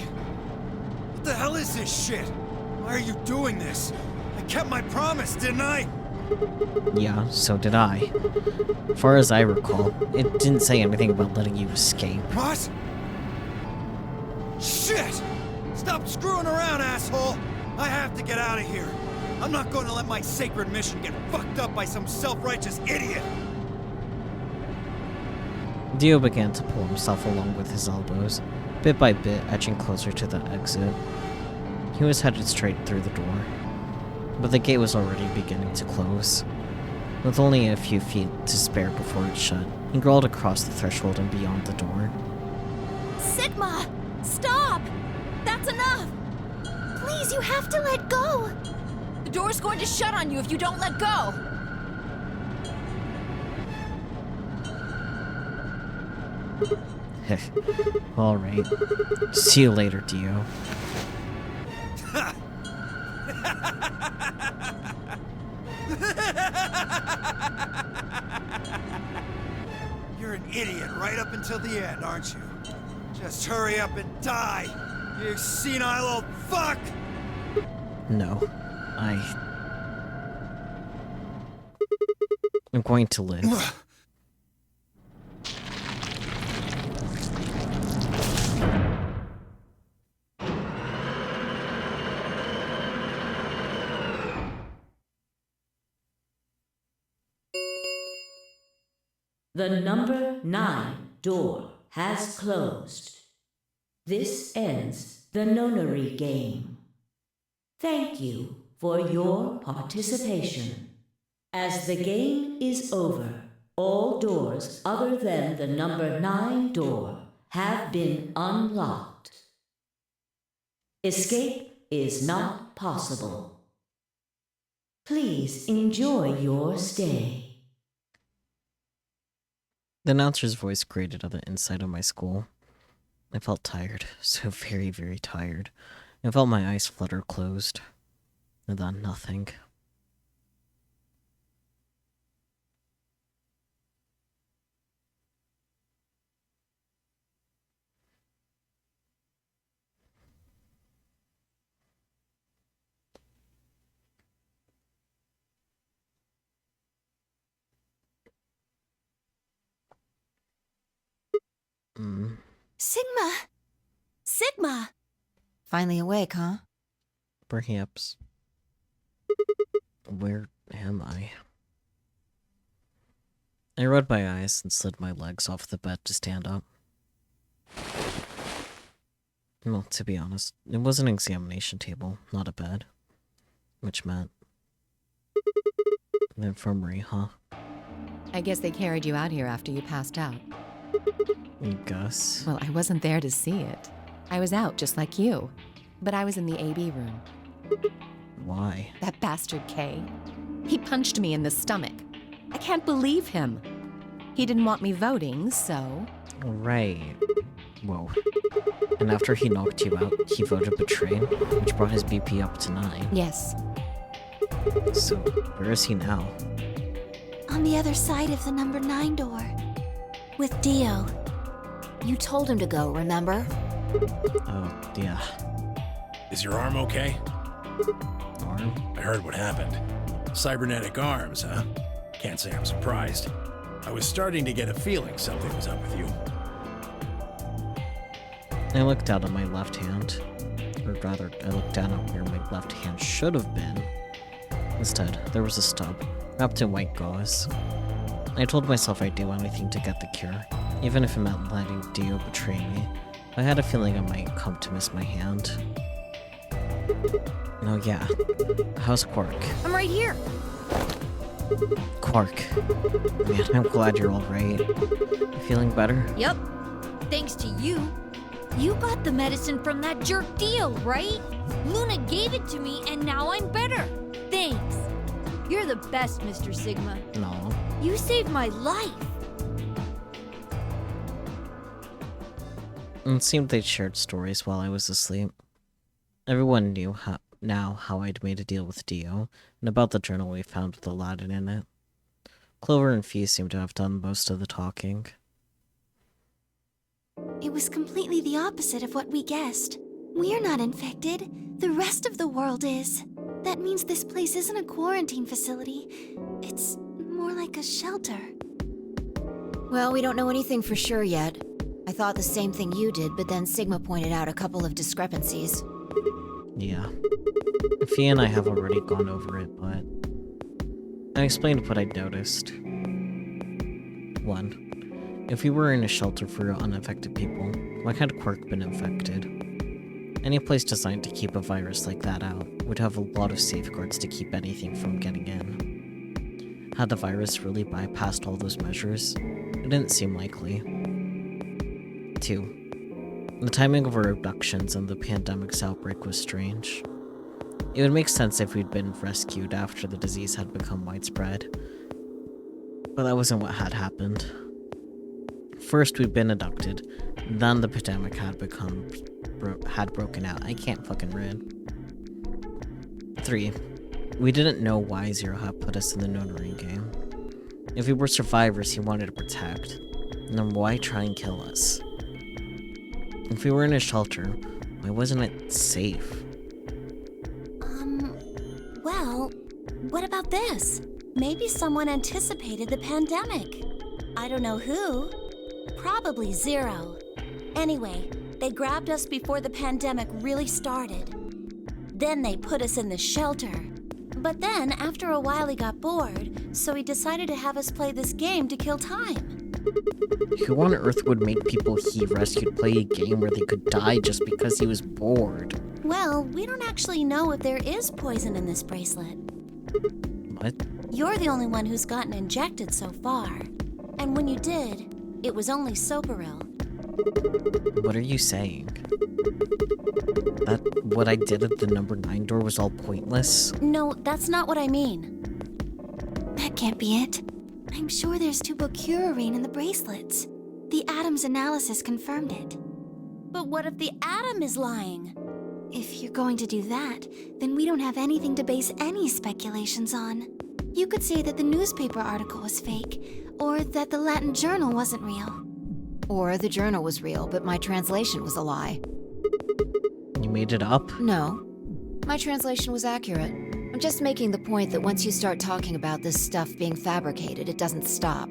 What the hell is this shit? Why are you doing this? I kept my promise, didn't I? Yeah, so did I. Far as I recall, it didn't say anything about letting you escape. What? Shit! Stop screwing around, asshole! I have to get out of here. I'm not going to let my sacred mission get fucked up by some self-righteous idiot! Dio began to pull himself along with his elbows, bit by bit edging closer to the exit. He was headed straight through the door, but the gate was already beginning to close. With only a few feet to spare before it shut, he crawled across the threshold and beyond the door. Sigma! Stop! That's enough! Please, you have to let go! The door's going to shut on you if you don't let go! Alright. See you later, Dio. You're an idiot right up until the end, aren't you? Just hurry up and die, you senile old fuck! No. I'm going to live. The number 9 door has closed. This ends the nonary game. Thank you for your participation. As the game is over, all doors other than the number 9 door have been unlocked. Escape is not possible. Please enjoy your stay. The announcer's voice grated on the inside of my skull. I felt tired, so very, very tired. I felt my eyes flutter closed. And then nothing. Sigma! Sigma! Finally awake, huh? Perhaps. Where am I? I rubbed my eyes and slid my legs off the bed to stand up. Well, to be honest, it was an examination table, not a bed. Which meant... the infirmary, huh? I guess they carried you out here after you passed out. I guess. Well, I wasn't there to see it. I was out just like you. But I was in the AB room. Why? That bastard Kay. He punched me in the stomach. I can't believe him. He didn't want me voting, so... Right. Whoa. And after he knocked you out, he voted betray, which brought his BP up to 9. Yes. So, where is he now? On the other side of the number 9 door. With Dio. You told him to go, remember? Oh, yeah. Is your arm okay? Arm? I heard what happened. Cybernetic arms, huh? Can't say I'm surprised. I was starting to get a feeling something was up with you. I looked down at my left hand. Or rather, I looked down at where my left hand should have been. Instead, there was a stub, wrapped in white gauze. I told myself I'd do anything to get the cure, even if it meant letting Dio betray me. I had a feeling I might come to miss my hand. Oh yeah. How's Quark? I'm right here. Quark. Man, I'm glad you're alright. Feeling better? Yep. Thanks to you. You got the medicine from that jerk Dio, right? Luna gave it to me and now I'm better. Thanks. You're the best, Mr. Sigma. No. You saved my life. It seemed they'd shared stories while I was asleep. Everyone knew how I'd made a deal with Dio, and about the journal we found with Aladdin in it. Clover and Fee seemed to have done most of the talking. It was completely the opposite of what we guessed. We're not infected. The rest of the world is. That means this place isn't a quarantine facility. It's more like a shelter. Well, we don't know anything for sure yet. I thought the same thing you did, but then Sigma pointed out a couple of discrepancies. Yeah. Fee and I have already gone over it, but I explained what I'd noticed. 1. If we were in a shelter for unaffected people, why had Quark been infected? Any place designed to keep a virus like that out would have a lot of safeguards to keep anything from getting in. Had the virus really bypassed all those measures? It didn't seem likely. 2. The timing of our abductions and the pandemic's outbreak was strange. It would make sense if we'd been rescued after the disease had become widespread, but that wasn't what had happened. First, we'd been abducted, then the pandemic had broken out. I can't fucking read. 3. We didn't know why Zero had put us in the Nonary game. If we were survivors he wanted to protect, then why try and kill us? If we were in a shelter, why wasn't it safe? Well, what about this? Maybe someone anticipated the pandemic. I don't know who. Probably Zero. Anyway, they grabbed us before the pandemic really started. Then they put us in the shelter. But then, after a while, he got bored, so he decided to have us play this game to kill time. Who on earth would make people he rescued play a game where they could die just because he was bored? Well, we don't actually know if there is poison in this bracelet. What? You're the only one who's gotten injected so far. And when you did, it was only Soparil. What are you saying? That what I did at the number 9 door was all pointless? No, that's not what I mean. That can't be it. I'm sure there's tubocurarine in the bracelets. The Atom's analysis confirmed it. But what if the Atom is lying? If you're going to do that, then we don't have anything to base any speculations on. You could say that the newspaper article was fake, or that the Latin journal wasn't real. Or the journal was real, but my translation was a lie. You made it up? No. My translation was accurate. I'm just making the point that once you start talking about this stuff being fabricated, it doesn't stop.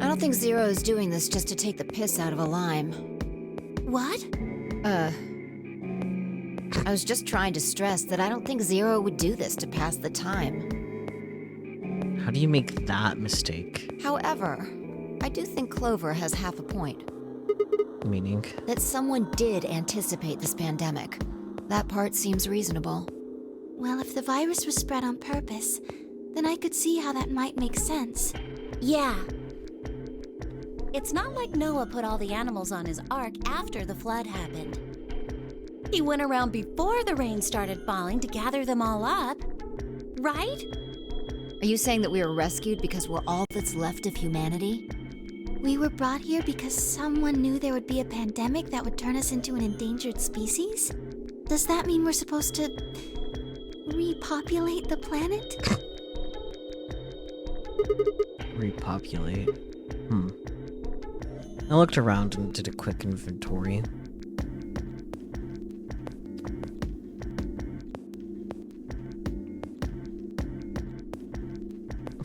I don't think Zero is doing this just to take the piss out of a lime. What? I was just trying to stress that I don't think Zero would do this to pass the time. How do you make that mistake? However, I do think Clover has half a point. Meaning? That someone did anticipate this pandemic. That part seems reasonable. Well, if the virus was spread on purpose, then I could see how that might make sense. Yeah. It's not like Noah put all the animals on his ark after the flood happened. He went around before the rain started falling to gather them all up. Right? Are you saying that we were rescued because we're all that's left of humanity? We were brought here because someone knew there would be a pandemic that would turn us into an endangered species? Does that mean we're supposed to repopulate the planet? Repopulate? I looked around and did a quick inventory.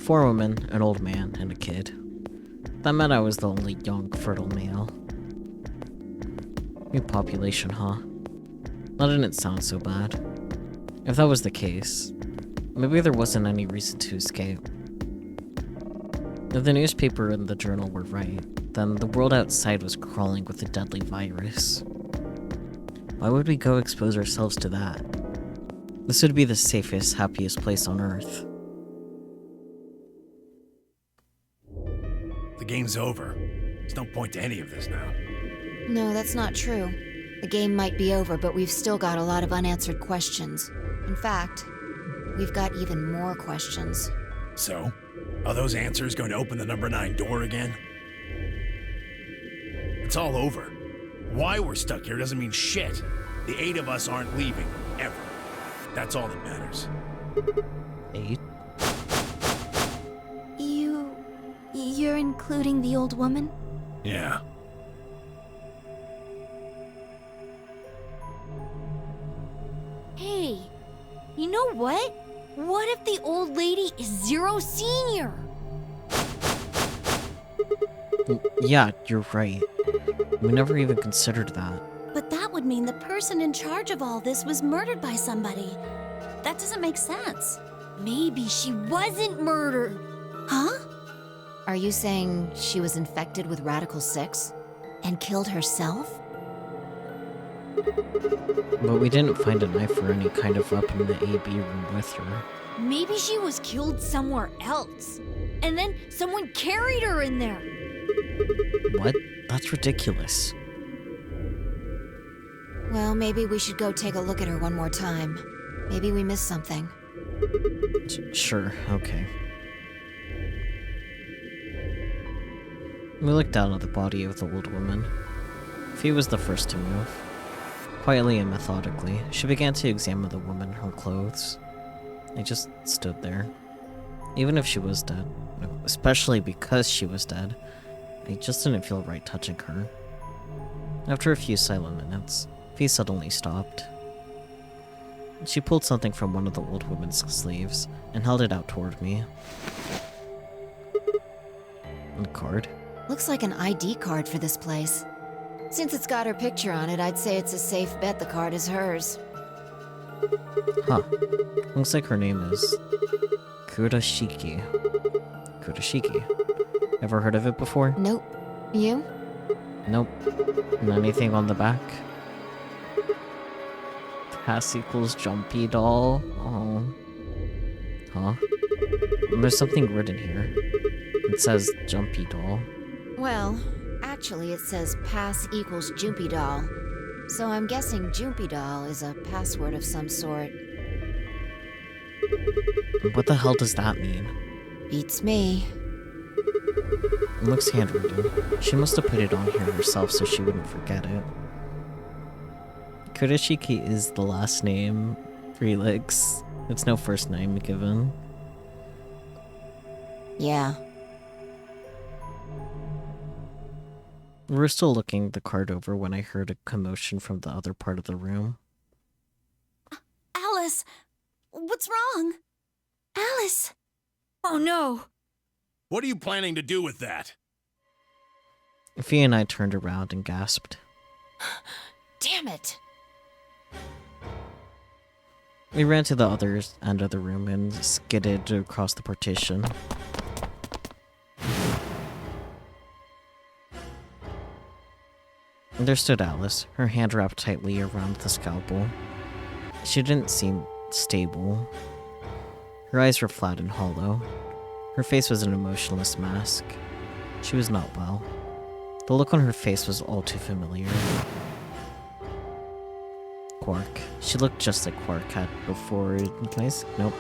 4 women, an old man, and a kid. That meant I was the only young, fertile male. New population, huh? That didn't sound so bad. If that was the case, maybe there wasn't any reason to escape. If the newspaper and the journal were right, then the world outside was crawling with a deadly virus. Why would we go expose ourselves to that? This would be the safest, happiest place on Earth. The game's over. There's no point to any of this now. No, that's not true. The game might be over, but we've still got a lot of unanswered questions. In fact, we've got even more questions. So, are those answers going to open the number 9 door again? It's all over. Why we're stuck here doesn't mean shit. The 8 of us aren't leaving, ever. That's all that matters. 8? You're including the old woman? Yeah. Hey, you know what? What if the old lady is Zero Senior? Yeah, you're right. We never even considered that. But that would mean the person in charge of all this was murdered by somebody. That doesn't make sense. Maybe she wasn't murdered. Huh? Are you saying she was infected with Radical 6? And killed herself? But we didn't find a knife or any kind of weapon in the AB room with her. Maybe she was killed somewhere else. And then someone carried her in there. What? That's ridiculous. Well, maybe we should go take a look at her one more time. Maybe we missed something. Sure, okay. We looked down at the body of the old woman. Fee was the first to move. Quietly and methodically, she began to examine the woman and her clothes. I just stood there. Even if she was dead, especially because she was dead, I just didn't feel right touching her. After a few silent minutes, Fee suddenly stopped. She pulled something from one of the old woman's sleeves and held it out toward me. A card? Looks like an ID card for this place. Since it's got her picture on it, I'd say it's a safe bet the card is hers. Huh. Looks like her name is Kurashiki. Kurashiki. Ever heard of it before? Nope. You? Nope. Anything on the back? Pass equals jumpy doll. Oh. Huh? There's something written here. It says jumpy doll. Well, actually it says pass equals Jumpy doll. So I'm guessing Jumpy doll is a password of some sort. What the hell does that mean? Beats me. It looks handwritten. She must have put it on here herself so she wouldn't forget it. Kurashiki is the last name, Relix. It's no first name given. Yeah. We were still looking the card over when I heard a commotion from the other part of the room. Alice, what's wrong? Alice! Oh no! What are you planning to do with that? Fee and I turned around and gasped. Damn it! We ran to the other end of the room and skidded across the partition. And there stood Alice, her hand wrapped tightly around the scalpel. She didn't seem stable. Her eyes were flat and hollow. Her face was an emotionless mask. She was not well. The look on her face was all too familiar. Quark. She looked just like Quark had before. Guys? Nope.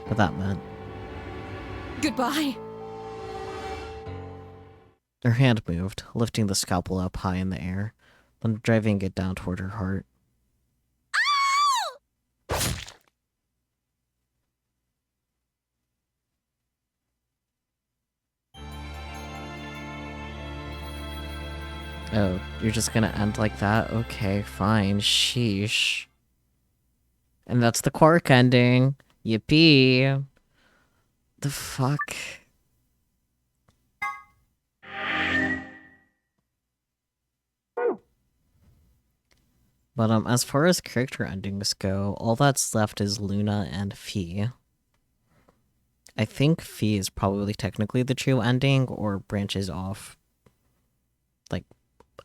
What that meant. Goodbye. Her hand moved, lifting the scalpel up high in the air, then driving it down toward her heart. Oh, you're just gonna end like that? Okay, fine. Sheesh. And that's the Quark ending. Yippee. The fuck? But as far as character endings go, all that's left is Luna and Fee. I think Fee is probably technically the true ending or branches off. Like,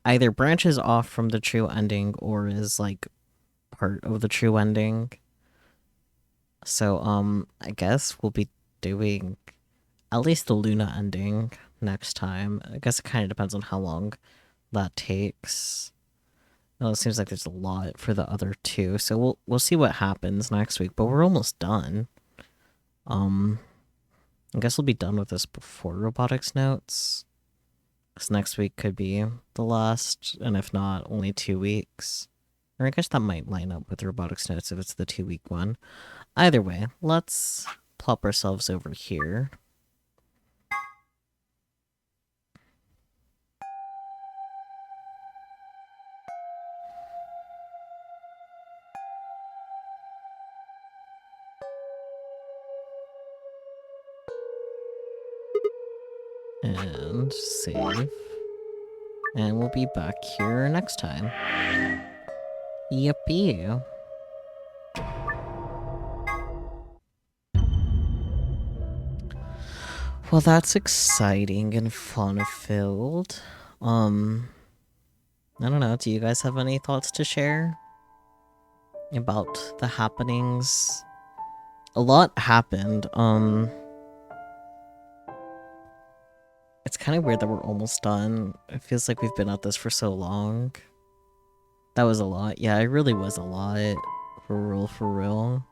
either branches off from the true ending or is like part of the true ending. So, I guess we'll be doing at least the Luna ending next time. I guess it kind of depends on how long that takes. Well, it seems like there's a lot for the other two, so we'll see what happens next week. But we're almost done. I guess we'll be done with this before robotics notes, because next week could be the last, and if not, only 2 weeks. Or I guess that might line up with robotics notes if it's the 2-week one. Either way, let's plop ourselves over here. And save. And we'll be back here next time. Yippee. Well, that's exciting and fun-filled. I don't know, do you guys have any thoughts to share about the happenings? A lot happened. It's kind of weird that we're almost done. It feels like we've been at this for so long. That was a lot. Yeah, it really was a lot. For real, for real.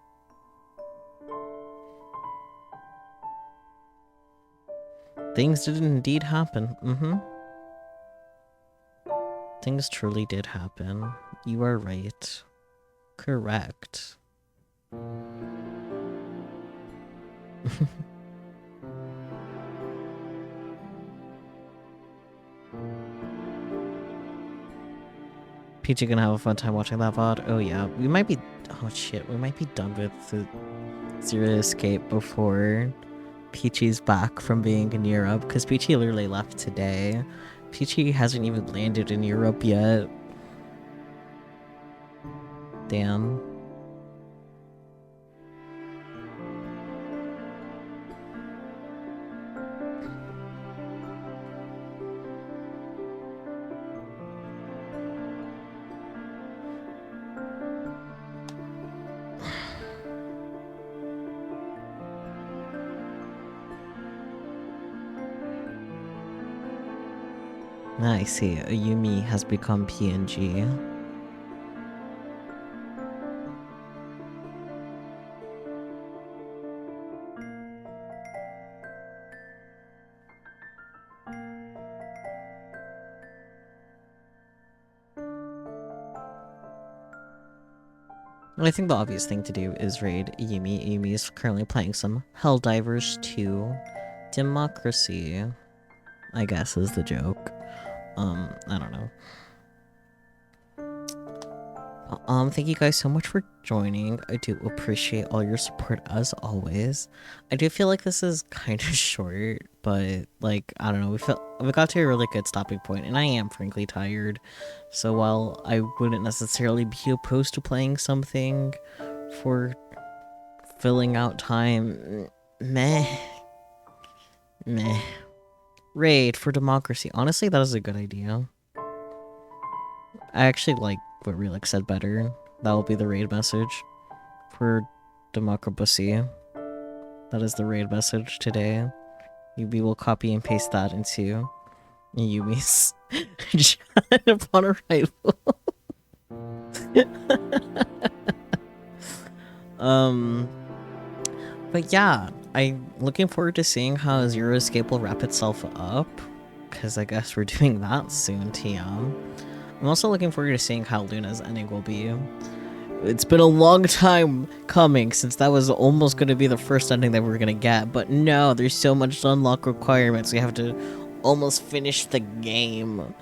Things did indeed happen. Things truly did happen. You are right. Correct. Peachy gonna have a fun time watching that VOD. Oh yeah, we might be... Oh shit, we might be done with the Zero Escape before Peachy's back from being in Europe, because Peachy literally left today. Peachy hasn't even landed in Europe yet. Damn. I see. Ayumi has become PNG. I think the obvious thing to do is raid Ayumi. Ayumi is currently playing some Helldivers 2 Democracy, I guess is the joke. I don't know. Thank you guys so much for joining. I do appreciate all your support as always. I do feel like this is kind of short, but like, I don't know, we got to a really good stopping point, and I am frankly tired. So while I wouldn't necessarily be opposed to playing something for filling out time, meh. Raid for Democracy. Honestly, that is a good idea. I actually like what Relix said better. That will be the raid message for Democracy. That is the raid message today. We will copy and paste that into Yumi's chat upon arrival. But yeah, I'm looking forward to seeing how Zero Escape will wrap itself up, because I guess we're doing that soon, TM. I'm also looking forward to seeing how Luna's ending will be. It's been a long time coming, since that was almost going to be the first ending that we were going to get, but no, there's so much to unlock requirements, we have to almost finish the game.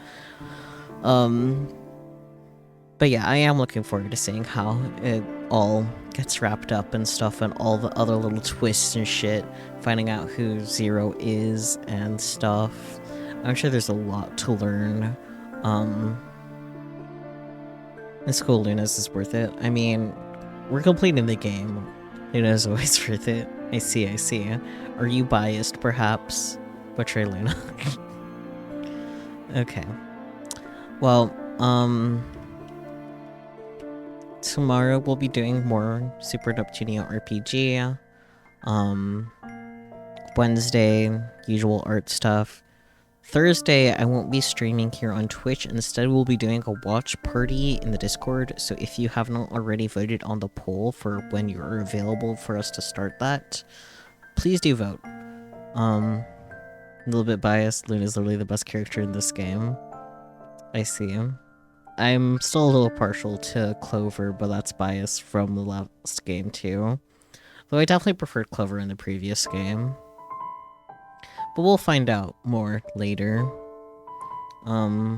But yeah, I am looking forward to seeing how it all gets wrapped up and stuff, and all the other little twists and shit, finding out who Zero is and stuff. I'm sure there's a lot to learn. It's cool, Luna's is worth it. I mean, we're completing the game. Luna's always worth it. I see. Are you biased, perhaps? Betray Luna. Okay. Well, tomorrow we'll be doing more Super Neptunia RPG. Wednesday, usual art stuff. Thursday, I won't be streaming here on Twitch. Instead, we'll be doing a watch party in the Discord. So if you have not already voted on the poll for when you're available for us to start that, please do vote. A little bit biased. Luna's literally the best character in this game. I see him. I'm still a little partial to Clover, but that's bias from the last game too. Though I definitely preferred Clover in the previous game. But we'll find out more later. But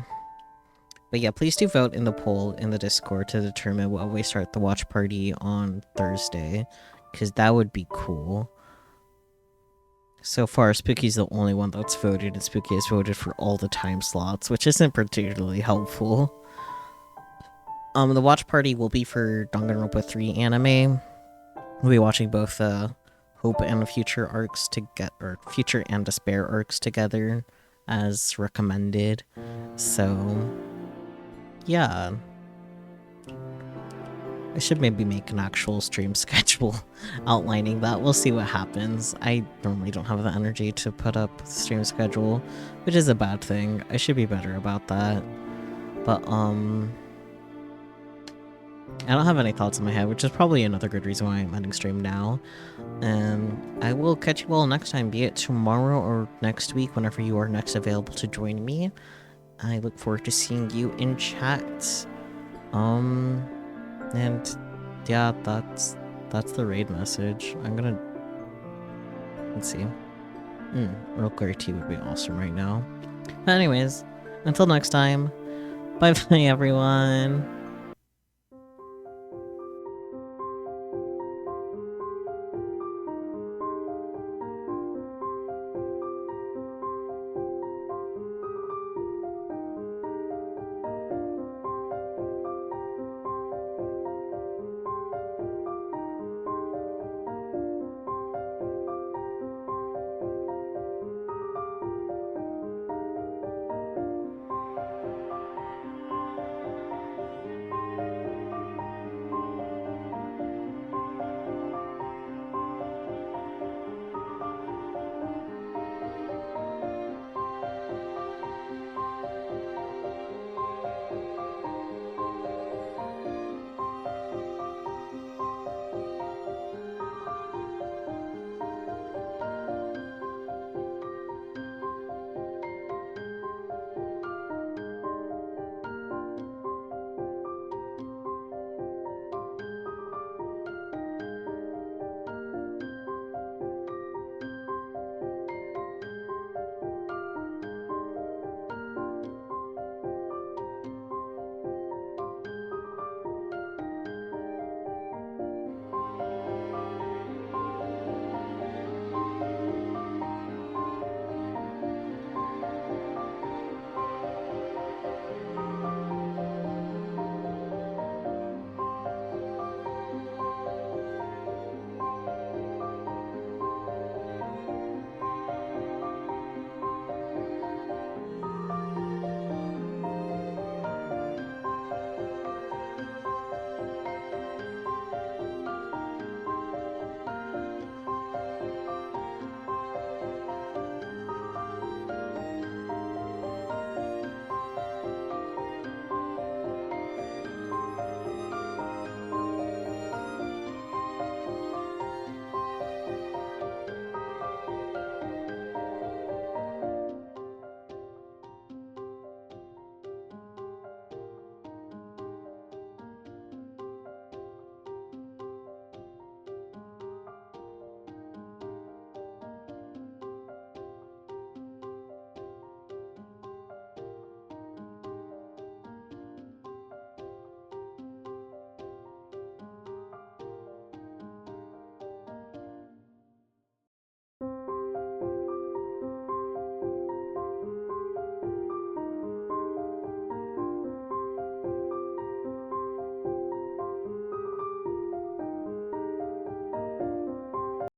yeah, please do vote in the poll in the Discord to determine when we start the watch party on Thursday, because that would be cool. So far, Spooky's the only one that's voted, and Spooky has voted for all the time slots, which isn't particularly helpful. The watch party will be for Danganronpa 3 anime. We'll be watching both Hope and Future arcs or Future and Despair arcs together, as recommended. So, yeah. I should maybe make an actual stream schedule outlining that. We'll see what happens. I normally don't have the energy to put up a stream schedule, which is a bad thing. I should be better about that. But, I don't have any thoughts in my head, which is probably another good reason why I'm ending stream now. And I will catch you all next time, be it tomorrow or next week, whenever you are next available to join me. I look forward to seeing you in chat. And yeah, that's the raid message. I'm gonna... Let's see. Real clear tea would be awesome right now. But anyways, until next time, bye-bye everyone.